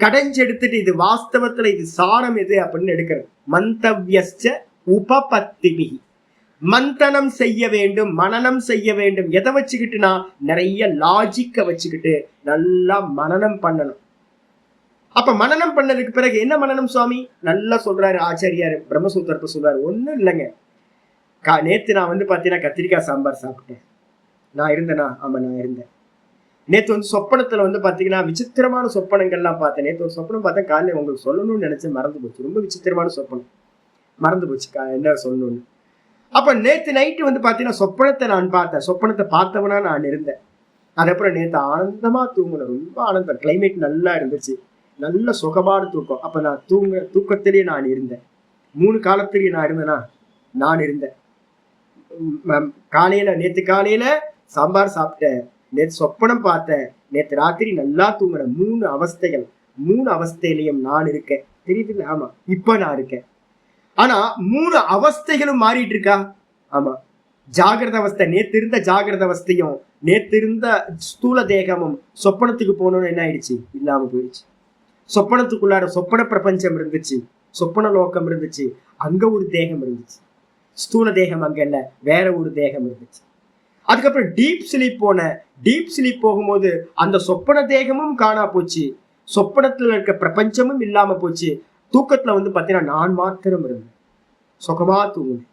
கடைஞ்செடுத்துட்டு இது வாஸ்தவத்துல இது சாரம் எது அப்படின்னு எடுக்கிறது. மந்தவ்யஸ்ச உபபத்திபிஹி. மந்தனம் செய்ய வேண்டும், மனனம் செய்ய வேண்டும். எதை வச்சுக்கிட்டுனா நிறைய லாஜிக்க வச்சுக்கிட்டு நல்லா மனனம் பண்ணணும். அப்ப மனனம் பண்ணதுக்கு பிறகு என்ன மனனம் சுவாமி? நல்லா சொல்றாரு ஆச்சாரியார், பிரம்மசூத்திரத்தை சொல்றாரு. ஒண்ணும் இல்லைங்க, நேத்து நான் பாத்தீங்கன்னா கத்திரிக்காய் சாம்பார் சாப்பிட்டேன். நான் இருந்தேனா? ஆமா, நான் இருந்தேன். நேற்று சொப்பனத்துல பாத்தீங்கன்னா விசித்திரமான சொப்பனங்கள்லாம் பார்த்தேன். நேற்று ஒரு சொப்பனம் பார்த்தேன், காலையில் உங்களுக்கு சொல்லணும்னு நினைச்சேன், மறந்து போச்சு. ரொம்ப விசித்திரமான சொப்பனம், மறந்து போச்சு என்ன சொல்லணும்னு. அப்ப நேற்று நைட்டு பாத்தீங்கன்னா சொப்பனத்தை நான் பார்த்தேன். சொப்பனத்தை பார்த்தவனா நான் இருந்தேன். அதுக்கப்புறம் நேற்று ஆனந்தமா தூங்கினேன். ரொம்ப ஆனந்தம், கிளைமேட் நல்லா இருந்துச்சு, நல்ல சுகமான தூக்கம். அப்ப நான் தூக்கத்திலேயே நான் இருந்தேன். 3 காலத்திலேயே நான் இருந்தேனா? நான் இருந்தேன். காலையில, நேற்று காலையில சாம்பார் சாப்பிட்டேன், நேற்று சொப்பனம் பார்த்தேன், நேற்று ராத்திரி நல்லா தூங்கின. 3 அவஸ்தைகள், 3 அவஸ்தையிலையும் நான் இருக்கேன். தெரியுது? ஆமா, இப்ப நான் இருக்கேன். ஆனா 3 அவஸ்தைகளும் மாறிட்டு இருக்கா? ஆமா. ஜாகிரத அவஸ்தை, நேத்து இருந்த ஜாகிரத அவஸ்தையும் நேத்து இருந்த ஸ்தூல தேகமும் சொப்பனத்துக்கு போகணும்னு என்ன ஆயிடுச்சு? இல்லாம போயிடுச்சு. சொப்பனத்துக்குள்ளார சொப்பன பிரபஞ்சம் இருந்துச்சு, சொப்பன லோகம் இருந்துச்சு, அங்க ஒரு தேகம் இருந்துச்சு. ஸ்தூல தேகம் அங்க இல்ல, வேற ஒரு தேகம் இருந்துச்சு. அதுக்கப்புறம் டீப் ஸ்லீப் போனேன். டீப் ஸ்லீப் போகும்போது அந்த சொப்பன தேகமும் காணா போச்சு, சொப்பனத்துல இருக்க பிரபஞ்சமும் இல்லாம போச்சு. தூக்கத்துல பாத்தீங்கன்னா நான் மாத்திரம் இருந்தேன், சுகமா தூங்குனேன்.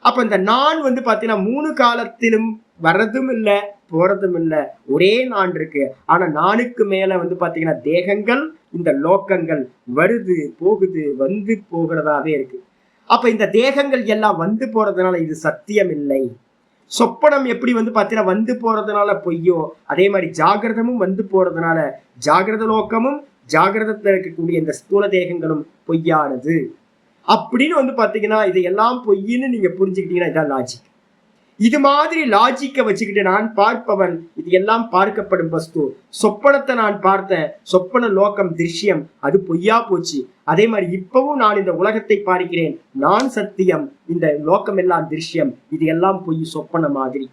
அப்ப இந்த நான் பாத்தீங்கன்னா 3 காலத்திலும் வர்றதும் இல்லை போறதும் இல்லை, ஒரே நான் இருக்கு. ஆனா நானுக்கு மேல பாத்தீங்கன்னா தேகங்கள், இந்த லோக்கங்கள் வருது போகுது, வந்து போகிறதாவே இருக்கு. அப்ப இந்த தேகங்கள் எல்லாம் வந்து போறதுனால இது சத்தியம் இல்லை. சொப்பனம் எப்படி பாத்தீங்கன்னா வந்து போறதுனால பொய்யோ, அதே மாதிரி ஜாகிரதமும் வந்து போறதுனால ஜாகிரத லோக்கமும் ஜாகிரதத்துல இருக்கக்கூடிய இந்த ஸ்தூல தேகங்களும் பொய்யானது அப்படின்னு பாத்தீங்கன்னா இதையெல்லாம் பொய்ன்னு நீங்க புரிஞ்சுக்கிட்டீங்கன்னா இதான் லாஜிக். இது மாதிரி லாஜிக்கை வச்சுக்கிட்டு நான் பார்ப்பவன், இது எல்லாம் பார்க்கப்படும் வஸ்து. சொப்பனத்தை நான் பார்த்தேன், சொப்பன லோகம் திருஷ்யம், அது பொய்யா போச்சு. அதே மாதிரி இப்பவும் நான் இந்த உலகத்தை பார்க்கிறேன், நான் சத்தியம், இந்த லோகம் எல்லாம் திருஷ்யம், இது எல்லாம் பொய், சொப்பன மாதிரி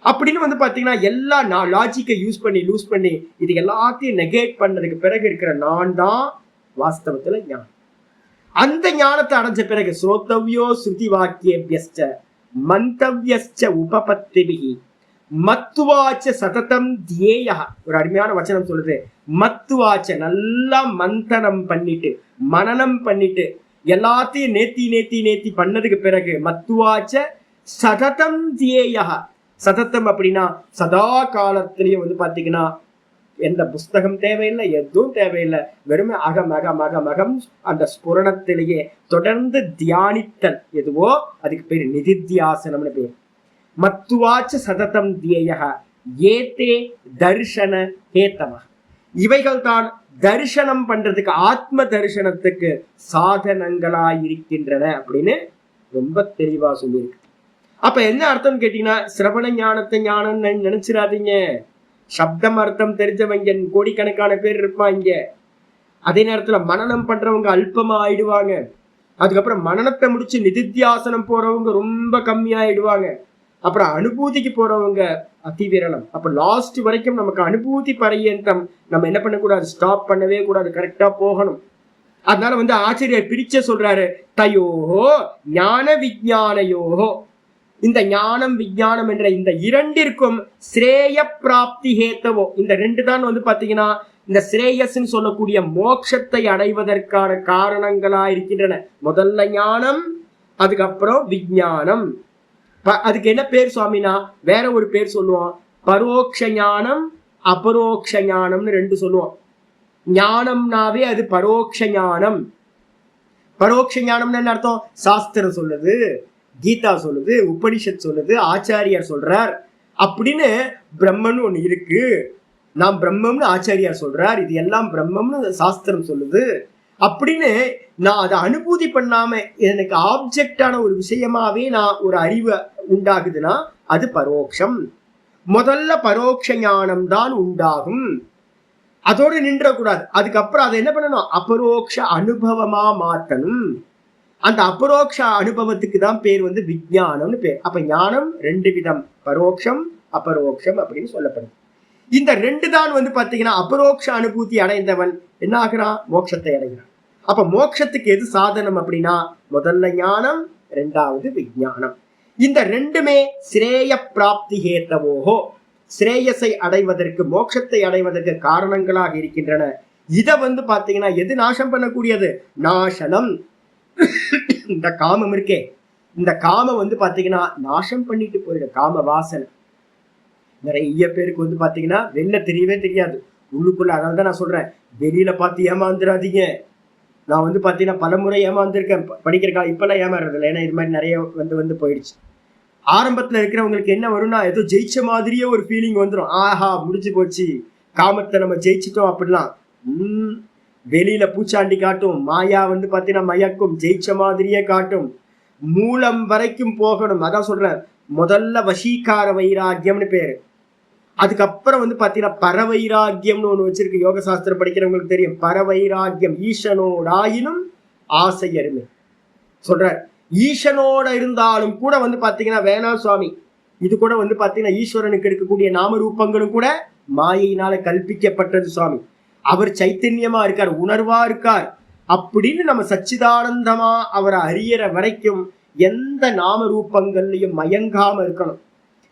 அப்படின்னு பாத்தீங்கன்னா எல்லா லாஜிக்கை யூஸ் பண்ணி லூஸ் பண்ணி இது எல்லாத்தையும் நெகேட் பண்ணதுக்கு பிறகு இருக்கிற நான் தான் வாஸ்தவத்துல ஞானம். அந்த ஞானத்தை அடைஞ்ச பிறகு ஸ்ரோத்தவ்யோ ஸ்ருதி வாக்கியேபியஸ்ச மந்தவ்யஸ்ச உபபத்திபிஹி மத்துவாச்ச சததம் தியேயஹ. ஒரு அருமையான வசனம் சொல்லுது. மத்துவாச்ச, நல்லா மந்தனம் பண்ணிட்டு மனனம் பண்ணிட்டு எல்லாத்தையும் நேத்தி பண்ணதுக்கு பிறகு மத்துவாச்ச சததம் தியேயஹ. சதத்தம் அப்படின்னா சதா காலத்திலையும் பாத்தீங்கன்னா எந்த புஸ்தகம் தேவையில்லை, எதுவும் தேவையில்லை, வெறுமே அகம் அகம் அகம் அகம் அந்த ஸ்புரணத்திலேயே தொடர்ந்து தியானித்தல் எதுவோ அதுக்கு பேரு நிதித்தியாசனம்னு பேர். மத்துவாச்ச சததம் தியேயஹ ஏதே தர்ஷன ஹேதவ. இவைகள் தான் தரிசனம் பண்றதுக்கு, ஆத்ம தரிசனத்துக்கு சாதனங்களாயிருக்கின்றன அப்படின்னு ரொம்ப தெளிவா சொல்லியிருக்கு. அப்ப என்ன அர்த்தம் கேட்டீங்கன்னா, சிரவண ஞானத்தை ஞானம் நினைச்சிடாதீங்க. சப்தம் அர்த்தம் தெரிஞ்சவங்க கோடிக்கணக்கான பேர் இருப்பாங்க. அதே நேரத்துல மனனம் பண்றவங்க அல்பமா ஆயிடுவாங்க. அதுக்கப்புறம் மனனத்தை முடிச்சு நிதித்தியாசனம் போறவங்க ரொம்ப கம்மியாயிடுவாங்க. அப்புறம் அனுபூதிக்கு போறவங்க அதிவிரலம். அப்ப லாஸ்ட் வரைக்கும் நமக்கு அனுபூதி பரியந்தம் நம்ம என்ன பண்ணக்கூடாது, ஸ்டாப் பண்ணவே கூடாது, கரெக்டா போகணும். அதனால ஆச்சரியர் பிரிச்ச சொல்றாரு, தயோஹோ ஞான விஞ்ஞானயோஹோ. இந்த ஞானம் விஞ்ஞானம் என்ற இந்த இரண்டிற்கும் ஸ்ரேய பிராப்தி ஹேத்தவோ, இந்த ரெண்டு தான் பாத்தீங்கன்னா இந்த ஸ்ரேயஸ்ன்னு சொல்லக்கூடிய மோட்சத்தை அடைவதற்கான காரணங்களா இருக்கின்றன. முதல்ல ஞானம், அதுக்கப்புறம் விஞ்ஞானம். அதுக்கு என்ன பேர் சுவாமினா, வேற ஒரு பேர் சொல்லுவோம், பரோக்ஷ ஞானம் அபரோக்ஷ ஞானம்னு ரெண்டு சொல்லுவோம். ஞானம்னாவே அது பரோக்ஷ ஞானம். பரோக்ஷ ஞானம்னு என்ன அர்த்தம், சாஸ்திரம் சொல்லுது, கீதா சொல்லுது, உபனிஷத் சொல்லுது, ஆச்சாரியார் சொல்றார் அப்படின்னு பிரம்மன் ஒண்ணு இருக்கு, நாம் பிரம்மம்னு ஆச்சாரியார் சொல்றார், இது எல்லாம் பிரம்மம்னு சாஸ்திரம் சொல்லுது அப்படின்னு நான் அதை அனுபூதி பண்ணாம எனக்கு ஆப்ஜெக்டான ஒரு விஷயமாவே நான் ஒரு அறிவு உண்டாகுதுன்னா அது பரோக்ஷம். முதல்ல பரோக்ஷ ஞானம் தான் உண்டாகும், அதோடு நின்றக்கூடாது. அதுக்கப்புறம் அதை என்ன பண்ணணும், அபரோக்ஷ அனுபவமா மாற்றணும். அந்த அபரோக்ஷ அனுபவத்துக்கு தான் பேர் விஞ்ஞானம்னு பேர். அப்ப ஞானம் ரெண்டு விதம், பரோக்ஷம் அபரோக்ஷம் அப்படின்னு சொல்லப்படுது. இந்த ரெண்டு தான் பாத்தீங்கன்னா அபரோக்ஷ அனுபூதி அடைந்தவன் என்ன ஆகிறான், மோட்சத்தை அடைகிறான். அப்ப மோட்சத்துக்கு எது சாதனம் அப்படின்னா, முதல்ல ஞானம், ரெண்டாவது விஞ்ஞானம். இந்த ரெண்டுமே ஸ்ரேய பிராப்தி ஹேத்தவோஹோ, ஸ்ரேயஸை அடைவதற்கு, மோட்சத்தை அடைவதற்கு காரணங்களாக இருக்கின்றன. இதை பாத்தீங்கன்னா எது நாசம் பண்ணக்கூடியது, நாசனம். இந்த காமம் இருக்கே, இந்த காமம் பாத்தீங்கன்னா நாசம் பண்ணிட்டு போயிடும். காம வாசனை நிறைய பேருக்கு பாத்தீங்கன்னா வெளில தெரியவே தெரியாது, உள்ளுக்குள்ள. அதனால தான் நான் சொல்றேன், வெளியில பார்த்து ஏமாந்துடாதீங்க. நான் பாத்தீங்கன்னா பலமுறை ஏமாந்துருக்கேன் படிக்கிற காலம். இப்பெல்லாம் ஏமாறுறது இல்லை, ஏன்னா இது மாதிரி நிறைய போயிடுச்சு. ஆரம்பத்துல இருக்கிறவங்களுக்கு என்ன வரும்னா, ஏதோ ஜெயிச்ச மாதிரியே ஒரு ஃபீலிங் வந்துடும். ஆஹா முடிஞ்சு போச்சு, காமத்தை நம்ம ஜெயிச்சிட்டோம் அப்படிலாம். வெளியில பூச்சாண்டி காட்டும், மாயா பாத்தீங்கன்னா மயக்கும், ஜெயிச்ச மாதிரியே காட்டும். மூலம் வரைக்கும் போகணும். அதான் சொல்றேன், முதல்ல வசீகார வைராக்கியம்னு பேரு, அதுக்கப்புறம் பாத்தீங்கன்னா பரவைராக்கியம்னு ஒண்ணு வச்சிருக்கு. யோக சாஸ்திரம் படிக்கிறவங்களுக்கு தெரியும். பரவைராக்கியம், ஈசனோடாயினும் ஆசை அருமை சொல்ற. ஈசனோட இருந்தாலும் கூட பாத்தீங்கன்னா வேணாம் சுவாமி, இது கூட பாத்தீங்கன்னா ஈஸ்வரனுக்கு இருக்கக்கூடிய நாம ரூபங்களும் கூட மாயினால கல்பிக்கப்பட்டது சுவாமி. அவர் சைத்தன்யமா இருக்கார், உணர்வா இருக்கார் அப்படின்னு நம்ம சச்சிதானந்தமா அவரை அறியற வரைக்கும் எந்த நாம ரூபங்கள்லையும் மயங்காம இருக்கணும்.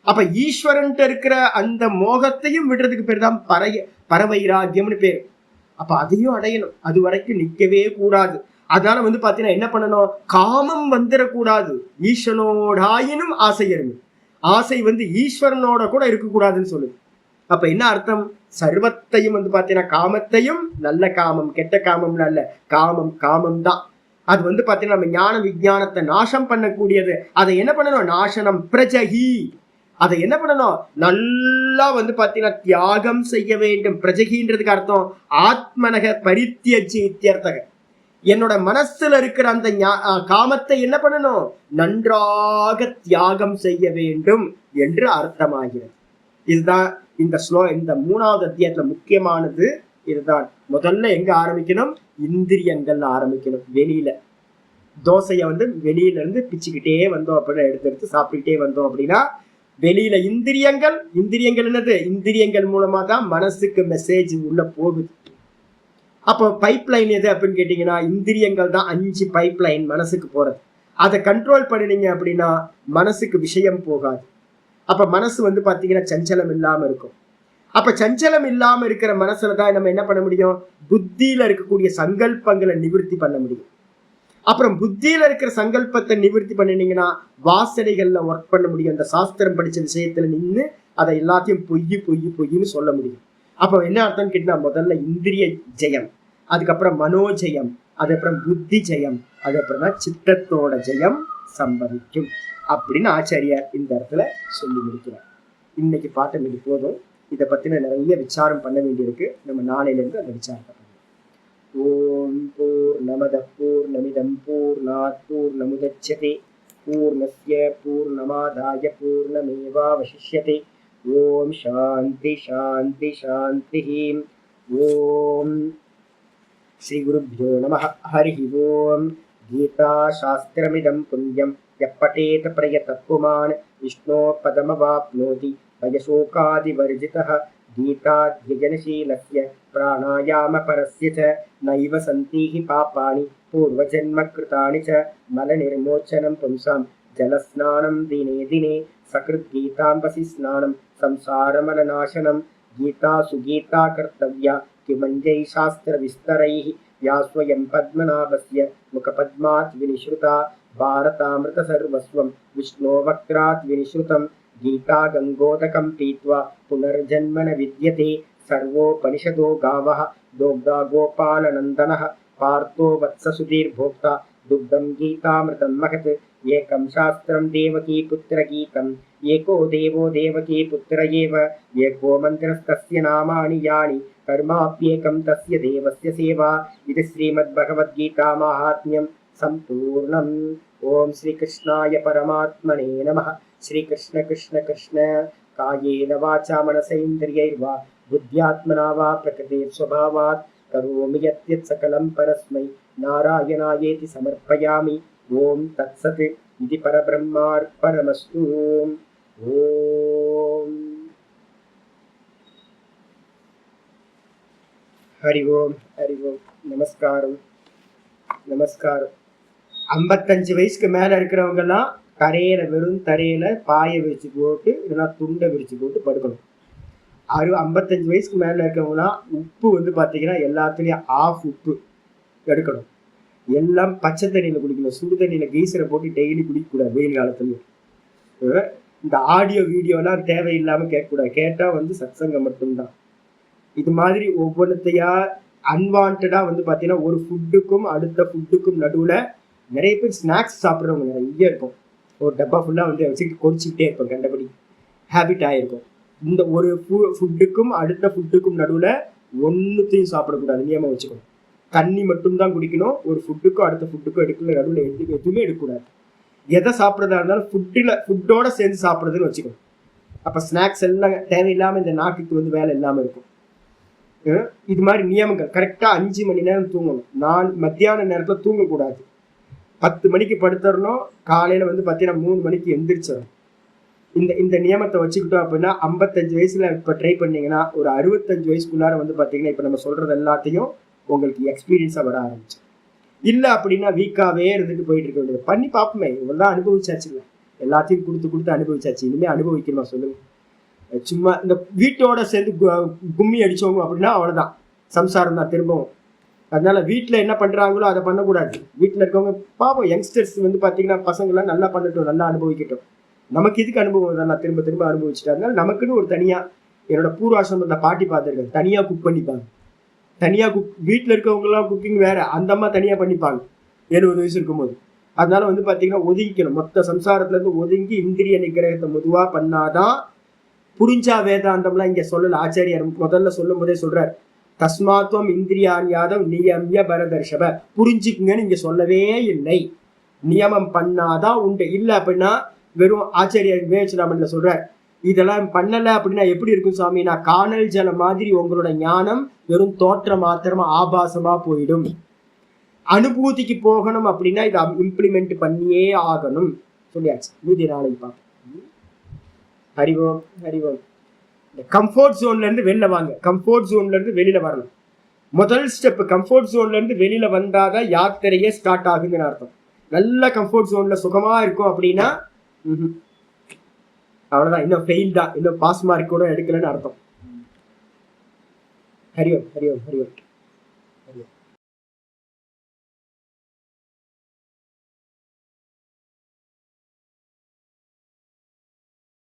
அப்ப ஈஸ்வரன் இருக்கிற அந்த மோகத்தையும் விடுறதுக்கு பேர் தான் பரவைராக்கியம்னு பேர். அப்ப அதையும் அடையணும், அது வரைக்கும் நிக்கவே கூடாது. அதனால பாத்தீங்கன்னா என்ன பண்ணணும், காமம் வந்துடக்கூடாது. ஈஸ்வரனோடாயினும் ஆசை அருமை, ஆசை ஈஸ்வரனோட கூட இருக்கக்கூடாதுன்னு சொல்லுது. அப்ப என்ன அர்த்தம், சர்வத்தையும் பாத்தீங்கன்னா காமத்தையும், நல்ல காமம் கெட்ட காமம் அல்ல, காமம் காமம் தான். அது பாத்தீங்கன்னா நம்ம ஞான விஞ்ஞானத்தை நாசம் பண்ணக்கூடியது. அதை என்ன பண்ணணும், நாசனம் பிரஜகி. அதை என்ன பண்ணணும், நல்லா பாத்தீங்கன்னா தியாகம் செய்ய வேண்டும். பிரஜகின்றதுக்கு அர்த்தம் ஆத்மனக பரித்தியஜி இத்தியர்த்தக. என்னோட மனசுல இருக்கிற அந்த காமத்தை என்ன பண்ணணும், நன்றாக தியாகம் செய்ய வேண்டும் என்று அர்த்தமாகிறது. இதுதான் இந்த இந்த 3வது அத்தியாயத்துல முக்கியமானது இதுதான். முதல்ல எங்க ஆரம்பிக்கணும், இந்திரியங்கள் ஆரம்பிக்கணும். வெளியில தோசைய வெளியில இருந்து பிச்சுக்கிட்டே வந்தோம் அப்படின்னா, எடுத்து சாப்பிட்டுக்கிட்டே வந்தோம் அப்படின்னா வெளியில இந்திரியங்கள். இந்திரியங்கள் என்னது, இந்திரியங்கள் மூலமா தான் மனசுக்கு மெசேஜ் உள்ள போகுது. அப்போ பைப் லைன் எது அப்படின்னு கேட்டீங்கன்னா, இந்திரியங்கள் தான் 5 பைப் லைன் மனசுக்கு போறது. அதை கண்ட்ரோல் பண்ணினீங்க அப்படின்னா மனசுக்கு விஷயம் போகாது. அப்ப மனசு பாத்தீங்கன்னா சஞ்சலம் இல்லாம இருக்கும். அப்ப சஞ்சலம் இல்லாம இருக்கிற மனசுலதான் நம்ம என்ன பண்ண முடியும், புத்தியில இருக்கக்கூடிய சங்கல்பங்களை நிவர்த்தி பண்ண முடியும். அப்புறம் புத்தியில இருக்கிற சங்கல்பத்தை நிவர்த்தி பண்ணினீங்கன்னா வாசனைகள்ல ஒர்க் பண்ண முடியும். அந்த சாஸ்திரம் படிச்ச விஷயத்துல நின்று அதை எல்லாத்தையும் பொய்ன்னு சொல்ல முடியும். அப்ப என்ன அர்த்தம் கேட்டா, முதல்ல இந்திரிய ஜெயம், அதுக்கப்புறம் மனோஜெயம், அதுக்கப்புறம் புத்தி ஜெயம், அதுக்கப்புறம் தான் சித்தத்தோட ஜெயம் சம்பவிக்கும் அப்படின்னு ஆச்சாரியார் இந்த இடத்துல சொல்லி முடிக்கிறார். இன்னைக்கு பாட்டம் இது போதும். இதை பத்தின நிறைய விசாரம் பண்ண வேண்டியிருக்கு. நம்ம நாளையிலிருந்து அந்த விசாரத்தை பண்ணுவோம். ஓம் பூர்ணமத பூர்ணமிதம் பூர்ணாத் பூர்ணமுதச்யதே பூர்ணஸ்ய பூர்ணமாதாய பூர்ணமேவாவசிஷ்யதே. ஓம் சாந்தி சாந்தி சாந்தி. ஓம் ஸ்ரீ குருभ्यो நமः. ஹரி ஓம். கீதா சாஸ்திரமிதம் புண்ணியம் यपठेत प्रयतत्पुमान् विष्णोः पदमवाप्नोति भयशोकादिवर्जितः गीताध्ययनशीलस्य प्राणायामपरस्य च नैव सन्ति हि पापानि पूर्वजन्मकृतानि च मलनिर्मोचनं पुंसां जलस्नानं दिने दिने सकृद्गीताम्बसि स्नानं संसारमलनाशनं गीता सुगीता कर्तव्या किमञ्जैः शास्त्रविस्तरैः या स्वयं पद्मनाभस्य मुखपद्मात् विनिश्रुता भारतामृतसर्वस्वं विष्णोवक्त्रात् विनिश्रुतं गीता गङ्गोदकं पीत्वा पुनर्जन्म न विद्यते सर्वोपनिषदो गावः दोग्धा गोपालनन्दनः पार्थो वत्ससुधीर्भोक्ता दुग्धं गीतामृतं महत् एकं शास्त्रं देवकीपुत्रगीतम् एको देवो देवकीपुत्र एव एको मन्त्रस्तस्य नामानि यानि कर्माप्येकं तस्य देवस्य सेवा इति श्रीमद्भगवद्गीतामाहात्म्यं सम्पूर्णम्। ओम श्रीकृष्णाय परमात्मने नमः। श्रीकृष्ण कृष्ण कृष्ण कायेन वाचा मनसेन्द्रियैर्वा बुद्ध्यात्मना वा प्रकृतिस्वभावात् करोमि यत् सकलं परस्मै नारायणायेति समर्पयामि। ओम तत्सत् इति परब्रह्मार्पणमस्तु। ओम हरि ओम நமஸ்காரம் நமஸ்காரம் 55 வயசுக்கு மேல இருக்கிறவங்க எல்லாம் தரையில வெறும் தரையில பாயை விரிச்சு போட்டு இல்லைன்னா துண்டை விரிச்சு போட்டு படுக்கணும். 55 வயசுக்கு மேல இருக்கிறவங்கலாம் உப்பு வந்து பாத்தீங்கன்னா எல்லாத்துலயும் ஆஃப் உப்பு எடுக்கணும். எல்லாம் பச்சை தண்ணியில குடிக்கணும். சுடு தண்ணியில கீசரை போட்டு டெய்லி குடிக்கக்கூடாது வெயில் காலத்துலயும். இந்த ஆடியோ வீடியோலாம் தேவையில்லாம கேட்கக்கூடாது. கேட்டா வந்து சத்சங்கம் மட்டும்தான். இது மாதிரி ஒவ்வொன்றத்தையா அன்வான்டா வந்து பாத்தீங்கன்னா ஒரு ஃபுட்டுக்கும் அடுத்த ஃபுட்டுக்கும் நடுவுல நிறைய பேர் ஸ்நாக்ஸ் சாப்பிட்றவங்க நிறைய இருக்கும். ஒரு டப்பா ஃபுல்லா வந்து வச்சுட்டு கொடிச்சுக்கிட்டே இருப்போம். கண்டபடி ஹேபிட் ஆயிருக்கும். இந்த ஒரு ஃபுட்டுக்கும் அடுத்த ஃபுட்டுக்கும் நடுவுல ஒன்னுத்தையும் சாப்பிடக்கூடாது. நியமம் வச்சுக்கணும். தண்ணி மட்டும்தான் குடிக்கணும். ஒரு ஃபுட்டுக்கும் அடுத்த ஃபுட்டுக்கும் எடுக்கல நடுவில் எதுவுமே எடுக்கக்கூடாது. எதை சாப்பிட்றதா இருந்தாலும் ஃபுட்டோட சேர்ந்து சாப்பிட்றதுன்னு வச்சுக்கணும். அப்போ ஸ்நாக்ஸ் எல்லாம் தேவையில்லாமல் இந்த நாக்குக்கு வந்து வேலை இல்லாமல் இருக்கும். இது மாதிரி நியமங்கள் கரெக்டாக 5 மணி நேரம் தூங்கணும். மத்தியான நேரத்தில் தூங்கக்கூடாது. 10 மணிக்கு படுத்துறணும். காலையில் வந்து பார்த்தீங்கன்னா 3 மணிக்கு எந்திரிச்சிடணும். இந்த நியமத்தை வச்சுக்கிட்டோம் அப்படின்னா 55 வயசுல இப்போ ட்ரை பண்ணீங்கன்னா ஒரு 65 வயசுக்குள்ளார வந்து பார்த்தீங்கன்னா இப்போ நம்ம சொல்றது எல்லாத்தையும் உங்களுக்கு எக்ஸ்பீரியன்ஸாக வர ஆரம்பிச்சு. இல்லை அப்படின்னா வீக்காகவே இருந்துட்டு போயிட்டு இருக்க வேண்டியது. பண்ணி பார்ப்போமே. இவ்வளோதான் அனுபவிச்சாச்சுங்க. எல்லாத்தையும் கொடுத்து அனுபவிச்சாச்சு. இனிமேல் அனுபவிக்கணுமா சொல்லுங்க. சும்மா இந்த வீட்டோட சேர்ந்து கும்மி அடிச்சவங்க அப்படின்னா அவ்வளோதான், சம்சாரம் தான் திரும்பவும். அதனால வீட்டில் என்ன பண்ணுறாங்களோ அதை பண்ணக்கூடாது. வீட்டில் இருக்கவங்க பாவம் யங்ஸ்டர்ஸ் வந்து பார்த்தீங்கன்னா பசங்களாம் நல்லா பண்ணட்டும், நல்லா அனுபவிக்கட்டும். நமக்கு இதுக்கு அனுபவம் தான். நான் திரும்ப அனுபவிச்சுட்டு அதனால நமக்குன்னு ஒரு தனியாக என்னோட பூர்வாசிரமத்தில் பாட்டி பார்த்துருக்கேன். தனியாக குக் பண்ணிப்பாங்க. தனியாக வீட்டில் இருக்கவங்கலாம் குக்கிங் வேற, அந்த அம்மா தனியாக பண்ணிப்பாங்க 70 வயசு இருக்கும்போது. அதனால வந்து பார்த்தீங்கன்னா ஒதுங்கிக்கணும். மொத்த சம்சாரத்துலேருந்து ஒதுங்கி இந்திரிய நிகிரகத்தை மெதுவாக பண்ணாதான். புரிஞ்சா வேதாந்தம்லாம் இங்கே சொல்லல. ஆச்சாரியார் முதல்ல சொல்லும் போதே சொல்றார், தஸ்மாத்வம் இந்திரியான்யாதம் நியமிய பரதர்ஷப. புரிஞ்சுக்குங்கன்னு இங்க சொல்லவே இல்லை. நியமம் பண்ணாதான் உண்டு. இல்லை அப்படின்னா வெறும் ஆச்சாரியார் விவேச்சராமன்ல சொல்றார், இதெல்லாம் பண்ணல அப்படின்னா எப்படி இருக்கும் சாமி? நான் காணல் ஜலம் மாதிரி உங்களோட ஞானம் வெறும் தோற்றம் மாத்திரமா ஆபாசமா போயிடும். அனுபூதிக்கு போகணும் அப்படின்னா இதை இம்ப்ளிமெண்ட் பண்ணியே ஆகணும் சொல்லியாச்சு. மீதி நாளைக்கு பார்ப்போம். ஹரிவோம். இந்த கம்ஃபர்ட் ஜோன்ல இருந்து வெளில வாங்க. கம்ஃபர்ட் ஜோன்ல இருந்து வெளியில வரணும். முதல் ஸ்டெப் கம்ஃபர்ட் ஜோன்ல இருந்து வெளியில வந்தாதான் யாத்திரையே ஸ்டார்ட் ஆகுதுன்னு அர்த்தம். நல்ல கம்ஃபர்ட் ஜோன்ல சுகமா இருக்கும் அப்படின்னா அவ்வளவுதான், இன்னும் ஃபெயில் தான், இன்னும் பாஸ் மார்க் கூட எடுக்கலன்னு அர்த்தம். ஹரிவோம்.